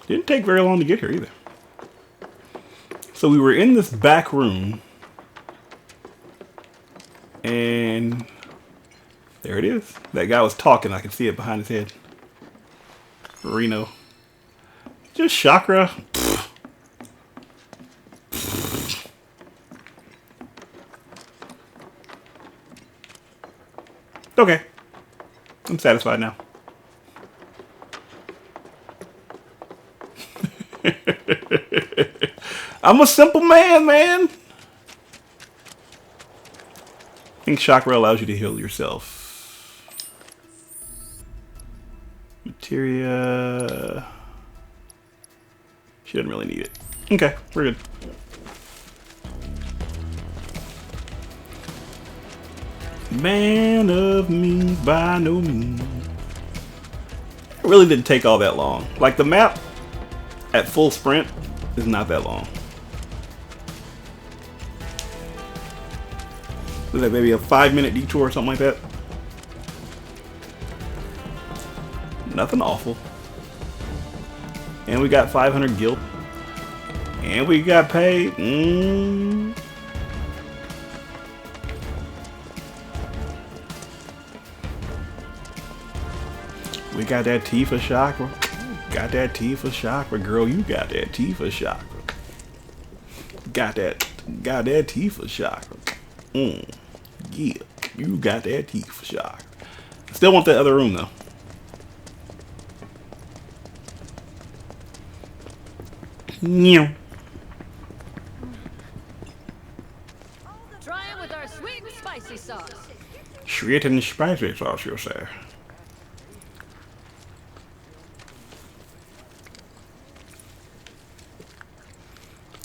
Didn't take very long to get here either. So we were in this back room. And there it is. That guy was talking. I could see it behind his head. Reno. Just chakra. Okay. I'm satisfied now. I'm a simple man. I think chakra allows you to heal yourself. Materia. She doesn't really need it. Okay, we're good. Man of means by no means. It really didn't take all that long. Like the map at full sprint is not that long. Was that maybe a 5-minute detour or something like that? Nothing awful. And we got 500 guilt. And we got paid. We got that Tifa chakra. Got that Tifa chakra, girl. You got that Tifa chakra. Got that Tifa chakra. Yeah, you got that Tifa chakra. Still want that other room though. Yeah. Try it with our sweet and spicy sauce. Sweet and spicy sauce, you'll say.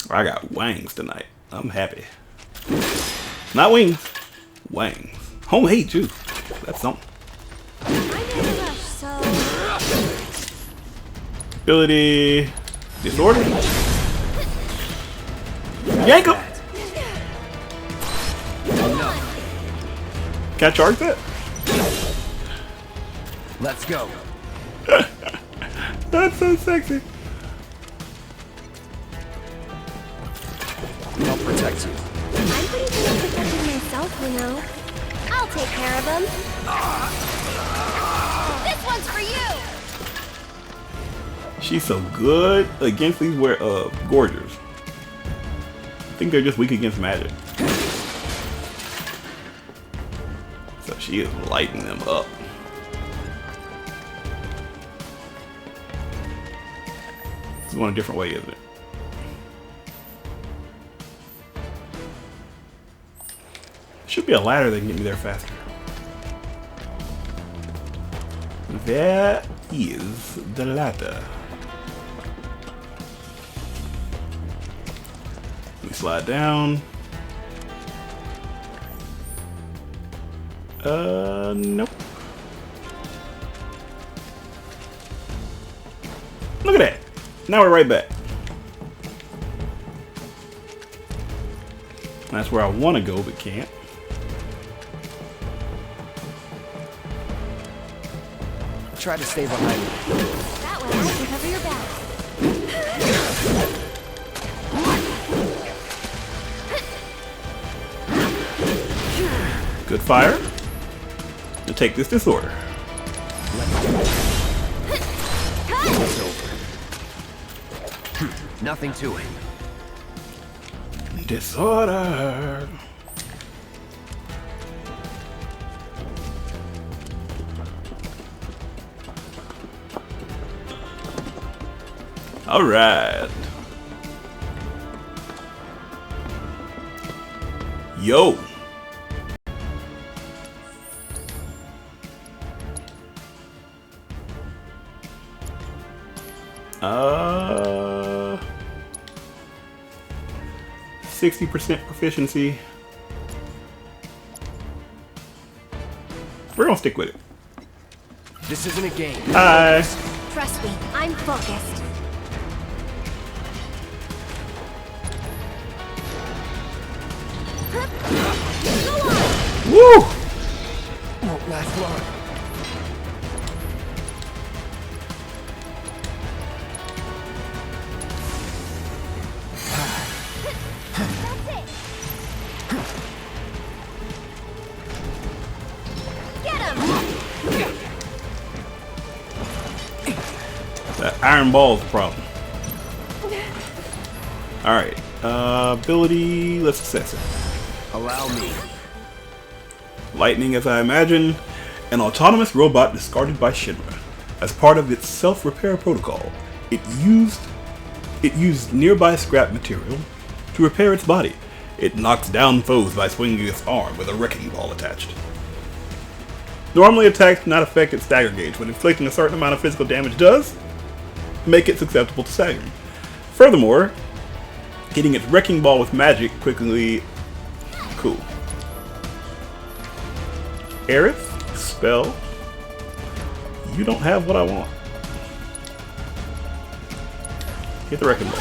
I got wangs tonight. I'm happy. Not wings. Wangs. Homemade too. That's something. I'm in a rush, so... Ability... Disorder? Yank him! Can I charge that? Let's go. That's so sexy. I'll protect you. I'm pretty good at protecting myself, you know. I'll take care of him. This one's for you! She's so good against these gorgers. I think they're just weak against magic. So she is lighting them up. It's going a different way, isn't it? Should be a ladder that can get me there faster. There is the ladder. We slide down. Nope. Look at that. Now we're right back. That's where I want to go, but can't. Try to stay behind me. That way I can cover your back. Good fire. To take this disorder. It's over. Nothing to it. Disorder. All right. Yo. Uh, 60% proficiency. We're gonna stick with it. This isn't a game. Hi. Trust me, I'm focused. Woo! Won't last long. That iron ball is the problem. Alright. Ability, let's assess it. Allow me. Lightning, as I imagine, an autonomous robot discarded by Shinra. As part of its self-repair protocol, it used nearby scrap material to repair its body. It knocks down foes by swinging its arm with a wrecking ball attached. Normally attacks do not affect its stagger gauge, but inflicting a certain amount of physical damage does make it susceptible to staggering. Furthermore, hitting its wrecking ball with magic quickly... Cool. Aerith, spell. You don't have what I want. Hit the wrecking ball.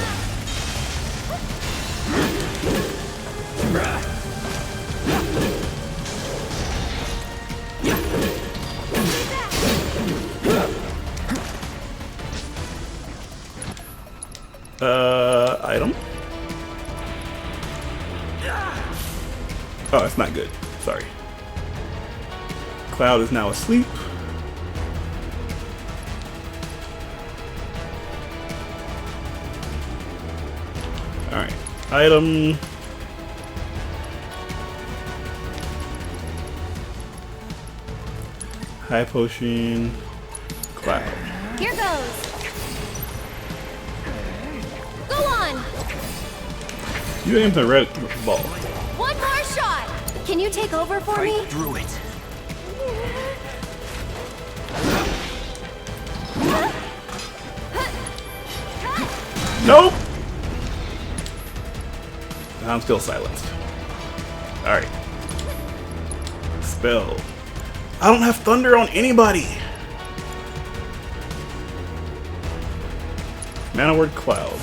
Item. Oh, that's not good. Sorry. Cloud is now asleep. Alright. Item. High potion. Cloud. Here goes. Go on. You aim the red ball. One more shot. Can you take over for me? Through it. Nope. I'm still silenced. Alright. Spell. I don't have thunder on anybody. Mana word cloud.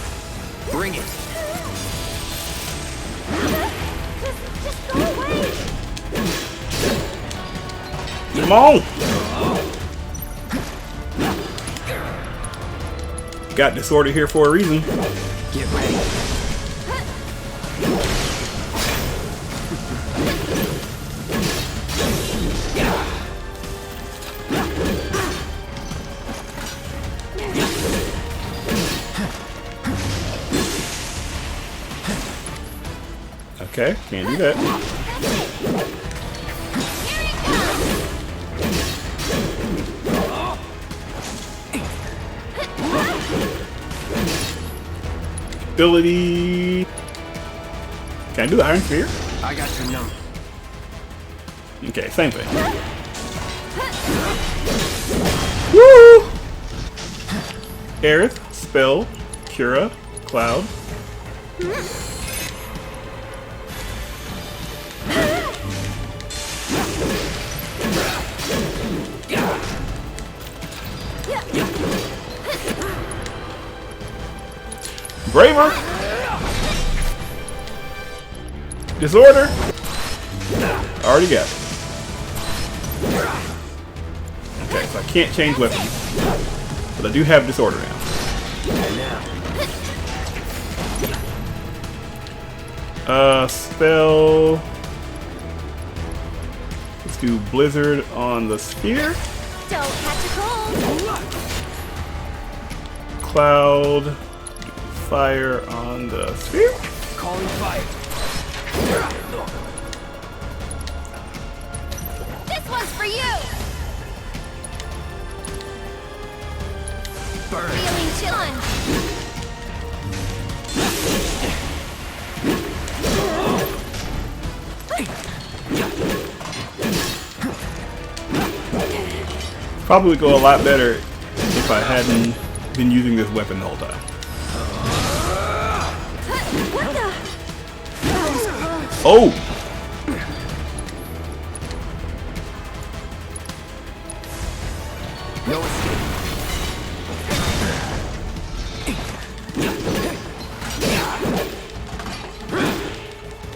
Bring it. Just go away. Come on. Got disorder here for a reason. Get ready. Okay, can't do that. Ability. Can I do the Iron Sphere? I got your number. Okay, same thing. Woo! Aerith, spell, Cura, Cloud. Braver! Disorder! Already got it. Okay, so I can't change weapons. But I do have disorder now. Spell. Let's do Blizzard on the sphere. Don't catch a cold. Cloud. Fire on the sphere. Calling fire. This one's for you. Burn. Feeling chillin'. Probably would go a lot better if I hadn't been using this weapon the whole time. What the? That was close. Oh! No escape.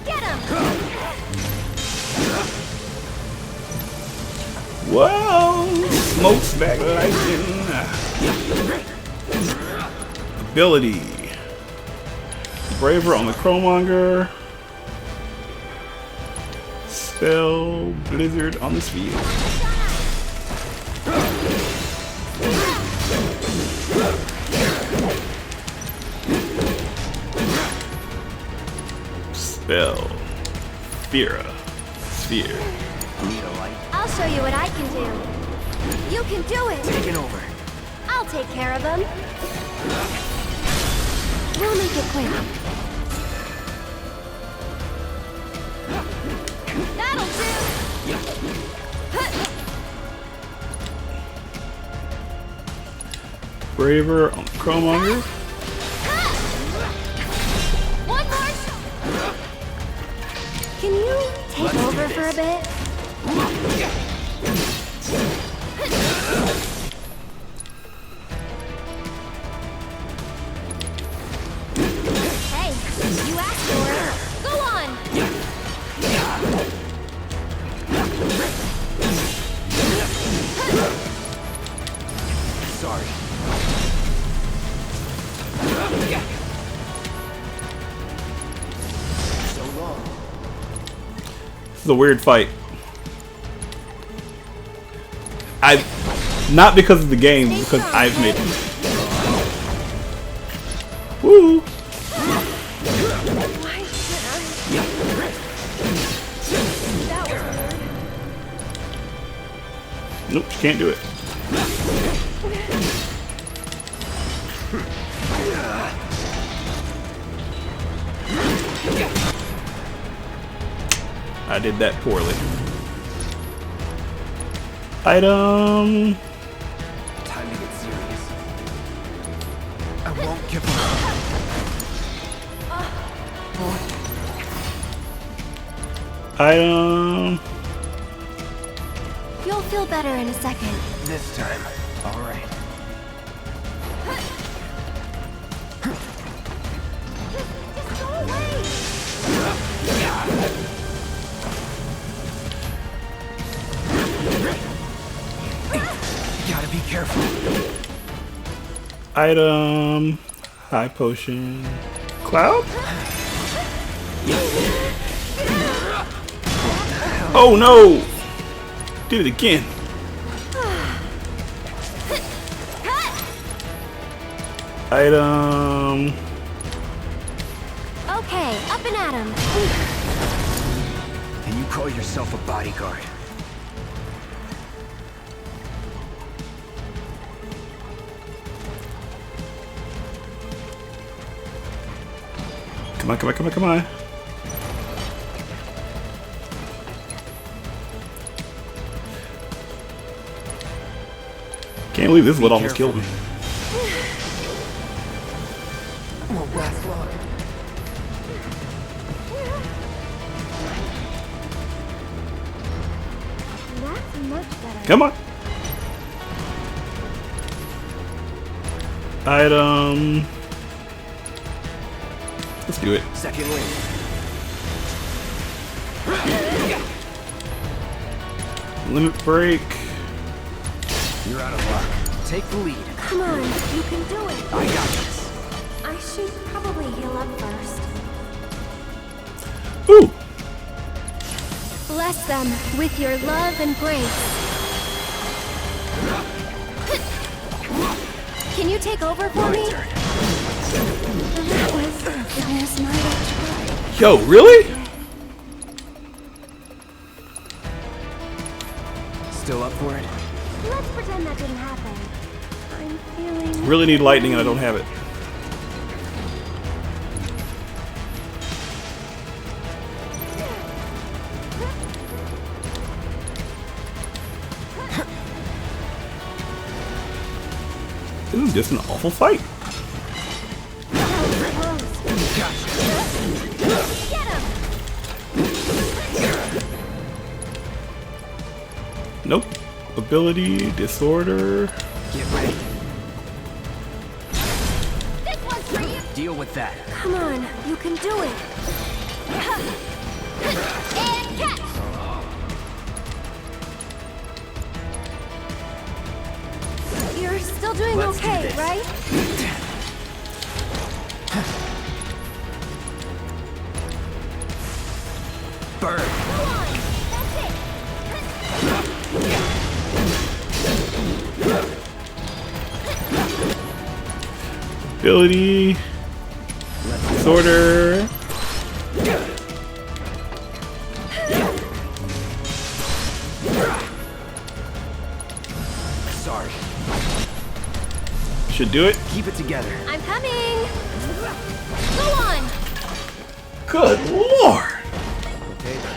Get him! Whoa! Smokestack lightning. Ability. Braver on the Chromonger. Spell Blizzard on the sphere. Spell Fira. Sphere. Need a light? I'll show you what I can do. You can do it. Taking over. I'll take care of them. We'll make it quick. That'll do. Braver on the Chromonger. One more shot. Can you take over for a bit? You asked for it. Go on! Sorry. So long. This is a weird fight. Not because of the game, because I've made it. Woo! Nope, she can't do it. I did that poorly. Item. Time to get serious. I won't give up. Item. You'll feel better in a second. This time. All right. Gotta be careful. Item. High potion. Cloud? Oh no! Did it again. Item. Okay, up and at 'em. And you call yourself a bodyguard? Come on, come on, come on, come on. Can't believe this is what almost killed me. Won't last long. That's much better. Come on. Item. Let's do it. Second wing. Limit break. You're out of luck. Take the lead. Come on, you can do it. I got this. I should probably heal up first. Ooh. Bless them with your love and grace. Can you take over for me? That was the last night I tried. Yo, really? Still up for it? Let's pretend that didn't happen. I'm feeling... Really need lightning and I don't have it. This is just an awful fight. Nope. Ability, disorder. Get ready. This one's for you. Deal with that. Come on, you can do it. And catch. You're still doing Let's do okay, this. right? Burn. Go on. That's it. Ability, disorder. Sorry. Should do it. Keep it together. I'm coming. Go on. Good lord. Okay, then.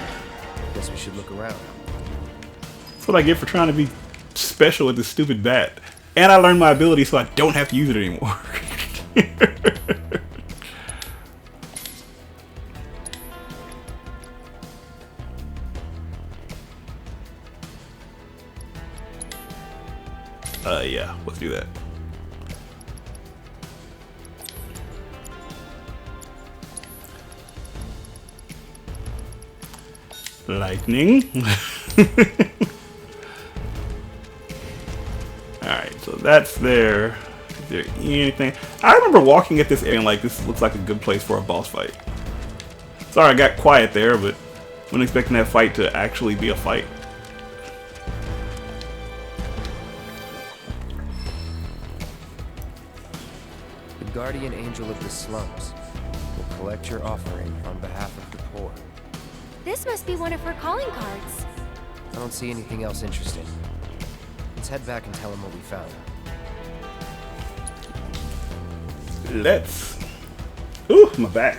Guess we should look around. That's what I get for trying to be special with this stupid bat. And I learned my ability so I don't have to use it anymore. Yeah, let's do that. Lightning. Alright, so that's there. Is there anything? I remember walking at this area and like, this looks like a good place for a boss fight. Sorry I got quiet there, but wasn't expecting that fight to actually be a fight. The guardian angel of the slums will collect your offering on behalf of the poor. This must be one of her calling cards. I don't see anything else interesting. Let's head back and tell him what we found. Let's. Ooh, my back.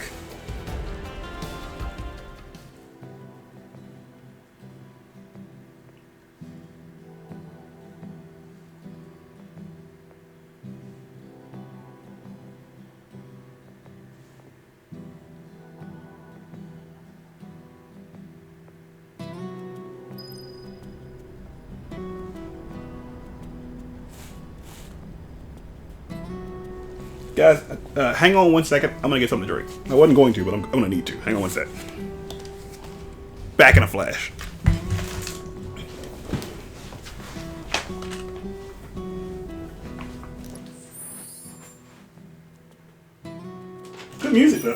Guys, hang on 1 second. I'm gonna get something to drink. I wasn't going to, but I'm gonna need to. Hang on 1 sec. Back in a flash. Good music, though.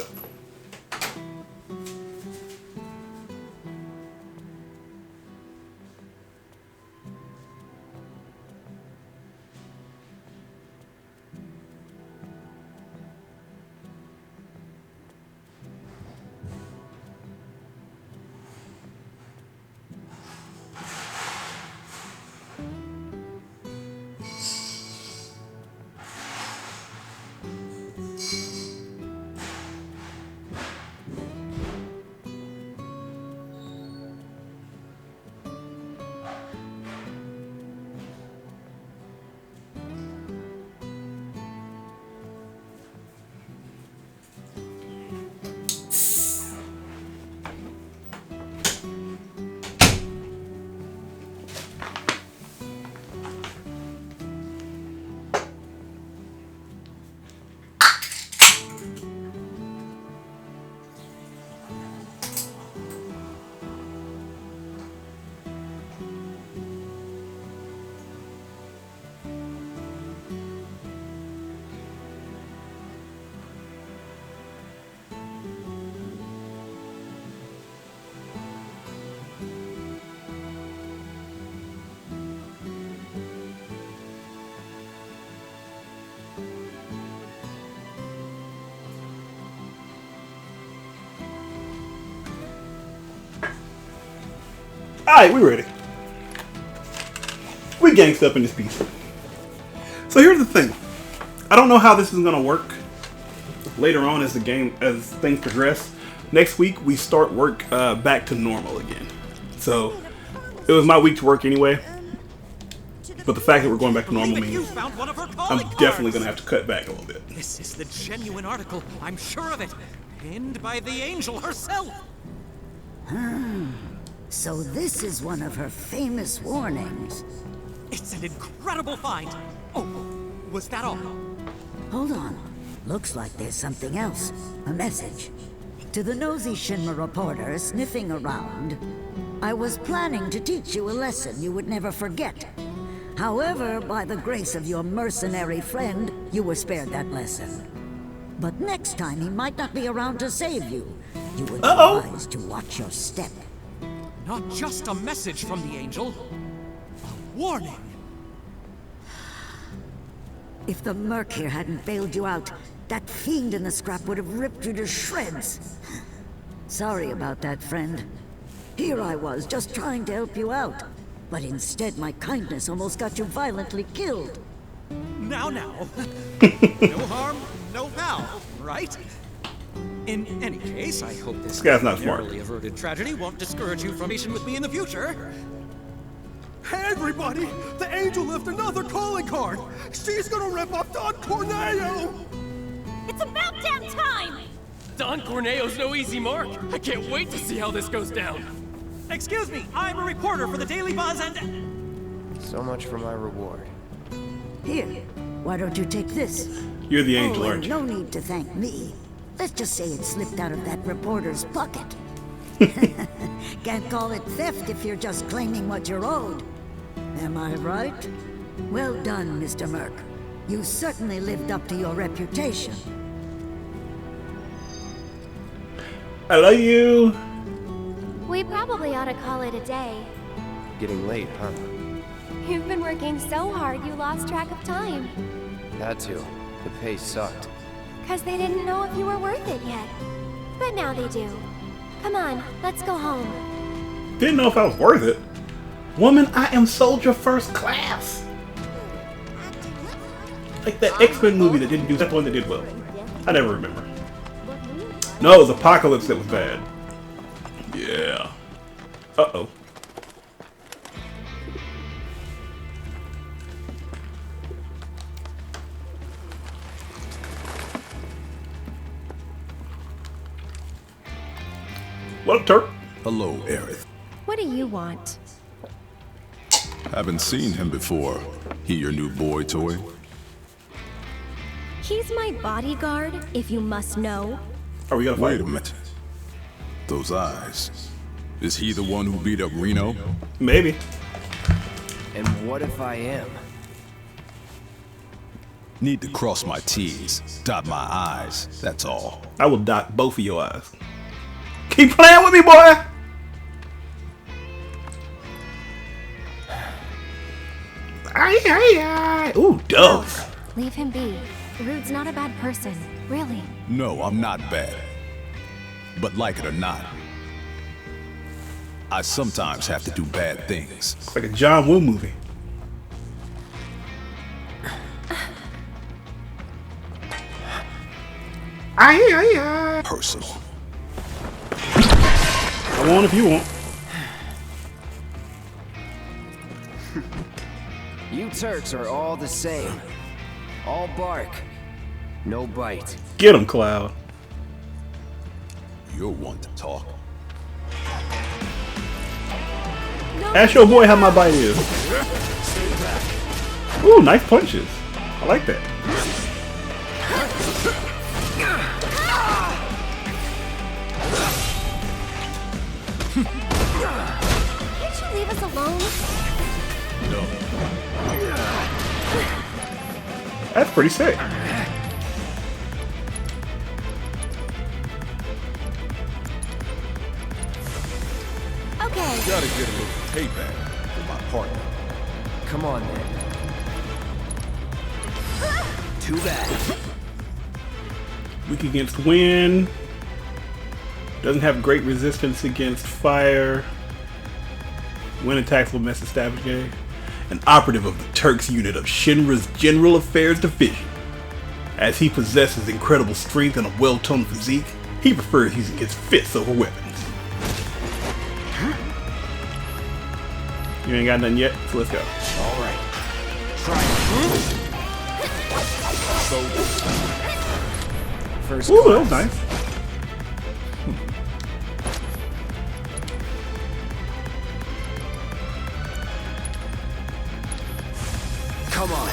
Alright, we ready. We gangsta up in this piece. So here's the thing. I don't know how this is gonna work later on as things progress. Next week we start work back to normal again. So it was my week to work anyway. But the fact that we're going back to normal means I'm definitely gonna have to cut back a little bit. This is the genuine article, I'm sure of it. Pinned by the angel herself. So this is one of her famous warnings. It's an incredible find. Oh, was that all? Hold on. Looks like there's something else. A message. To the nosy Shinra reporter sniffing around, I was planning to teach you a lesson you would never forget. However, by the grace of your mercenary friend, you were spared that lesson. But next time he might not be around to save you. You would be wise to watch your step. Not just a message from the angel. A warning. If the Merc here hadn't bailed you out, that fiend in the scrap would have ripped you to shreds. Sorry about that, friend. Here I was, just trying to help you out. But instead, my kindness almost got you violently killed. Now. No harm, no foul, right? In any case, I hope this guy's not smart. narrowly averted tragedy won't discourage you from being with me in the future. Hey everybody! The angel left another calling card! She's gonna rip off Don Corneo! It's about damn time! Don Corneo's no easy mark. I can't wait to see how this goes down. Excuse me, I'm a reporter for the Daily Buzz and... So much for my reward. Here, why don't you take this? You're the angel, aren't you? No need to thank me. Let's just say it slipped out of that reporter's pocket. Can't call it theft if you're just claiming what you're owed. Am I right? Well done, Mr. Merc. You certainly lived up to your reputation. I love you. We probably ought to call it a day. Getting late, huh? You've been working so hard you lost track of time. Had to. The pay sucked. 'Cause they didn't know if you were worth it yet. But now they do. Come on, let's go home. Didn't know if I was worth it. Woman, I am soldier first class. Like that X-Men movie that didn't do that one that did well. I never remember. No, it was Apocalypse that was bad. Yeah. Uh-oh. What up, Turk? Hello, Aerith. What do you want? Haven't seen him before. He your new boy toy? He's my bodyguard, if you must know. Are we gonna fight? Wait a minute. Those eyes. Is he the one who beat up Reno? Maybe. And what if I am? Need to cross my T's, dot my I's, that's all. I will dot both of your eyes. Keep playing with me, boy! Ooh, doves. Leave him be. Rude's not a bad person, really. No, I'm not bad. But like it or not, I sometimes have to do bad things. It's like a John Woo movie. Personal. I want if you want. You Turks are all the same. All bark, no bite. Get him, Cloud. You're one to talk. Ask your boy how my bite is. Ooh, nice punches. I like that. Can't you leave us alone? No. That's pretty sick. Okay. Gotta get a little payback for my partner. Come on, then. Too bad. Weak against wind. Doesn't have great resistance against fire. Wind attacks will mess established game. An operative of the Turks unit of Shinra's General Affairs Division. As he possesses incredible strength and a well-toned physique, he prefers using his fists over weapons. You ain't got nothing yet, so let's go. Alright. Try it. First Ooh, that was nice. Come on.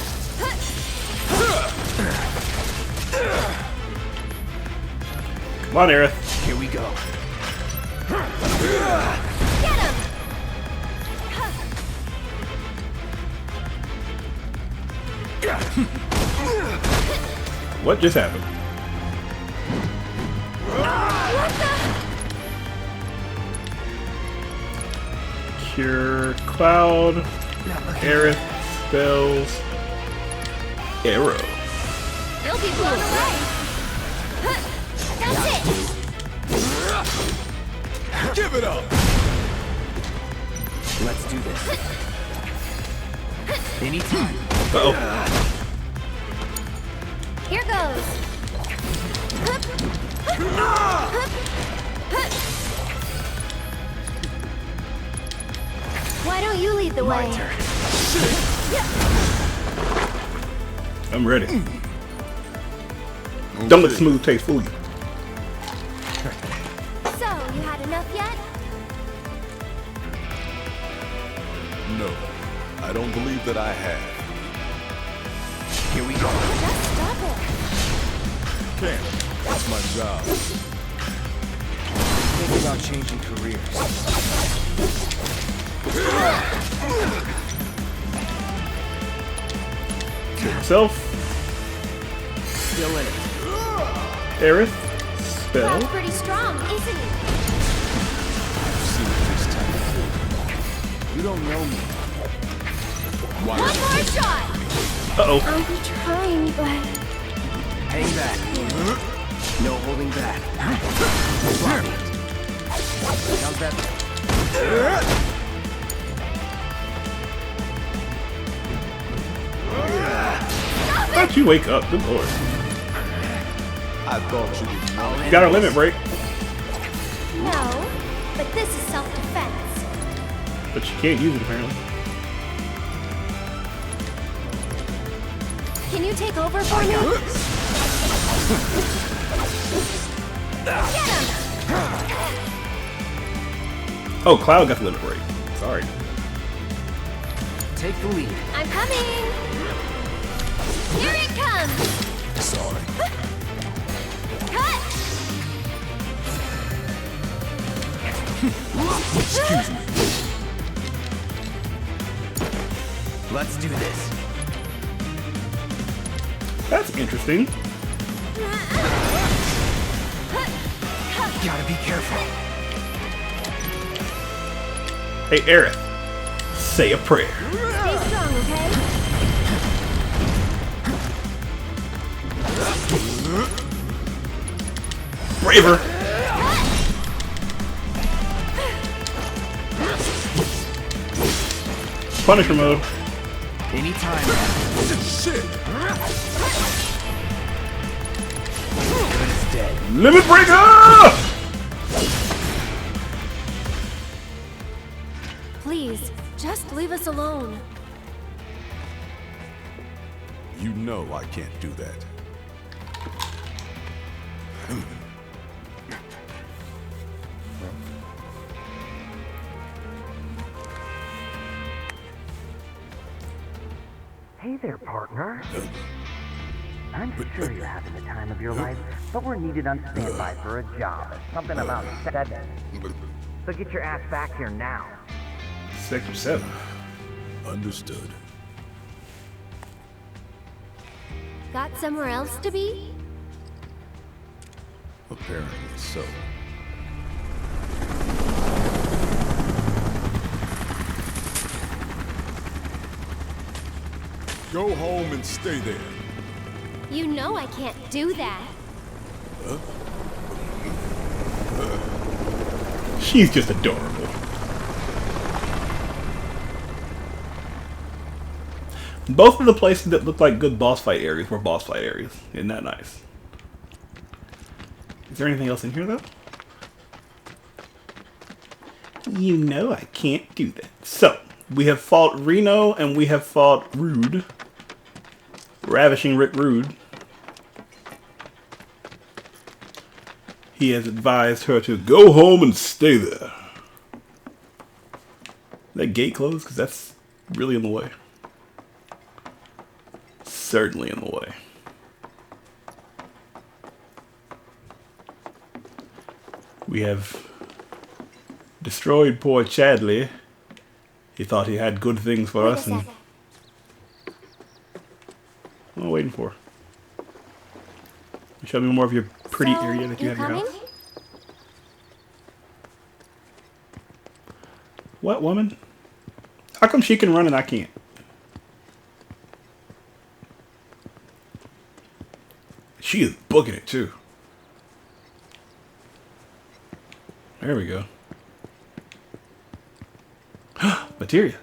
Come on, Aerith. Here we go. Get him! What just happened? Cure Cloud. Aerith spells. Arrow. You'll be blown away. That's it. Give it up! Let's do this. Anytime. Uh-oh. Here goes. Why don't you lead the way? My turn. I'm ready. Don't let smooth taste fool you. So, you had enough yet? No, I don't believe that I have. Here we go. Just stop it. Can't. That's my job. Think about changing careers. Kill himself. Still in it. Aerith. Spell. Cloud's pretty strong, isn't he? I've seen this type of thing. You don't know me. One more shot! Uh-oh. I'll be trying, but... Hang back. No holding back. How's that? How'd you wake up? Good lord. I thought you would know. You got our limit break. No, but this is self-defense. But you can't use it apparently. Can you take over for me? Get him! Oh, Cloud got the limit break. Sorry. Take the lead. I'm coming! Here it comes! Sorry. Cut! Excuse me. Let's do this. That's interesting. Gotta be careful. Hey, Aerith. Say a prayer. Stay strong, okay? Braver. Punisher mode. Anytime. Shit. It's dead. Limit breaker! Please, just leave us alone. You know I can't do that. Hey there, partner. I'm sure you're having the time of your life, but we're needed on standby for a job. Something about 7. So get your ass back here now. Sector 7. Understood. Got somewhere else to be? Apparently so. Go home and stay there. You know I can't do that. She's just adorable. Both of the places that look like good boss fight areas were boss fight areas. Isn't that nice? Is there anything else in here though? You know I can't do that. So, we have fought Reno and we have fought Rude. Ravishing Rick Rude. He has advised her to go home and stay there. That gate closed? Because that's really in the way. Certainly in the way. We have destroyed poor Chadley. He thought he had good things for us, and what am I waiting for? Show me more of your pretty area that you have in your house. What, woman? How come she can run and I can't? She is booking it too. There we go. Materia.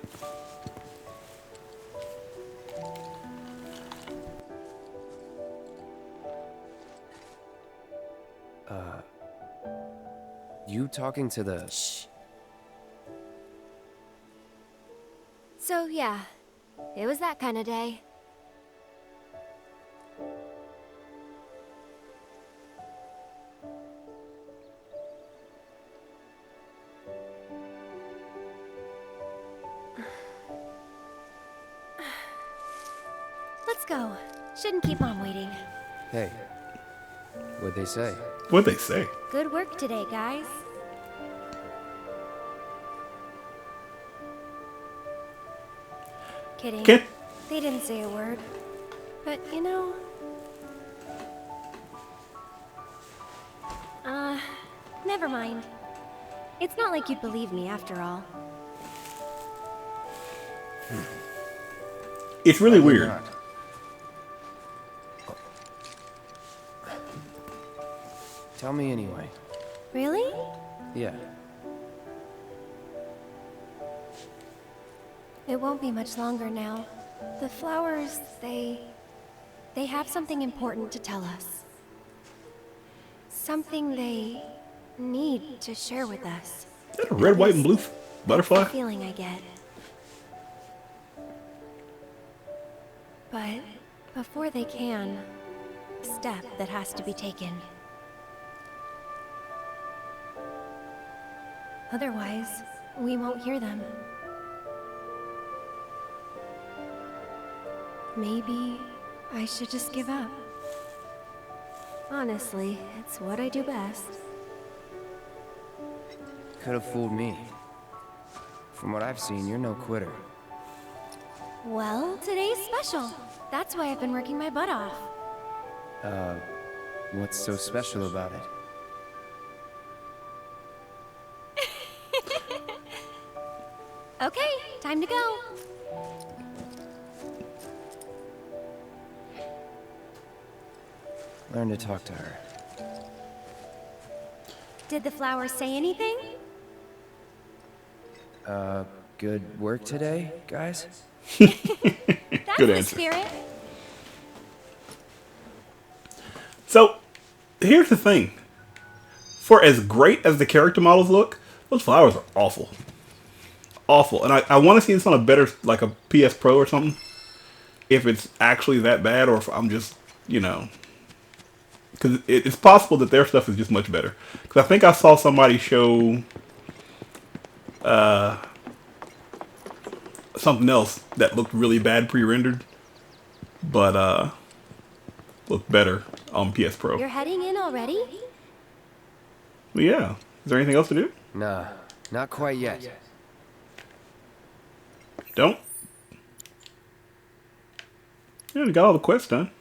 You talking to the... Shh. So, yeah. It was that kind of day. Let's go. Shouldn't keep on waiting. Hey. What'd they say? What'd they say? Good work today, guys. Kidding. Okay. They didn't say a word. But, you know... never mind. It's not like you'd believe me after all. It's really weird. Tell me anyway. Really? Yeah. It won't be much longer now. The flowers, they have something important to tell us. Something they need to share with us. Is that a red, white, and blue butterfly? That's the feeling I get. But before they can, a step that has to be taken. Otherwise, we won't hear them. Maybe I should just give up. Honestly, it's what I do best. Could have fooled me. From what I've seen, you're no quitter. Well, today's special. That's why I've been working my butt off. What's so special about it? Okay, time to go. Learn to talk to her. Did the flowers say anything? Good work today, guys? That's Good the answer. spirit. So, here's the thing. For as great as the character models look, those flowers are awful. Awful. And I want to see this on a better, like a PS Pro or something. If it's actually that bad, or if I'm just, you know... Because it's possible that their stuff is just much better. Because I think I saw somebody show... something else that looked really bad pre-rendered. But, looked better on PS Pro. You're heading in already? Well, yeah. Is there anything else to do? Nah, not quite yet. Don't. Yeah, we got all the quests done.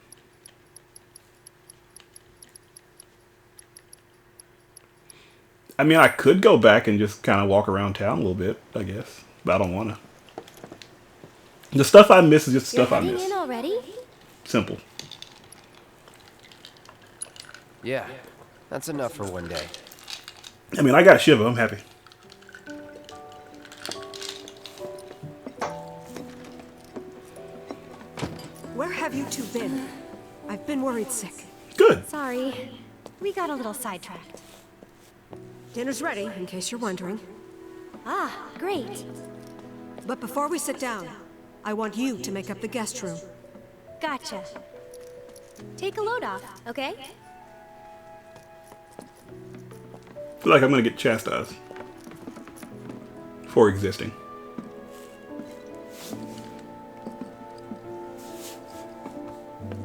I mean, I could go back and just kind of walk around town a little bit, I guess. But I don't want to. The stuff I miss is just stuff I You're miss. heading in already? Simple. Yeah, that's enough for one day. I mean, I got Shiva. I'm happy. Where have you two been? I've been worried sick. Good. Sorry. We got a little sidetracked. Dinner's ready, in case you're wondering. Ah, great. But before we sit down, I want you to make up the guest room. Gotcha. Take a load off, okay? I feel like I'm going to get chastised for existing.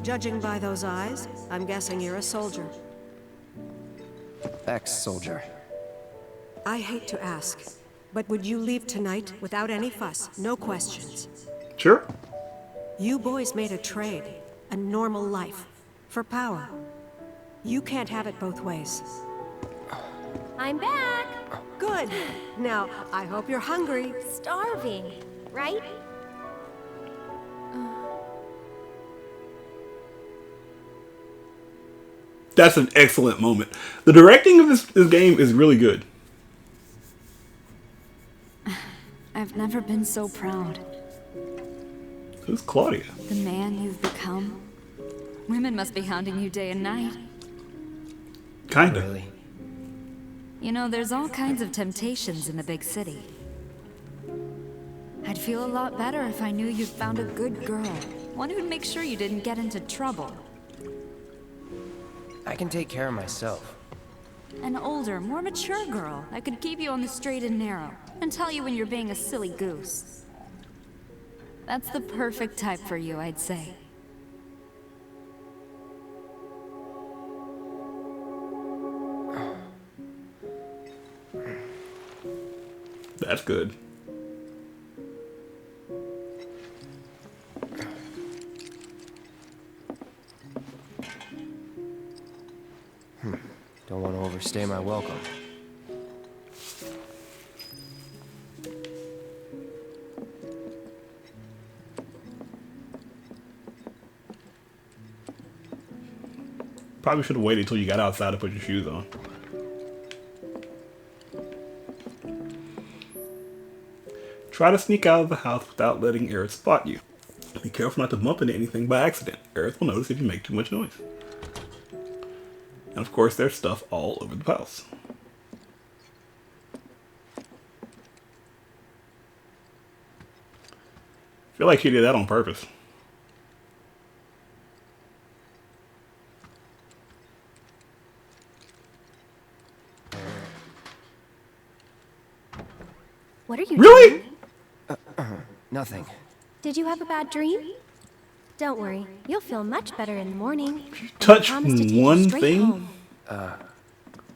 Judging by those eyes, I'm guessing you're a soldier. Ex-soldier. I hate to ask, but would you leave tonight without any fuss, no questions? Sure. You boys made a trade, a normal life, for power. You can't have it both ways. I'm back. Good. Now, I hope you're hungry. Starving, right? That's an excellent moment. The directing of this game is really good. I've never been so proud. Who's Claudia? The man you've become. Women must be hounding you day and night. Kinda. Really? You know, there's all kinds of temptations in the big city. I'd feel a lot better if I knew you'd found a good girl. One who'd make sure you didn't get into trouble. I can take care of myself. An older, more mature girl that could keep you on the straight and narrow and tell you when you're being a silly goose. That's the perfect type for you, I'd say. That's good. overstay my welcome. Probably should have waited until you got outside to put your shoes on. Try to sneak out of the house without letting Aerith spot you. Be careful not to bump into anything by accident. Aerith will notice if you make too much noise. And of course, there's stuff all over the house. I feel like she did that on purpose. What are you really? doing? Nothing. Did you have a bad dream? Don't worry, you'll feel much better in the morning. Touch I promise to take you one straight thing? home.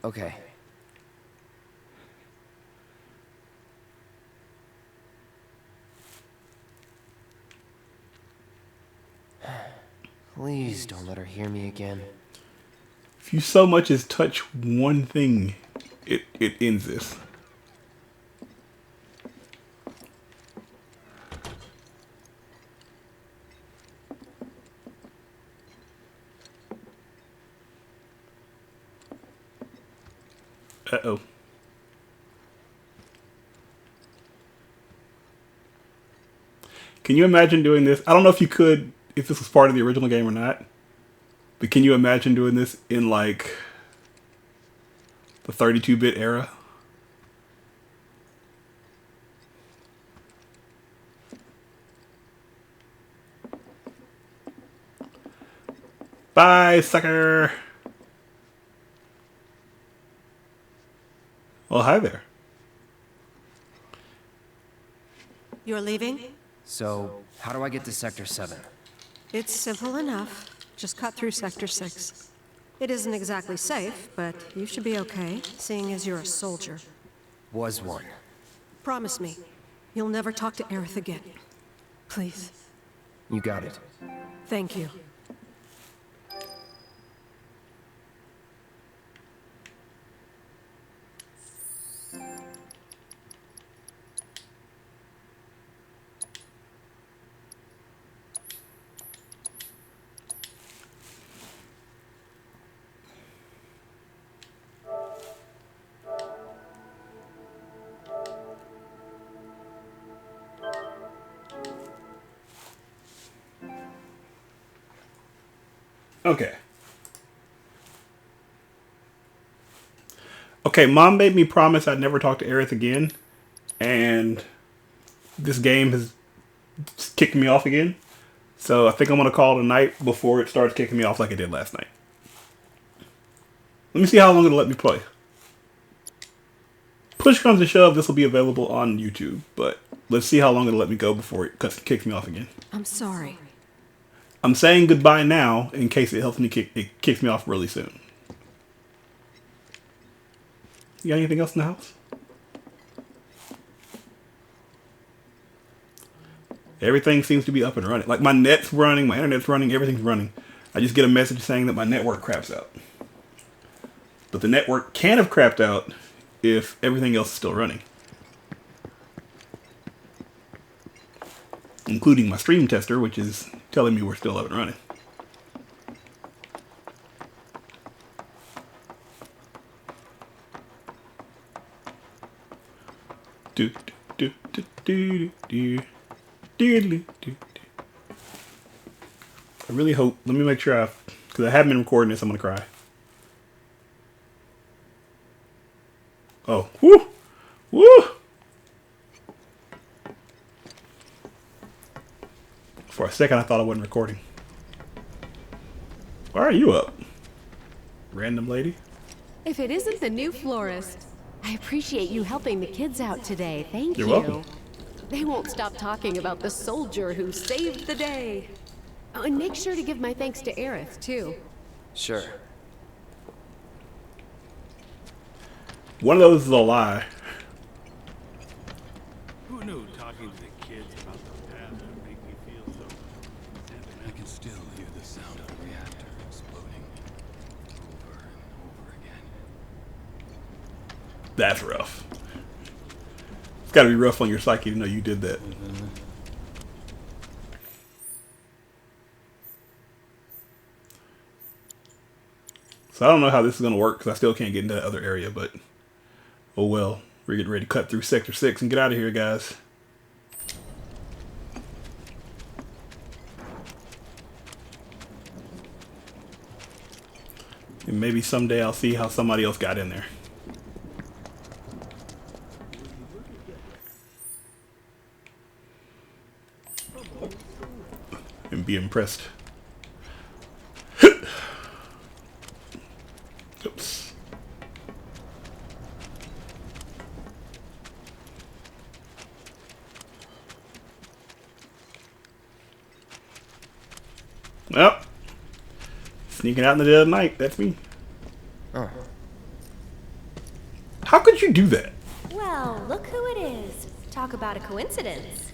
Okay. Please don't let her hear me again. If you so much as touch one thing, it ends this. Uh-oh. Can you imagine doing this? I don't know if you could, if this was part of the original game or not. But can you imagine doing this in like the 32-bit era? Bye, sucker. Well, hi there. You're leaving? So, how do I get to Sector 7? It's simple enough. Just cut through Sector 6. It isn't exactly safe, but you should be okay, seeing as you're a soldier. Was one. Promise me, you'll never talk to Aerith again. Please. You got it. Thank you. Okay. Okay, Mom made me promise I'd never talk to Aerith again, and this game has kicked me off again. So I think I'm going to call it a night before it starts kicking me off like it did last night. Let me see how long it'll let me play. Push comes to shove, this will be available on YouTube, but let's see how long it'll let me go before it kicks me off again. I'm sorry. I'm saying goodbye now in case it helps me it kicks me off really soon. You got anything else in the house? Everything seems to be up and running. Like my net's running, my internet's running, everything's running. I just get a message saying that my network craps out. But the network can have crapped out if everything else is still running. Including my stream tester, which is telling me we're still up and running. Do do do do do do do do. I really hope. Let me make sure because I haven't been recording this. I'm gonna cry. Oh, woo, woo. For a second, I thought I wasn't recording. Why are you up? Random lady? If it isn't the new florist. I appreciate you helping the kids out today. Thank you. You're welcome. They won't stop talking about the soldier who saved the day. Oh, and make sure to give my thanks to Aerith, too. Sure. One of those is a lie. Who knew talking to the kids about the past would make me feel so sentimental? I can still hear the sound of the reactor exploding over and over again. That's rough. It's gotta be rough on your psyche to know you did that. So I don't know how this is gonna work because I still can't get into that other area, but oh well. We're getting ready to cut through Sector 6 and get out of here, guys. And maybe someday I'll see how somebody else got in there. And be impressed. Oops. Well, sneaking out in the dead of night, that's me. Oh. How could you do that? Well, look who it is. Talk about a coincidence.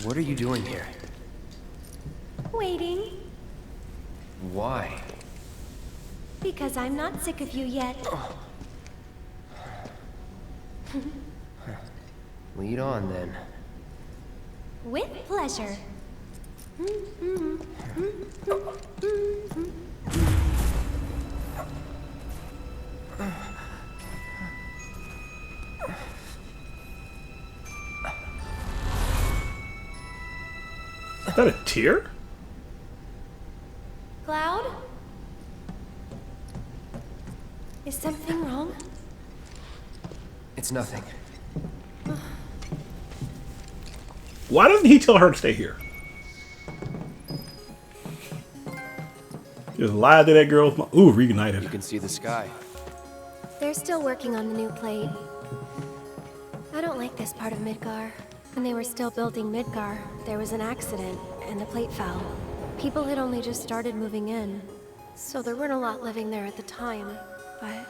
What are you doing here? Waiting. Why? Because I'm not sick of you yet. Lead on, then. With pleasure. Is that a tear? Cloud? Is something wrong? It's nothing. Why doesn't he tell her to stay here? Just lied to that girl's mom. Ooh, reunited. You can see the sky. They're still working on the new plate. I don't like this part of Midgar. When they were still building Midgar, there was an accident, and the plate fell. People had only just started moving in, so there weren't a lot living there at the time, but...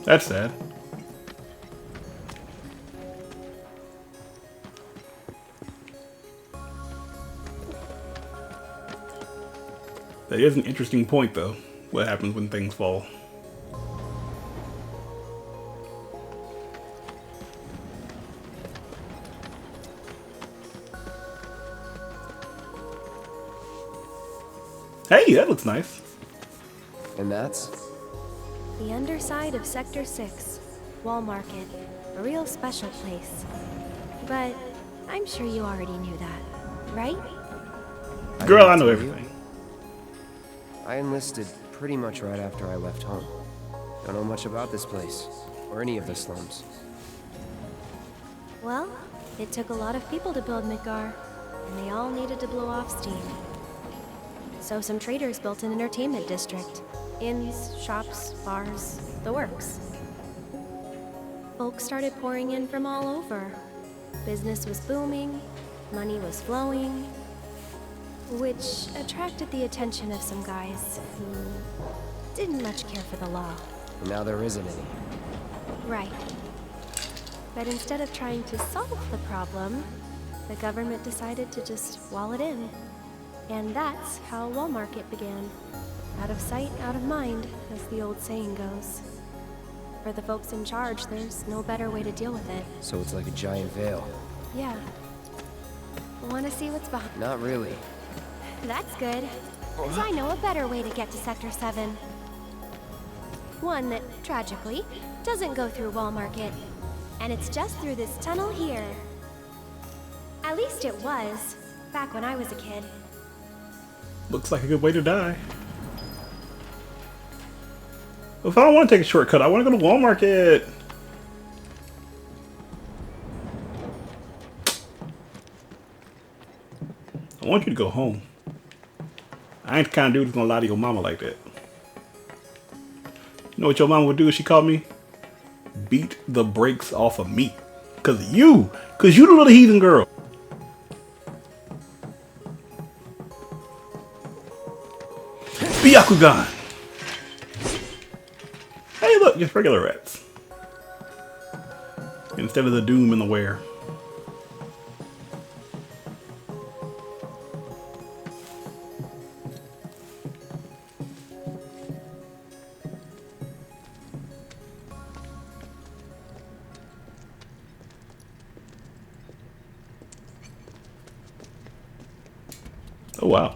That's sad. That is an interesting point, though. What happens when things fall? Hey, that looks nice. And that's? The underside of Sector 6, Wall Market, a real special place. But I'm sure you already knew that, right? Girl, I know everything. I enlisted pretty much right after I left home. Don't know much about this place, or any of the slums. Well, it took a lot of people to build Midgar, and they all needed to blow off steam. So some traders built an entertainment district. Inns, shops, bars, the works. Folks started pouring in from all over. Business was booming, money was flowing, which attracted the attention of some guys who didn't much care for the law. And now there isn't any. Right. But instead of trying to solve the problem, the government decided to just wall it in. And that's how Wall Market began. Out of sight, out of mind, as the old saying goes. For the folks in charge, there's no better way to deal with it. So it's like a giant veil. Yeah. Want to see what's behind? Not really. That's good. 'Cause I know a better way to get to Sector 7. One that, tragically, doesn't go through Wall Market. And it's just through this tunnel here. At least it was, back when I was a kid. Looks like a good way to die. If I don't want to take a shortcut, I want to go to Wall Market. I want you to go home. I ain't the kind of dude who's gonna lie to your mama like that. You know what your mama would do if she called me? Beat the brakes off of me. Cause you the little heathen girl. Byakugan. Hey look, just regular rats. Instead of the doom and the wear. Oh wow.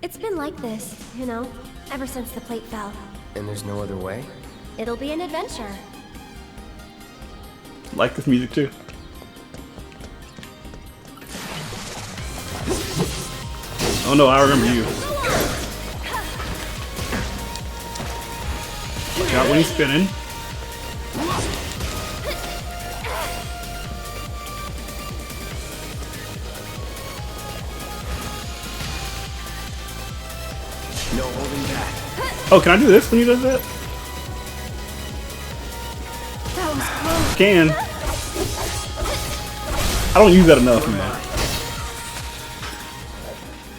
It's been like this, you know, ever since the plate fell. And there's no other way? It'll be an adventure. Like this music too. Oh no, I remember you. Watch out when he's spinning. No holding back. Oh, can I do this when he does that? That was close. Can. I don't use that enough, man.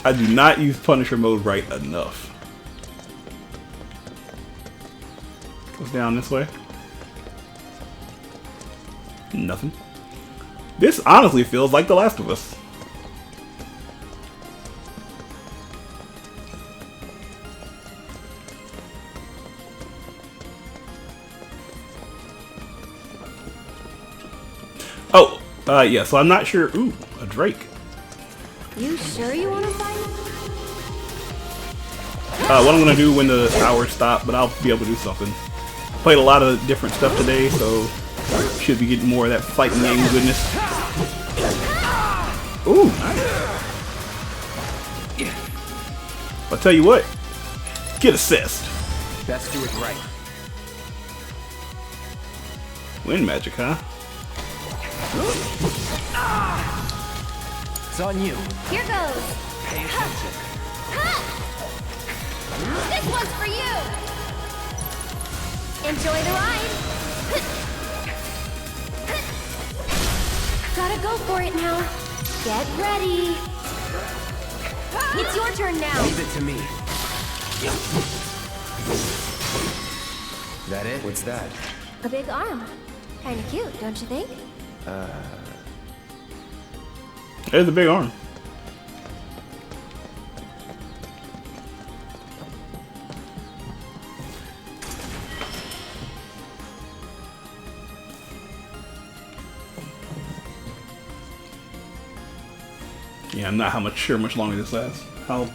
I do not use Punisher mode right enough. Goes down this way. Nothing. This honestly feels like The Last of Us. Oh, yeah, so I'm not sure. Ooh, a Drake. You sure you want to fight? What I'm gonna do when the hours stop, but I'll be able to do something. Played a lot of different stuff today, so should be getting more of that fighting game goodness. Ooh, nice. I'll tell you what, get assist. Best do it right. Wind magic, huh? It's on you. Here goes. Pay attention. This one's for you. Enjoy the ride. Gotta go for it now. Get ready. It's your turn now. Leave it to me. That it? What's that? A big arm. Kinda cute, don't you think? There's a big arm. Yeah, I'm not sure much longer this lasts. How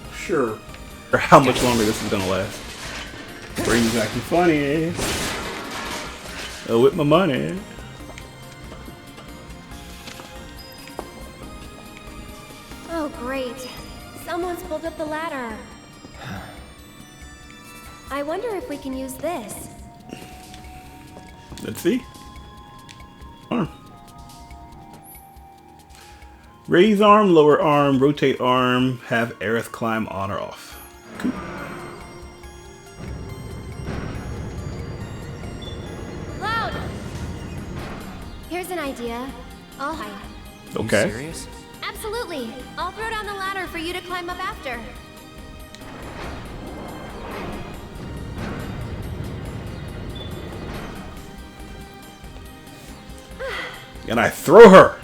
much longer this is gonna last. Brings acting funny. With my money. Oh, great. Someone's pulled up the ladder. I wonder if we can use this. Let's see. Arm. Raise arm, lower arm, rotate arm, have Aerith climb on or off. Cool. Loud! Here's an idea. I'll hide. Okay. You serious? Absolutely. I'll throw down the ladder for you to climb up after. And I throw her.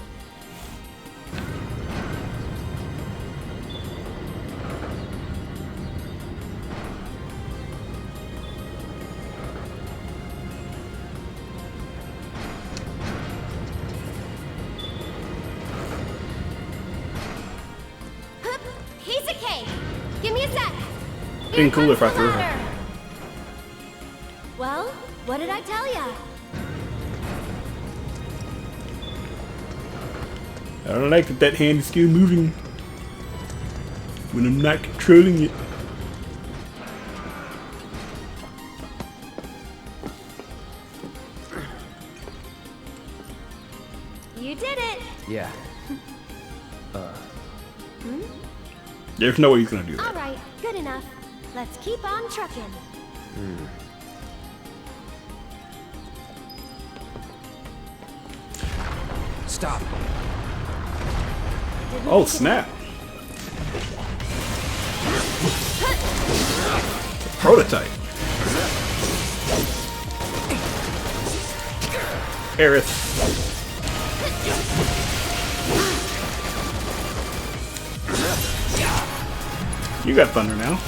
Piece of cake. Give me a sec. Being cool if I threw her. Well, what did I tell ya? I don't like that hand is still moving when I'm not controlling it. You did it. Yeah. There's no way he's gonna do that. All right, good enough. Let's keep on trucking. Stop. Oh snap! Prototype. Aerith. You got thunder now.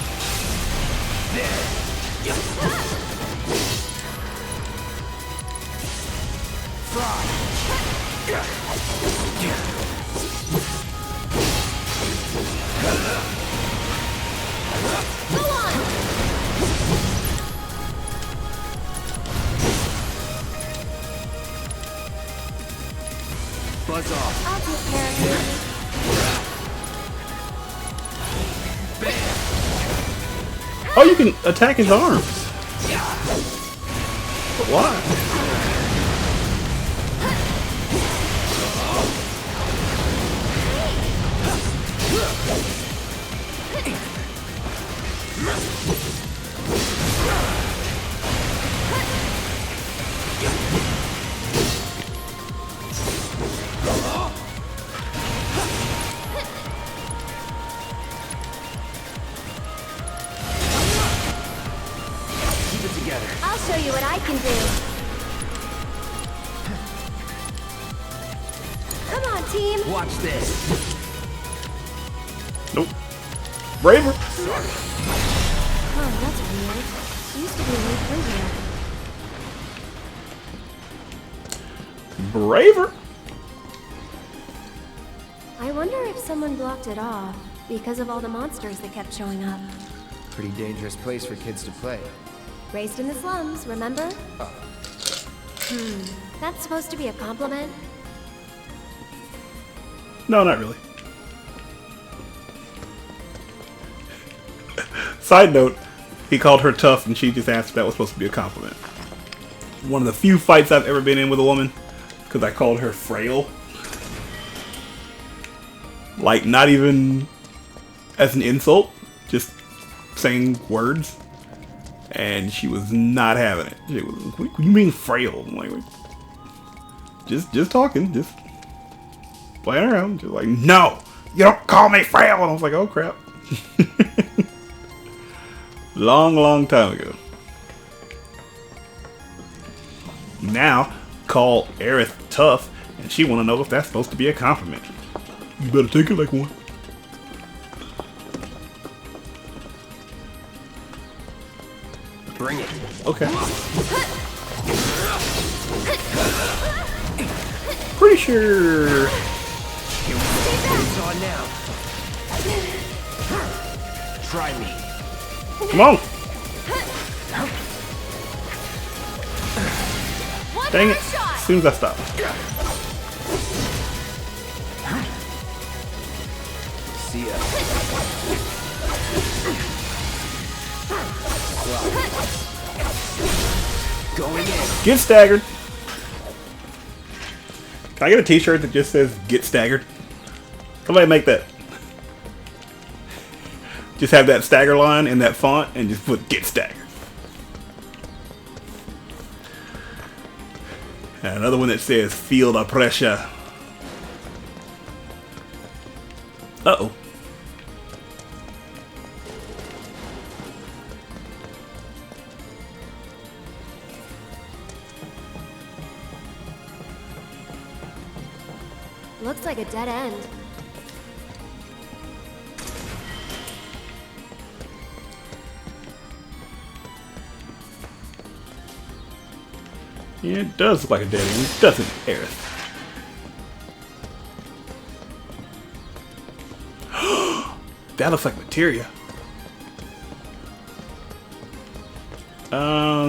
Oh, you can attack his arms. But why? I'll show you what I can do. Come on, team. Watch this. Nope. Braver. Oh, that's weird. There used to be a way through here. Braver. I wonder if someone blocked it off because of all the monsters that kept showing up. Pretty dangerous place for kids to play. Raised in the slums, remember? That's supposed to be a compliment? No, not really. Side note, he called her tough and she just asked if that was supposed to be a compliment. One of the few fights I've ever been in with a woman, because I called her frail. Like, not even as an insult, just saying words. And she was not having it. She was, what do you mean frail? I'm like, just talking, just playing around. Just like, no, you don't call me frail. And I was like, oh crap. Long time ago. Now, call Aerith tough, and she want to know if that's supposed to be a compliment. You better take it like one. Bring it. Okay. Pretty sure. It's on now. Try me. Come on. Dang it. As soon as I stop. See ya. Going in. Get staggered. Can I get a t-shirt that just says get staggered? Somebody make that. Just have that stagger line in that font and just put get staggered. And another one that says feel the pressure. Uh-oh. Looks like a dead end. Yeah, it does look like a dead end, doesn't it, Aerith? That looks like materia.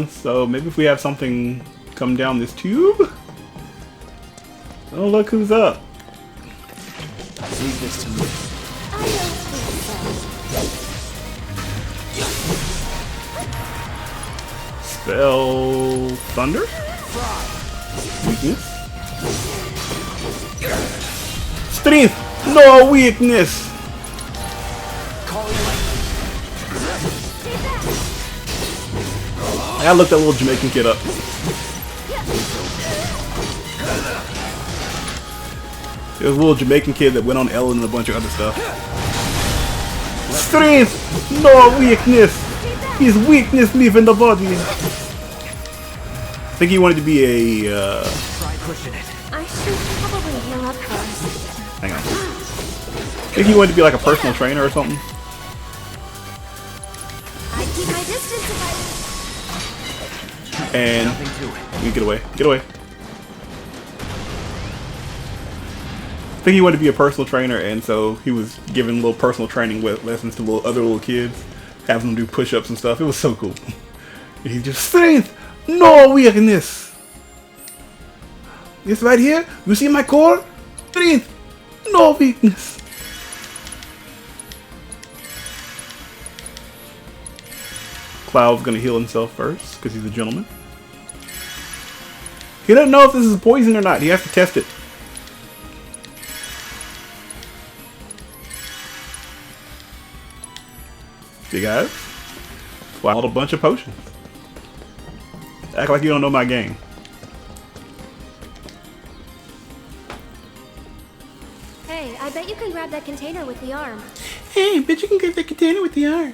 So maybe if we have something come down this tube? Oh, look who's up. Leave this to me. Spell thunder? Weakness. Strength! No weakness! I looked that little Jamaican kid up. There was a little Jamaican kid that went on Ellen and a bunch of other stuff. Strength! No weakness! His weakness live in the body. I think he wanted to be a, Try pushing it. I should probably heal up first. hang on. I think he wanted to be like a personal trainer or something. I keep my distance if And you get away. Get away. I think he wanted to be a personal trainer, and so he was giving little personal training lessons to other little kids, having them do push-ups and stuff. It was so cool. And he just strength, no weakness. This right here, you see my core? Strength, no weakness. Cloud's gonna heal himself first, because he's a gentleman. He doesn't know if this is poison or not. He has to test it. See, guys? Swallowed a bunch of potions. Act like you don't know my game. Hey, I bet you can grab that container with the arm. Hey, bet you can grab that container with the arm.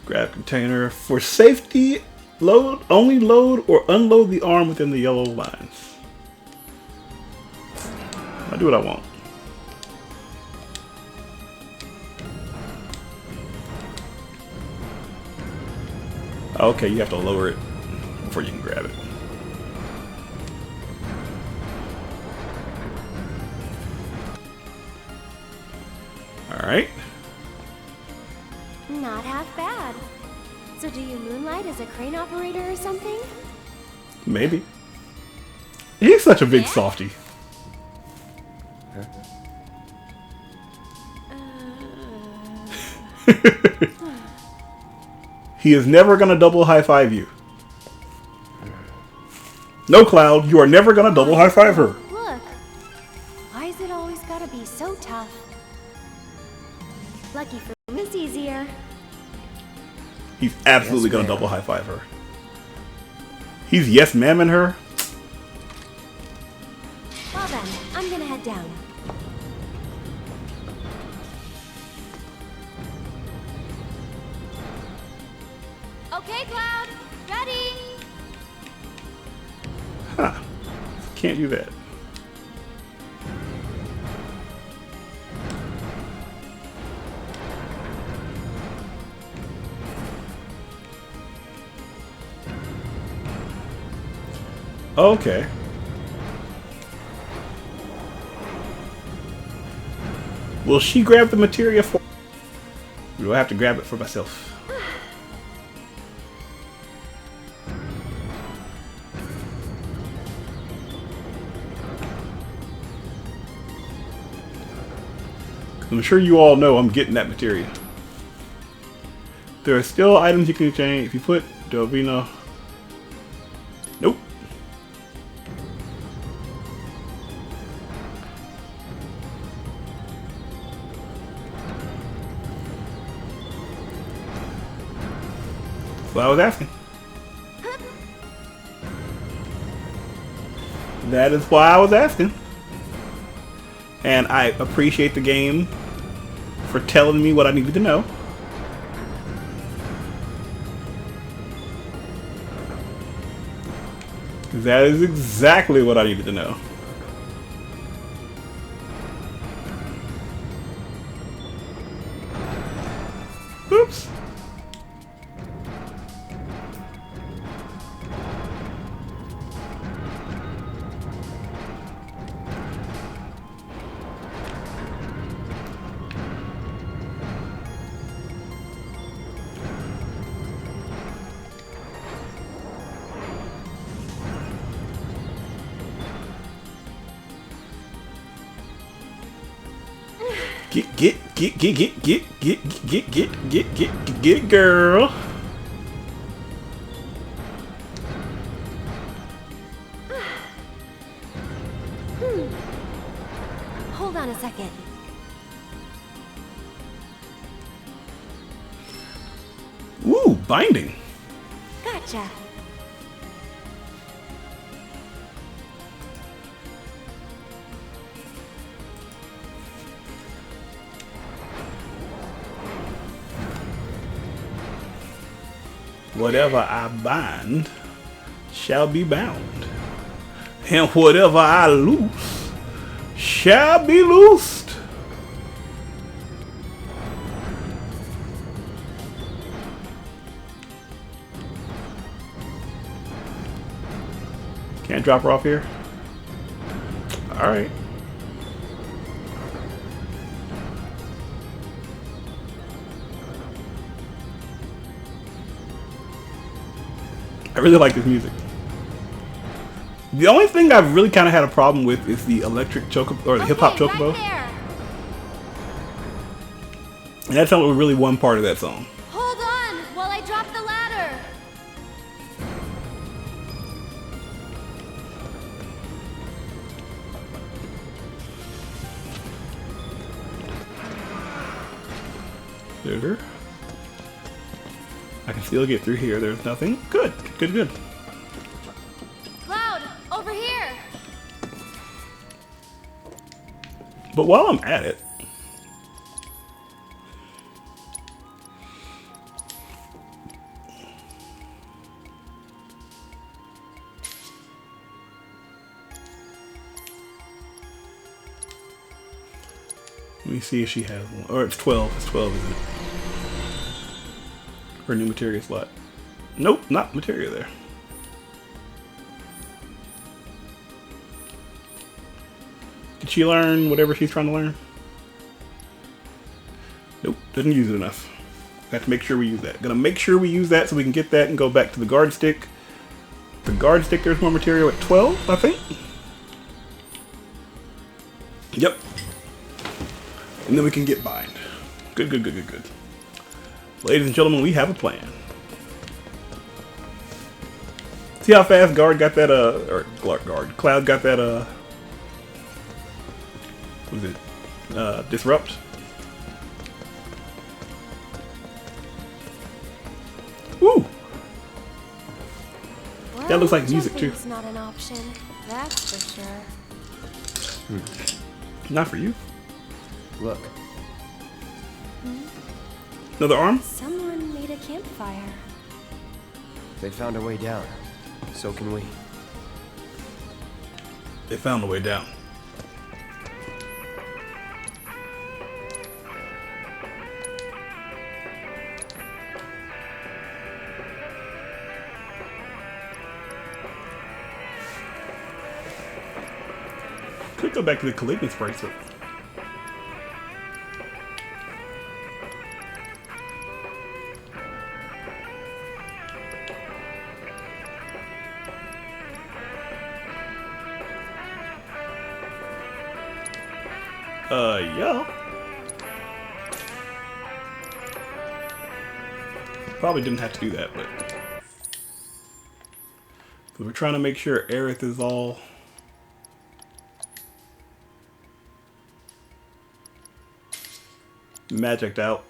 Grab container. For safety, only load or unload the arm within the yellow lines. I do what I want. Okay, you have to lower it before you can grab it. Alright. Not half bad. So do you moonlight as a crane operator or something? Maybe. He's such a big softie. He is never gonna double high five you. No, Cloud, you are never gonna double high five her. Look. Why is it always gotta be so tough? Lucky for him, it's easier. He's absolutely gonna double high five her. He's yes ma'am-ing her. Well then, I'm gonna head down. Okay, Cloud. Ready? Huh. Can't do that. Okay. Will she grab the materia for... Or do I have to grab it for myself? I'm sure you all know I'm getting that materia. There are still items you can exchange if you put Delvina. Nope. That's what I was asking. That is why I was asking. And I appreciate the game for telling me what I needed to know. That is exactly what I needed to know. Oops. Get it, girl. Hold on a second. Ooh, binding. Gotcha. Whatever I bind shall be bound, and whatever I loose shall be loosed. Can't drop her off here? Alright. I really like this music. The only thing I've really kind of had a problem with is the electric chocobo, or the hip-hop chocobo. And that's not really one part of that song. Hold on. There's her. I can still get through here. There's nothing. Good. Good, good. Cloud, over here! But while I'm at it, let me see if she has one. Or it's 12. It's 12, isn't it? Her new materia slot. Nope, not materia there. Did she learn whatever she's trying to learn? Nope, doesn't use it enough. Have to make sure we use that. Gonna make sure we use that so we can get that and go back to the guard stick. The guard stick, there's more material at 12, I think. Yep. And then we can get bind. Good, good, good, good, good. Ladies and gentlemen, we have a plan. See how fast Cloud got that, what is it? Disrupt? Woo! Well, That looks like music too. jumping's not an option, that's for sure. Not for you. Look. Another arm? Someone made a campfire. They found a way down. So can we. They found a way down. Could go back to the Caligula's bracelet. Yeah. Probably didn't have to do that, but we're trying to make sure Aerith is all magicked out.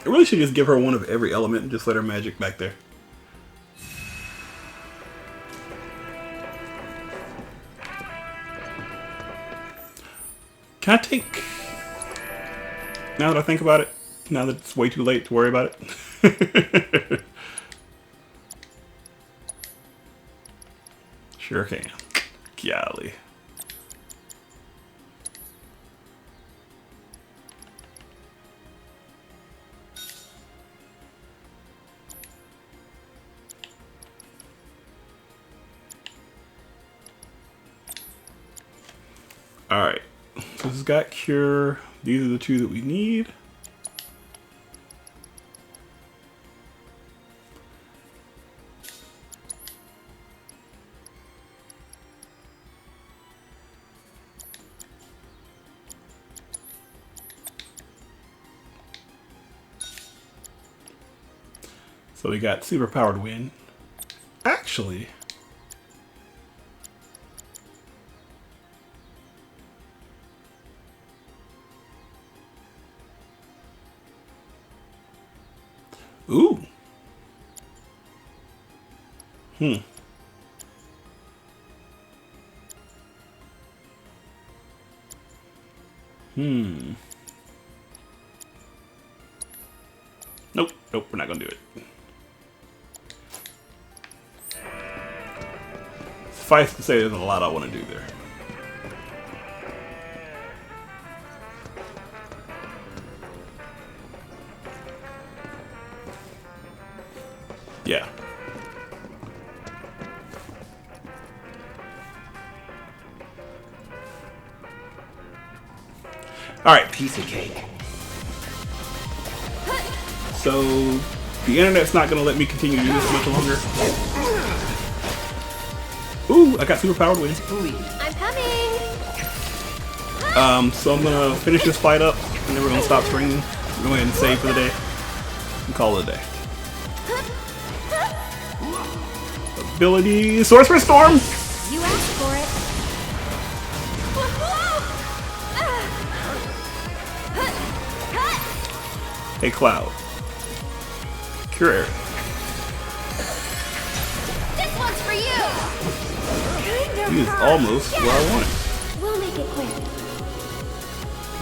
I really should just give her one of every element and just let her magic back there. Can I take... Now that I think about it, now that it's way too late to worry about it. Sure can. Golly. Alright. So this has got cure. These are the two that we need. So we got superpowered wind. Actually, ooh. Nope, nope, we're not gonna do it. Suffice to say, there's a lot I want to do there. Yeah. Alright. Piece of cake. So, the internet's not going to let me continue to do this much longer. Ooh, I got superpowered wind. I'm coming! So I'm going to finish this fight up, and then we're going to stop streaming. Go ahead and save for the day, and call it a day. Ability, Sorcerer's Storm! You asked for it. Hey, Cloud. Cure Aerith. This one's for you! He is almost where I want it. We'll make it quick.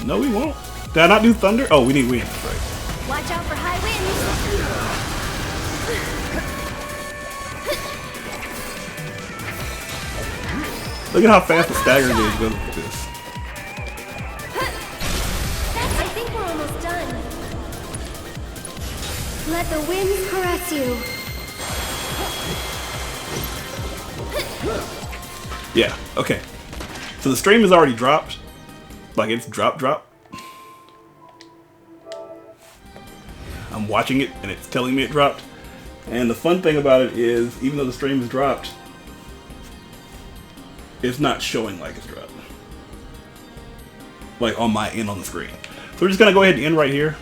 No, we won't. Did I not do thunder? Oh, we need wind, right? Watch out for high winds! Look at how fast the stagger gauge goes with this. I think we're almost done. Let the winds caress you. Yeah, okay. So the stream is already dropped. Like, it's drop. I'm watching it and it's telling me it dropped. And the fun thing about it is, even though the stream is dropped, it's not showing like it's dropped. Like on my end on the screen. So we're just gonna go ahead and end right here.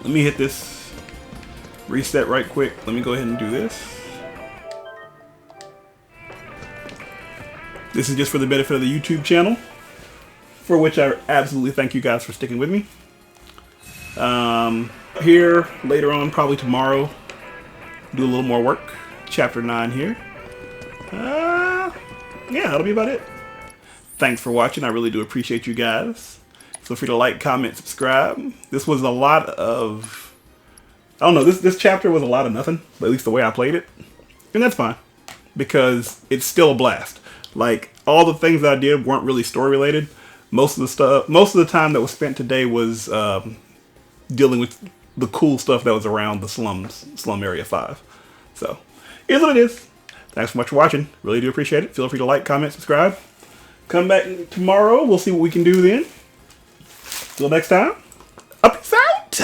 Let me hit this reset right quick. Let me go ahead and do this. This is just for the benefit of the YouTube channel, for which I absolutely thank you guys for sticking with me. Here, later on, probably tomorrow, do a little more work. Chapter 9 here. Yeah, that'll be about it. Thanks for watching. I really do appreciate you guys. Feel free to like, comment, subscribe. This was a lot of... I don't know, this chapter was a lot of nothing, at least the way I played it. And that's fine, because it's still a blast. Like, all the things that I did weren't really story related. Most of the time that was spent today was dealing with the cool stuff that was around the slum area 5. So, here's what it is. Thanks so much for watching. Really do appreciate it. Feel free to like, comment, subscribe. Come back tomorrow. We'll see what we can do then. Till next time. Peace out.